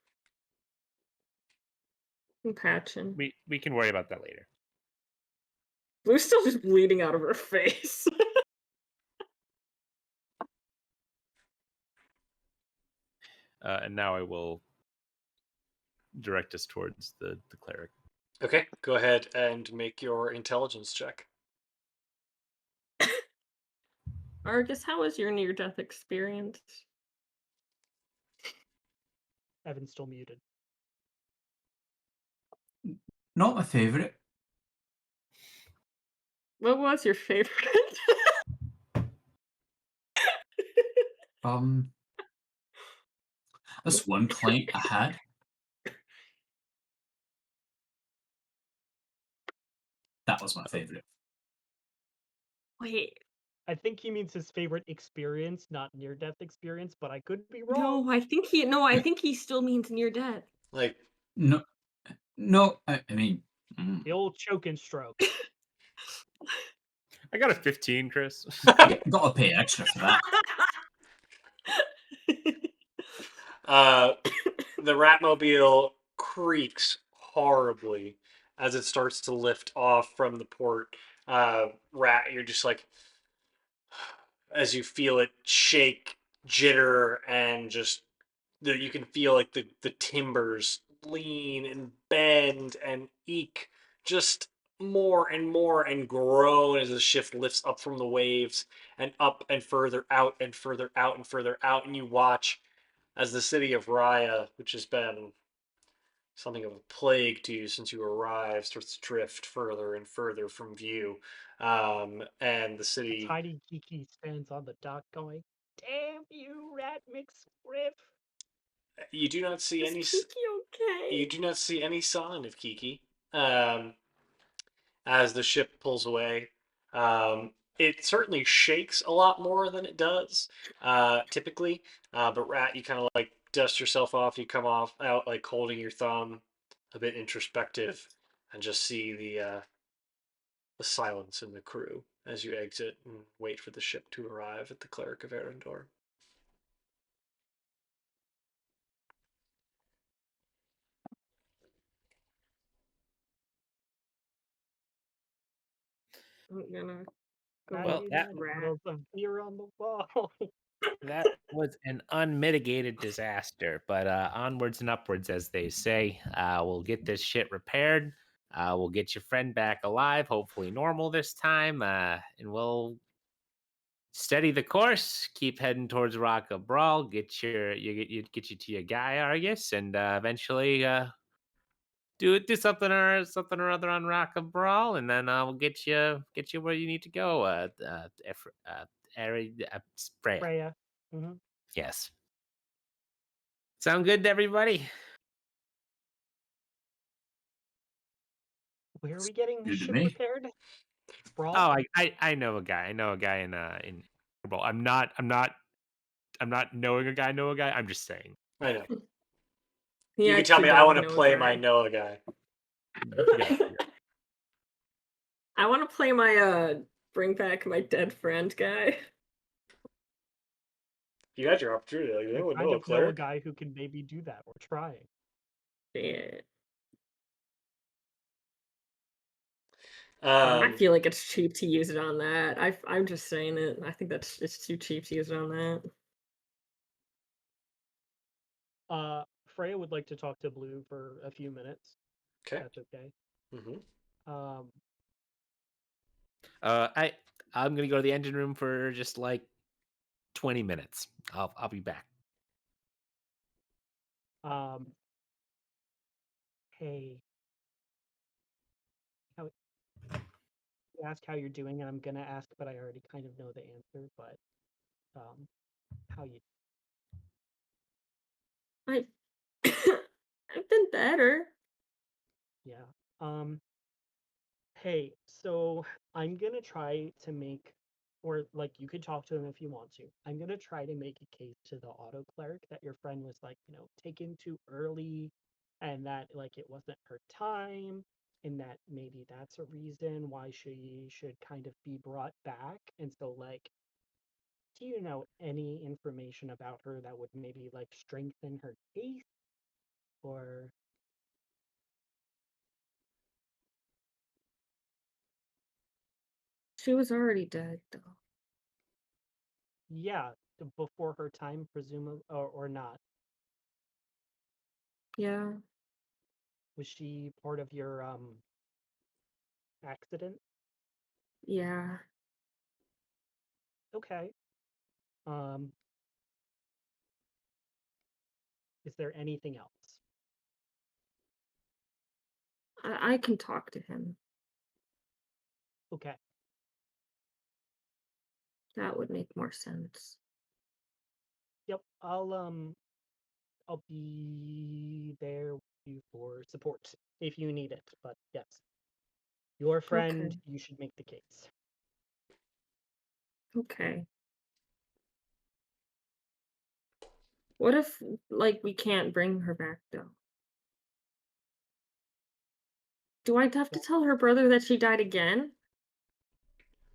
and patching. We can worry about that later. Blue's still just bleeding out of her face. And now I will direct us towards the cleric. Okay, go ahead and make your intelligence check. Argus, how was your near-death experience? Evan's still muted. Not my favorite. What was your favorite? This one client I had. That was my favorite. Wait, I think he means his favorite experience, not near-death experience, but I could be wrong. no, I think he still means near-death. Like, No, no. I mean, The old choke and stroke. I got a 15, Chris. gotta pay extra for that. the Ratmobile creaks horribly as it starts to lift off from the port. Rat, you're just like, as you feel it shake, jitter, and just you can feel like the timbers lean and bend and eke just more and more and groan as the ship lifts up from the waves and up and further out and further out and further out, and you watch as the city of Raya, which has been something of a plague to you since you arrived, starts to drift further and further from view. And the A city, tiny Kiki stands on the dock going, "Damn you, rat McScriff!" you do not see Is any, Kiki you okay? do not see any sign of Kiki. Um, as the ship pulls away. It certainly shakes a lot more than it does typically, but Rat, you kind of like dust yourself off. You come off out like holding your thumb, a bit introspective, and just see the silence in the crew as you exit and wait for the ship to arrive at the Cleric of Arendor. I'm gonna go I Well, with that need rat. bottles of beer on the wall. that was an unmitigated disaster, but onwards and upwards, as they say. We'll get this shit repaired. We'll get your friend back alive, hopefully normal this time, and we'll steady the course. Keep heading towards Rock of Brawl. Get you to your guy Argus, and eventually do something or other on Rock of Brawl, and then we'll get you where you need to go. Freya. Freya. Hmm. Yes. Sound good to everybody? Where are we getting the Good to ship me. repaired? Brawl? Oh, I know a guy. I know a guy in Brawl. I'm not knowing a guy. Know a guy. I'm just saying. I know. He You can tell actually me I does want to know a play my guy. Noah guy. Yeah. I want to play my bring back my dead friend guy. You had your opportunity. Like, I anyone kind know a of know a cleric? guy who can maybe do that. We're trying. Yeah. Um, I feel like it's cheap to use it on that. I'm just saying it. I think it's too cheap to use it on that. Freya would like to talk to Blue for a few minutes. okay. That's okay. Mm-hmm. Um, I'm gonna go to the engine room for just like 20 minutes. I'll be back. um, hey, how you ask how you're doing, and I'm gonna ask, but I already kind of know the answer. But how you? I I've been better. Yeah. Um, hey, so I'm gonna try to make, or like you could talk to him if you want to. I'm gonna try to make a case to the auto cleric that your friend was like, taken too early, and that like it wasn't her time, and that maybe that's a reason why she should kind of be brought back. And so like, do you know any information about her that would maybe like strengthen her case, or She was already dead though. yeah, before her time, presumably, or not? Yeah. Was she part of your accident? Yeah. Okay. Um, is there anything else? I can talk to him. Okay. That would make more sense. Yep. I'll be there with you for support if you need it. But yes, your friend, Okay. you should make the case. Okay. What if like we can't bring her back though? Do I have to Yeah. tell her brother that she died again?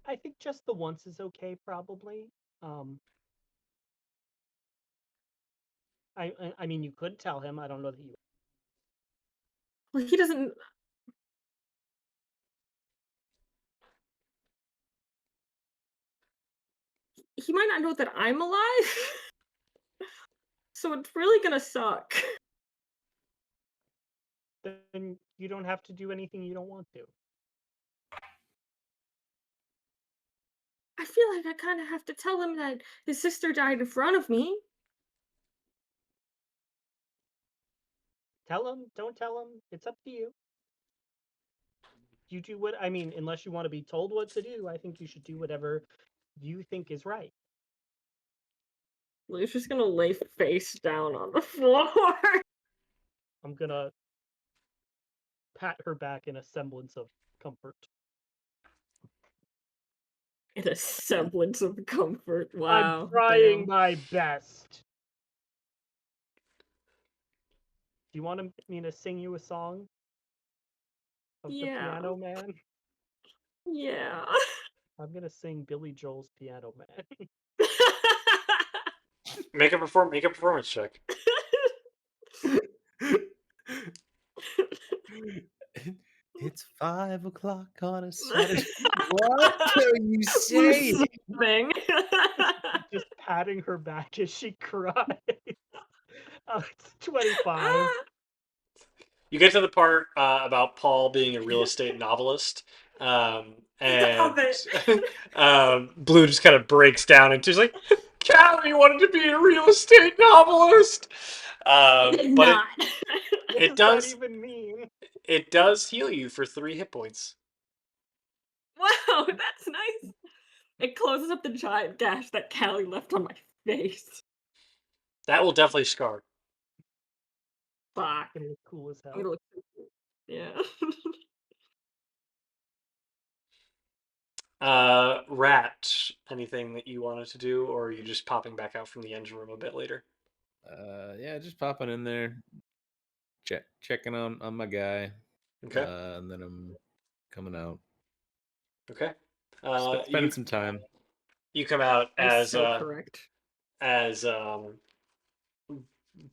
I think just the once is okay, probably. Um, I mean, you could tell him. I don't know that you. Well, he doesn't. He might not know that I'm alive. So it's really gonna suck. Then you don't have to do anything you don't want to. I feel like I kind of have to tell him that his sister died in front of me. Tell him. Don't tell him. It's up to you. You do what I mean, unless you want to be told what to do, I think you should do whatever you think is right. Lou's just gonna lay face down on the floor. I'm gonna pat her back in a semblance of comfort. In a semblance of comfort. I'm Wow. trying Damn. my best. Do you want me to sing you a song of the Yeah. Piano Man? Yeah. I'm gonna sing Billy Joel's Piano Man. Make a performance check. It's 5 o'clock on a Saturday. What are you saying? Thing. Just patting her back as she cries. It's 25. You get to the part about Paul being a real estate novelist, and Stop it. Blue just kind of breaks down and she's like, "Callie wanted to be a real estate novelist," Did but not. What it does that does even mean? it does heal you for 3 hit points. Wow, that's nice. It closes up the giant gash that Callie left on my face. That will definitely scar. Fuck. Gonna look cool as hell. I'm gonna look so cool. Yeah. Rat, anything that you wanted to do, or are you just popping back out from the engine room a bit later? Yeah, just popping in there, checking on my guy, Okay. and then I'm coming out, Okay. spending some time. You come out I'm so correct. as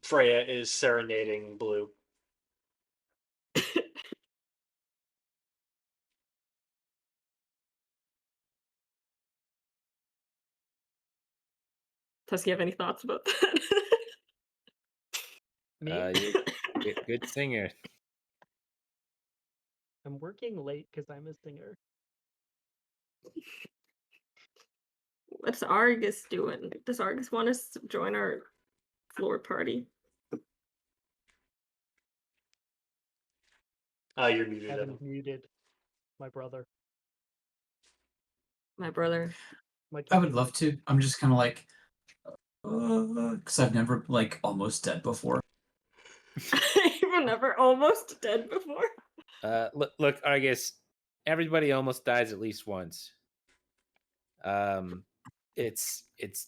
Freya is serenading Blue. Does he have any thoughts about that? Me? You're good singer. I'm working late because I'm a singer. What's Argus doing? Does Argus want us to join our floor party? You're muted, Evan. Evan muted my brother. My brother. My I would cutie. love to. I'm just kind of like, because I've never like almost dead before. You've never almost dead before. Look, I guess everybody almost dies at least once. It's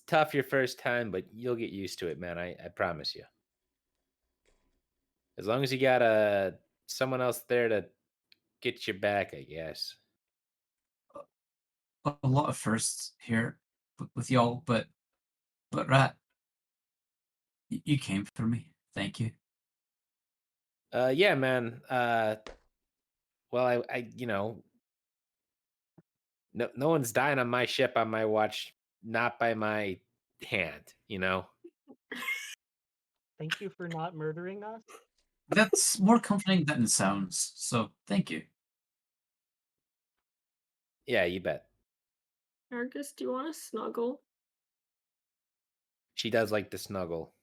tough your first time, but you'll get used to it, man. I promise you. As long as you got someone else there to get you back, I guess. A lot of firsts here with y'all, but Rat, you came for me. Thank you. Yeah, man. Well, no one's dying on my ship on my watch, not by my hand. Thank you for not murdering us. That's more comforting than it sounds. So thank you. Yeah, you bet. Argus, do you want to snuggle? She does like to snuggle.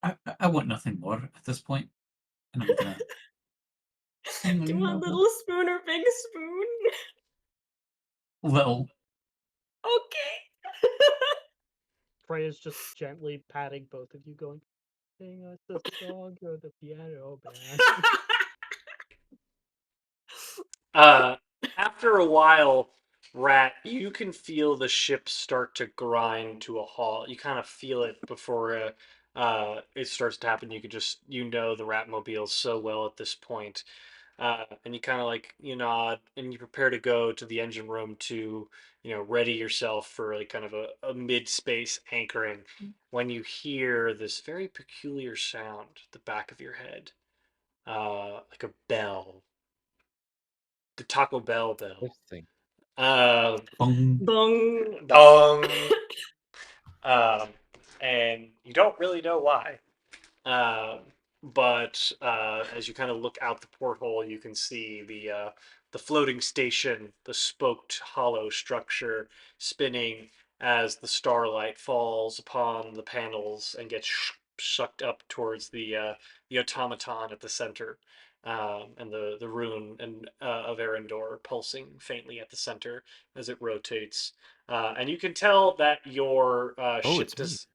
I want nothing more at this point, and I'm gonna. Do you want little spoon or big spoon? Little. Okay. Freya's just gently patting both of you, going, "Sing us a song for the piano band." After a while, Rat, you can feel the ship start to grind to a halt. You kind of feel it before it starts to happen. You know the Ratmobile so well at this point. And you kind of like you nod and you prepare to go to the engine room to ready yourself for like kind of a mid space anchoring when you hear this very peculiar sound at the back of your head, like a bell, the Taco Bell bell. Interesting. Bong. Bong. Dong. Um, and you don't really know why. But as you kind of look out the porthole, you can see the floating station, the spoked hollow structure spinning as the starlight falls upon the panels and gets sucked up towards the automaton at the center, and the rune of Erendor pulsing faintly at the center as it rotates. And you can tell that your Oh, ship it's me. does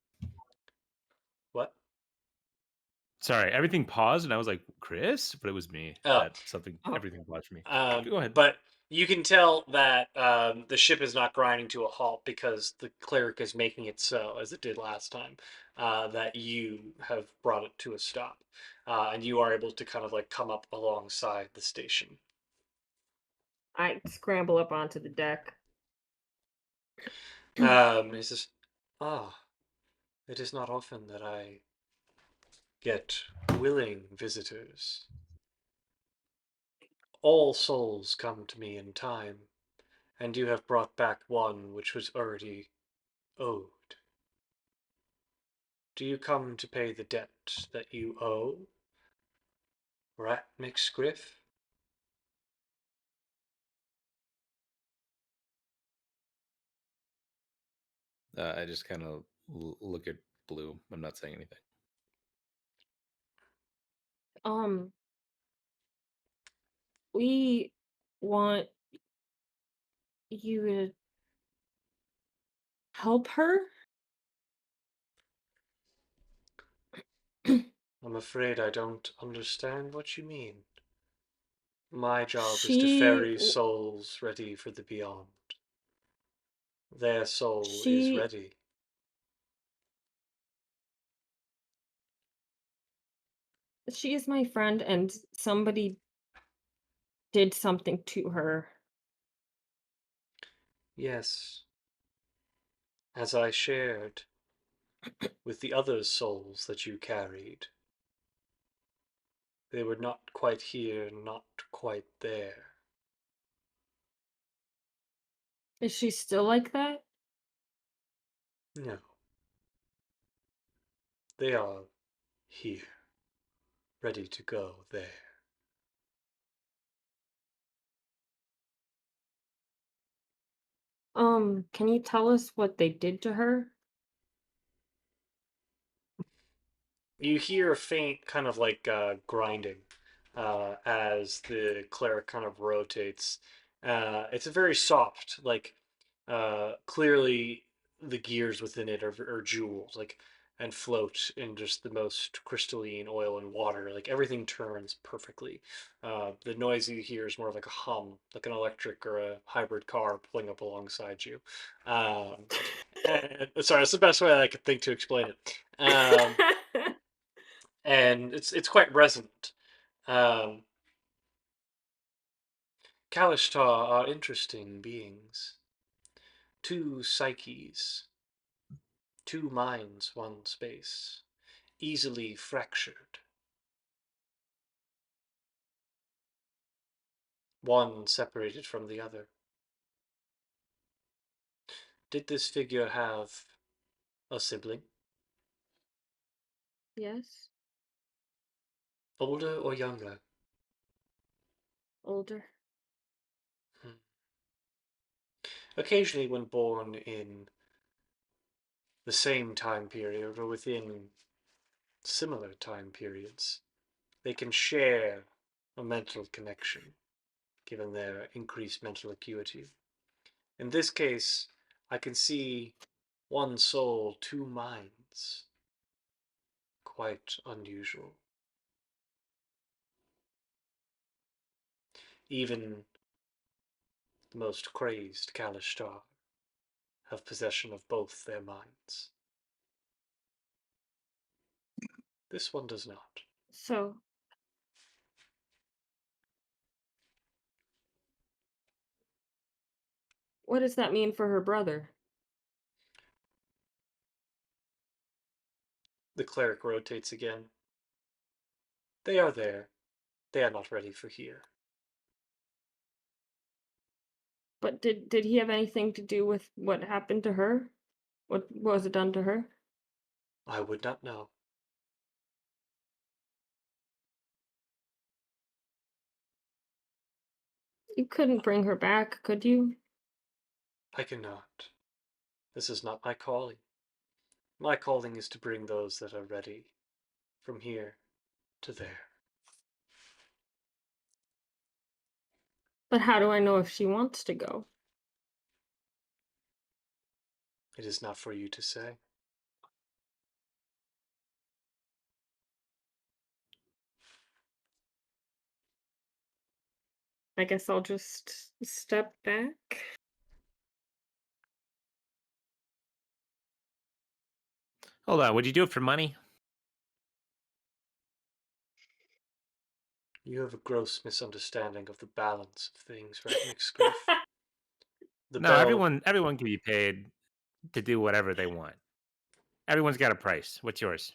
what? Sorry, everything paused, and I was like, "Chris," but it was me. Oh, Oh. Everything paused for me. Go ahead. But you can tell that the ship is not grinding to a halt because the cleric is making it so, as it did last time, that you have brought it to a stop. And you are able to kind of like come up alongside the station. I scramble up onto the deck. He says, "Ah, it is not often that I get willing visitors. All souls come to me in time, and you have brought back one which was already owed. Do you come to pay the debt that you owe, Rat McScriff?" I just kind of look at Blue. I'm not saying anything. We want you to help her. I'm afraid I don't understand what you mean. My job is to She ferry souls ready for the beyond. Their soul is she ready. she is my friend, and somebody did something to her. Yes, as I shared with the other souls that you carried. They were not quite here, not quite there. Is she still like that? No, they are here, ready to go there. Can you tell us what they did to her? You hear a faint kind of like grinding as the cleric kind of rotates. It's a very soft, like clearly the gears within it are jewels, like and float in just the most crystalline oil and water. Like everything turns perfectly. The noise you hear is more of like a hum, like an electric or a hybrid car pulling up alongside you. Sorry, that's the best way I could think to explain it. And it's quite resonant. Um, Kalishtar are interesting beings. Two psyches, two minds, one space, easily fractured. One separated from the other. Did this figure have a sibling? Yes, Older or younger? older. Hmm. Occasionally, when born in the same time period or within similar time periods, they can share a mental connection, given their increased mental acuity. In this case, I can see one soul, two minds. Quite unusual. Even the most crazed Kalishtar have possession of both their minds. This one does not. So, what does that mean for her brother? The cleric rotates again. They are there. They are not ready for here. But did he have anything to do with what happened to her? What was it done to her? I would not know. You couldn't bring her back, could you? I cannot. This is not my calling. My calling is to bring those that are ready from here to there. But how do I know if she wants to go? It is not for you to say. I guess I'll just step back. Hold on, would you do it for money? You have a gross misunderstanding of the balance of things, right, McScriff? The No, bell. everyone can be paid to do whatever they want. Everyone's got a price. What's yours?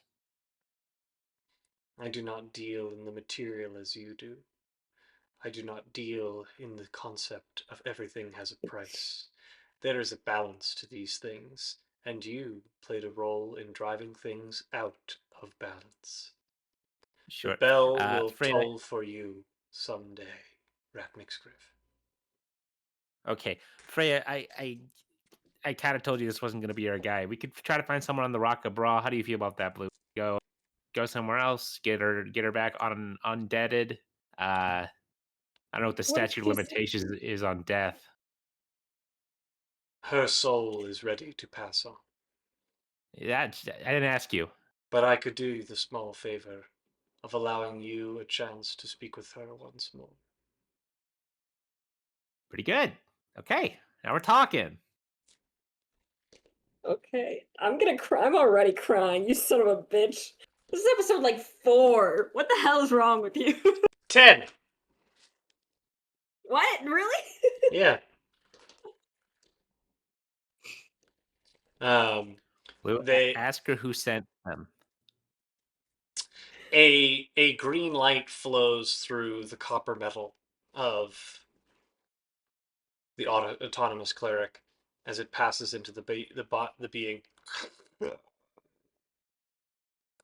I do not deal in the material as you do. I do not deal in the concept of everything has a price. There is a balance to these things, and you played a role in driving things out of balance. The Sure. bell will Freya, toll for you someday, Rat McScriff. okay. Freya, I kind of told you this wasn't going to be our guy. We could try to find someone on the Rock of Bra. How do you feel about that, Blue? Go somewhere else. Get her back on undeaded. I don't know what the What if statute of she's limitations is on death. Her soul is ready to pass on, That I didn't ask you. but I could do you the small favor of allowing you a chance to speak with her once more. Pretty good. Okay, now we're talking. okay? I'm gonna cry. I'm already crying. You son of a bitch. This is episode like 4. What the hell is wrong with you? 10! What? Really? Yeah. Um, Blue, they ask her who sent them. a green light flows through the copper metal of the autonomous cleric as it passes into the being,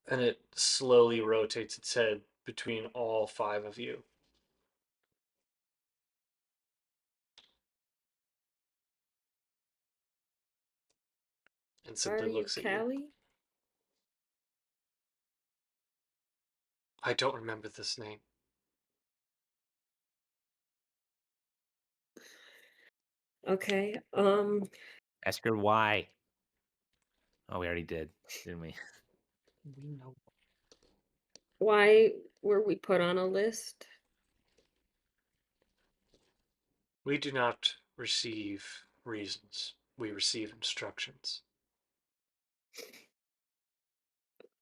and it slowly rotates its head between all 5 of you. And Are simply you looks at you. Callie? I don't remember this name. Okay. Ask her why. Oh, we already did, didn't we? We know. Why were we put on a list? We do not receive reasons. We receive instructions.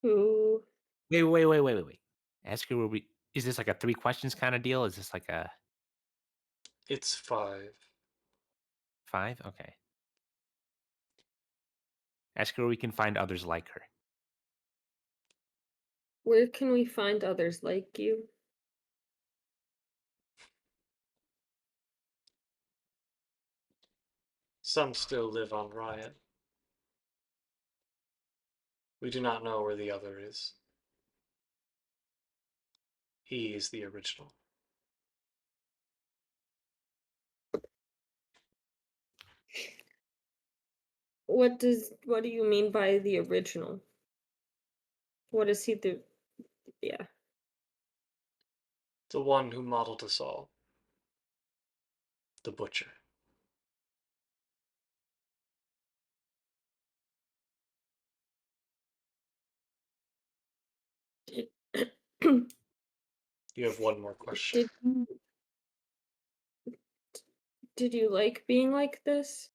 Who? Wait. Ask her where we. Is this like a 3 questions kind of deal? Is this like a It's 5. 5? Okay. Ask her where we can find others like her. Where can we find others like you? Some still live on Raya. We do not know where the other is. He is the original. What do you mean by the original? What is he the yeah. The one who modeled us all. The Butcher. Did, You have one more question. did you did you like being like this?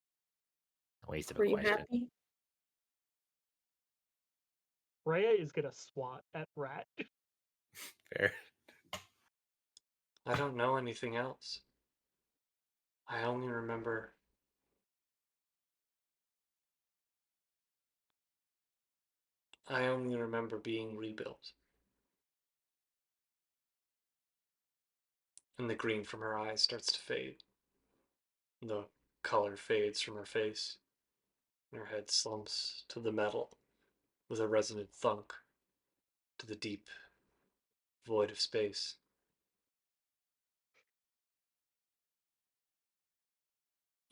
Waste of a Were you question. happy? Raya is gonna swat at Rat. Fair. I don't know anything else. I only remember being rebuilt. And the green from her eyes starts to fade. The color fades from her face. And her head slumps to the metal with a resonant thunk to the deep void of space.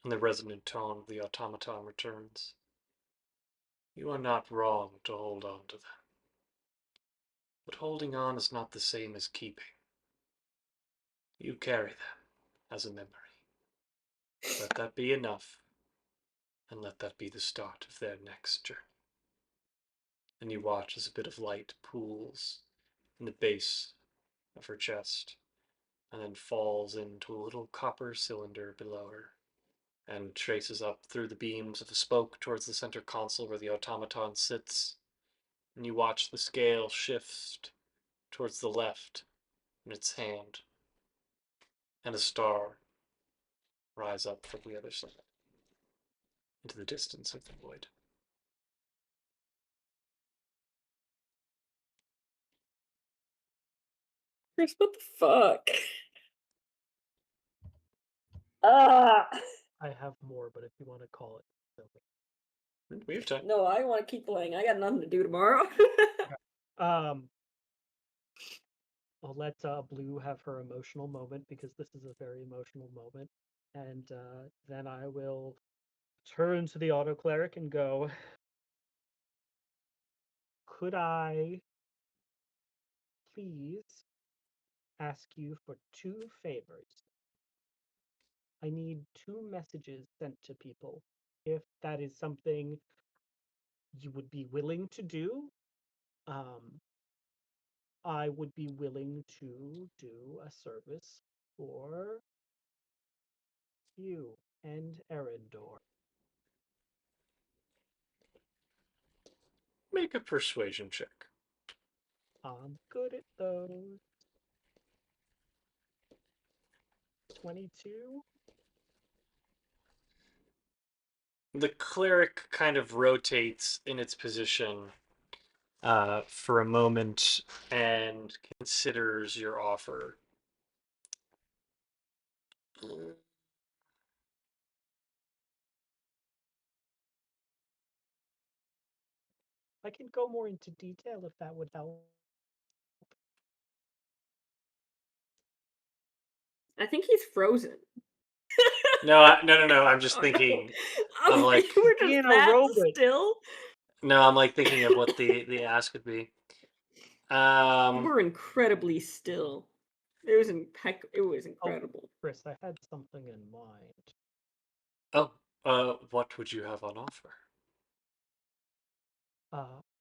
And the resonant tone of the automaton returns. You are not wrong to hold on to them. But holding on is not the same as keeping. You carry them as a memory. Let that be enough, and let that be the start of their next journey. And you watch as a bit of light pools in the base of her chest, and then falls into a little copper cylinder below her, and traces up through the beams of the spoke towards the center console where the automaton sits. And you watch the scale shift towards the left in its hand, and a star rise up from the other side into the distance of the void. Chris, what the fuck? Ah! I have more, but if you want to call it. So. We have time. No, I want to keep playing. I got nothing to do tomorrow. I'll let Blue have her emotional moment because this is a very emotional moment. And then I will turn to the auto cleric and go, could I please ask you for 2 favors? I need 2 messages sent to people. If that is something you would be willing to do, I would be willing to do a service for you and Erendor. Make a persuasion check. I'm good at those. 22? The cleric kind of rotates in its position for a moment and considers your offer. I can go more into detail if that would help. I think he's frozen. No, no. I'm just thinking I'm of like we're just Being a that robot. still. no, I'm like thinking of what the ask would be. We're incredibly still. It was It was Oh, incredible. Chris, I had something in mind. What would you have on offer?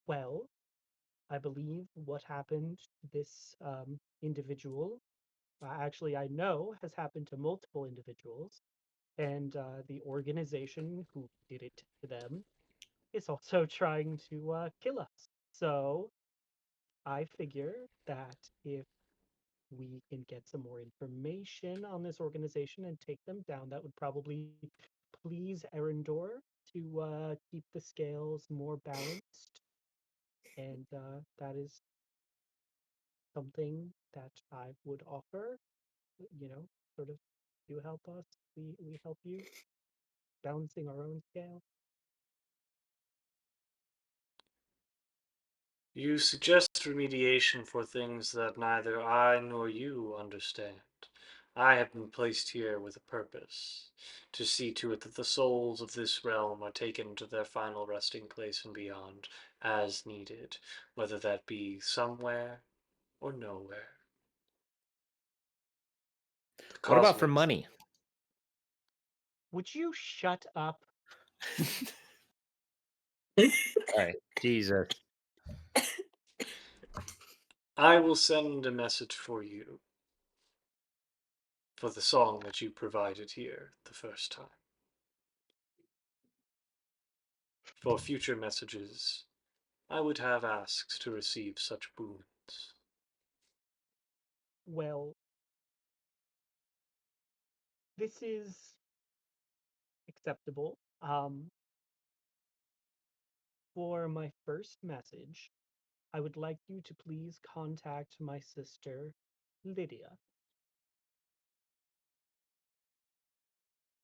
Well, I believe what happened to this individual, actually, I know has happened to multiple individuals, and the organization who did it to them is also trying to kill us. So I figure that if we can get some more information on this organization and take them down, that would probably please Erendor to keep the scales more balanced. And that is something that I would offer. Sort of, you help us, we help you, balancing our own scale. You suggest remediation for things that neither I nor you understand. I have been placed here with a purpose, to see to it that the souls of this realm are taken to their final resting place and beyond, as needed, whether that be somewhere or nowhere. The What about for cosmic money? Would you shut up? Sorry, Jesus. I will send a message for you, for the song that you provided here the first time. For future messages, I would have asks to receive such boons. Well, this is acceptable. For my first message, I would like you to please contact my sister, Lydia.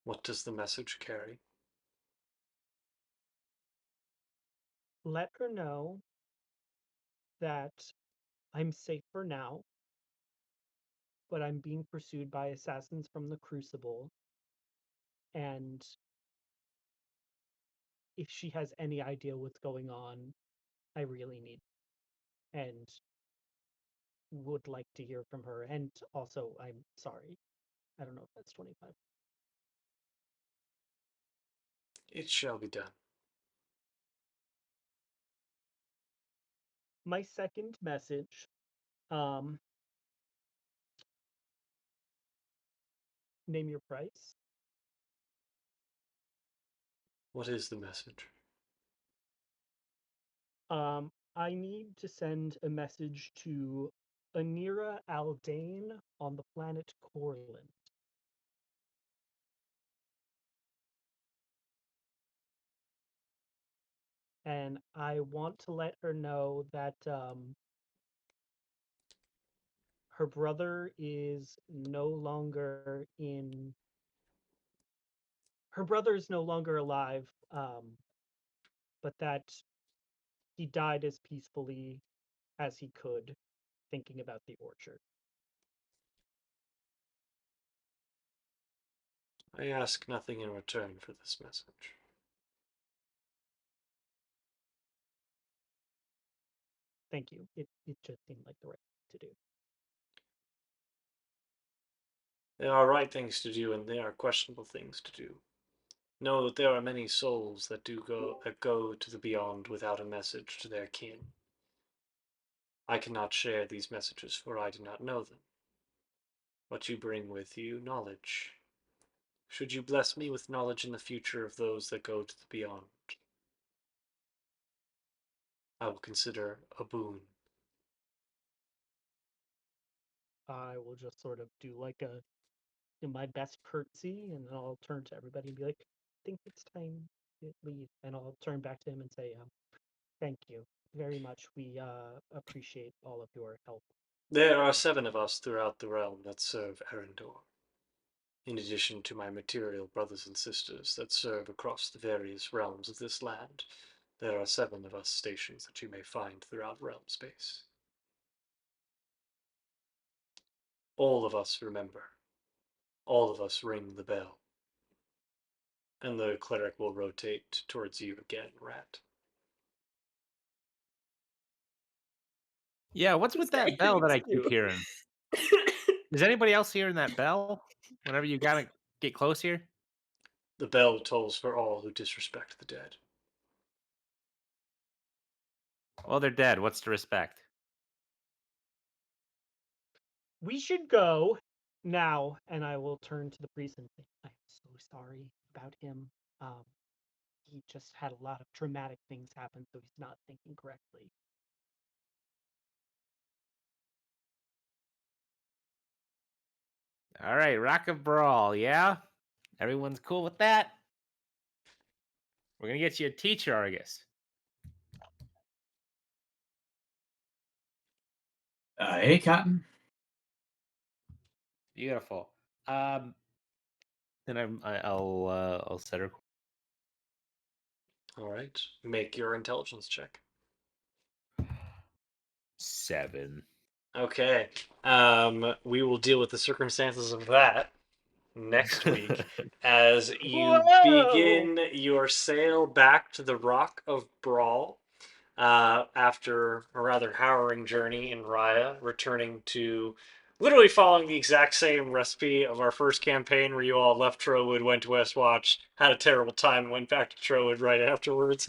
What does the message carry? Let her know that I'm safe for now, but I'm being pursued by assassins from the Crucible, and if she has any idea what's going on, I really need and would like to hear from her. And also, I'm sorry. I don't know if that's 25. It shall be done. My second message, um, name your price. What is the message? I need to send a message to Anira Aldane on the planet Corland. And I want to let her know that her brother is no longer in. Her brother is no longer alive, but that he died as peacefully as he could, thinking about the orchard. I ask nothing in return for this message. Thank you. It just seemed like the right thing to do. There are right things to do, and there are questionable things to do. Know that there are many souls that go to the beyond without a message to their kin. I cannot share these messages, for I do not know them. But you bring with you knowledge. Should you bless me with knowledge in the future of those that go to the beyond, I will consider a boon. I will just sort of do like my best curtsy, and then I'll turn to everybody and be like, "I think it's time to leave." And I'll turn back to him and say, "Thank you very much. We appreciate all of your help." There are 7 of us throughout the realm that serve Erendor, in addition to my material brothers and sisters that serve across the various realms of this land. There are 7 of us stations that you may find throughout realm space. All of us remember. All of us ring the bell. And the cleric will rotate towards you again, Rat. Yeah, what's with that bell that I keep hearing? Is anybody else hearing that bell? Whenever you gotta get close here? The bell tolls for all who disrespect the dead. Well, they're dead. What's to respect? We should go now, and I will turn to the priest and say, "I'm so sorry about him. Um, he just had a lot of traumatic things happen, so he's not thinking correctly." All right, Rock of Brawl, yeah? Everyone's cool with that? We're gonna get you a teacher, Argus. Hey, Cotton. Beautiful. Then I'll set her. All right. Make your intelligence check. 7. Okay. We will deal with the circumstances of that next week as you Whoa! begin your sail back to the Rock of Brawl after a rather harrowing journey in Raya, returning to literally following the exact same recipe of our first campaign where you all left Trowood, went to Westwatch, had a terrible time, and went back to Trowood right afterwards,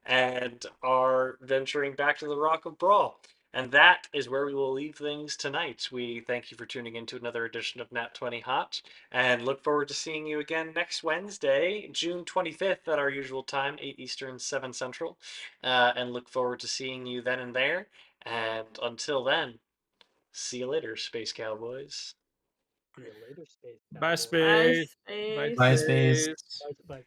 and are venturing back to the Rock of Brawl. And that is where we will leave things tonight. We thank you for tuning in to another edition of Nat20Hot and look forward to seeing you again next Wednesday, June 25th at our usual time, 8 Eastern, 7 Central. And look forward to seeing you then and there. And until then, see you later, Space Cowboys. See you later, Space Bye, Cowboy. Bye, space. Bye, space. Bye, Space. space. Bye,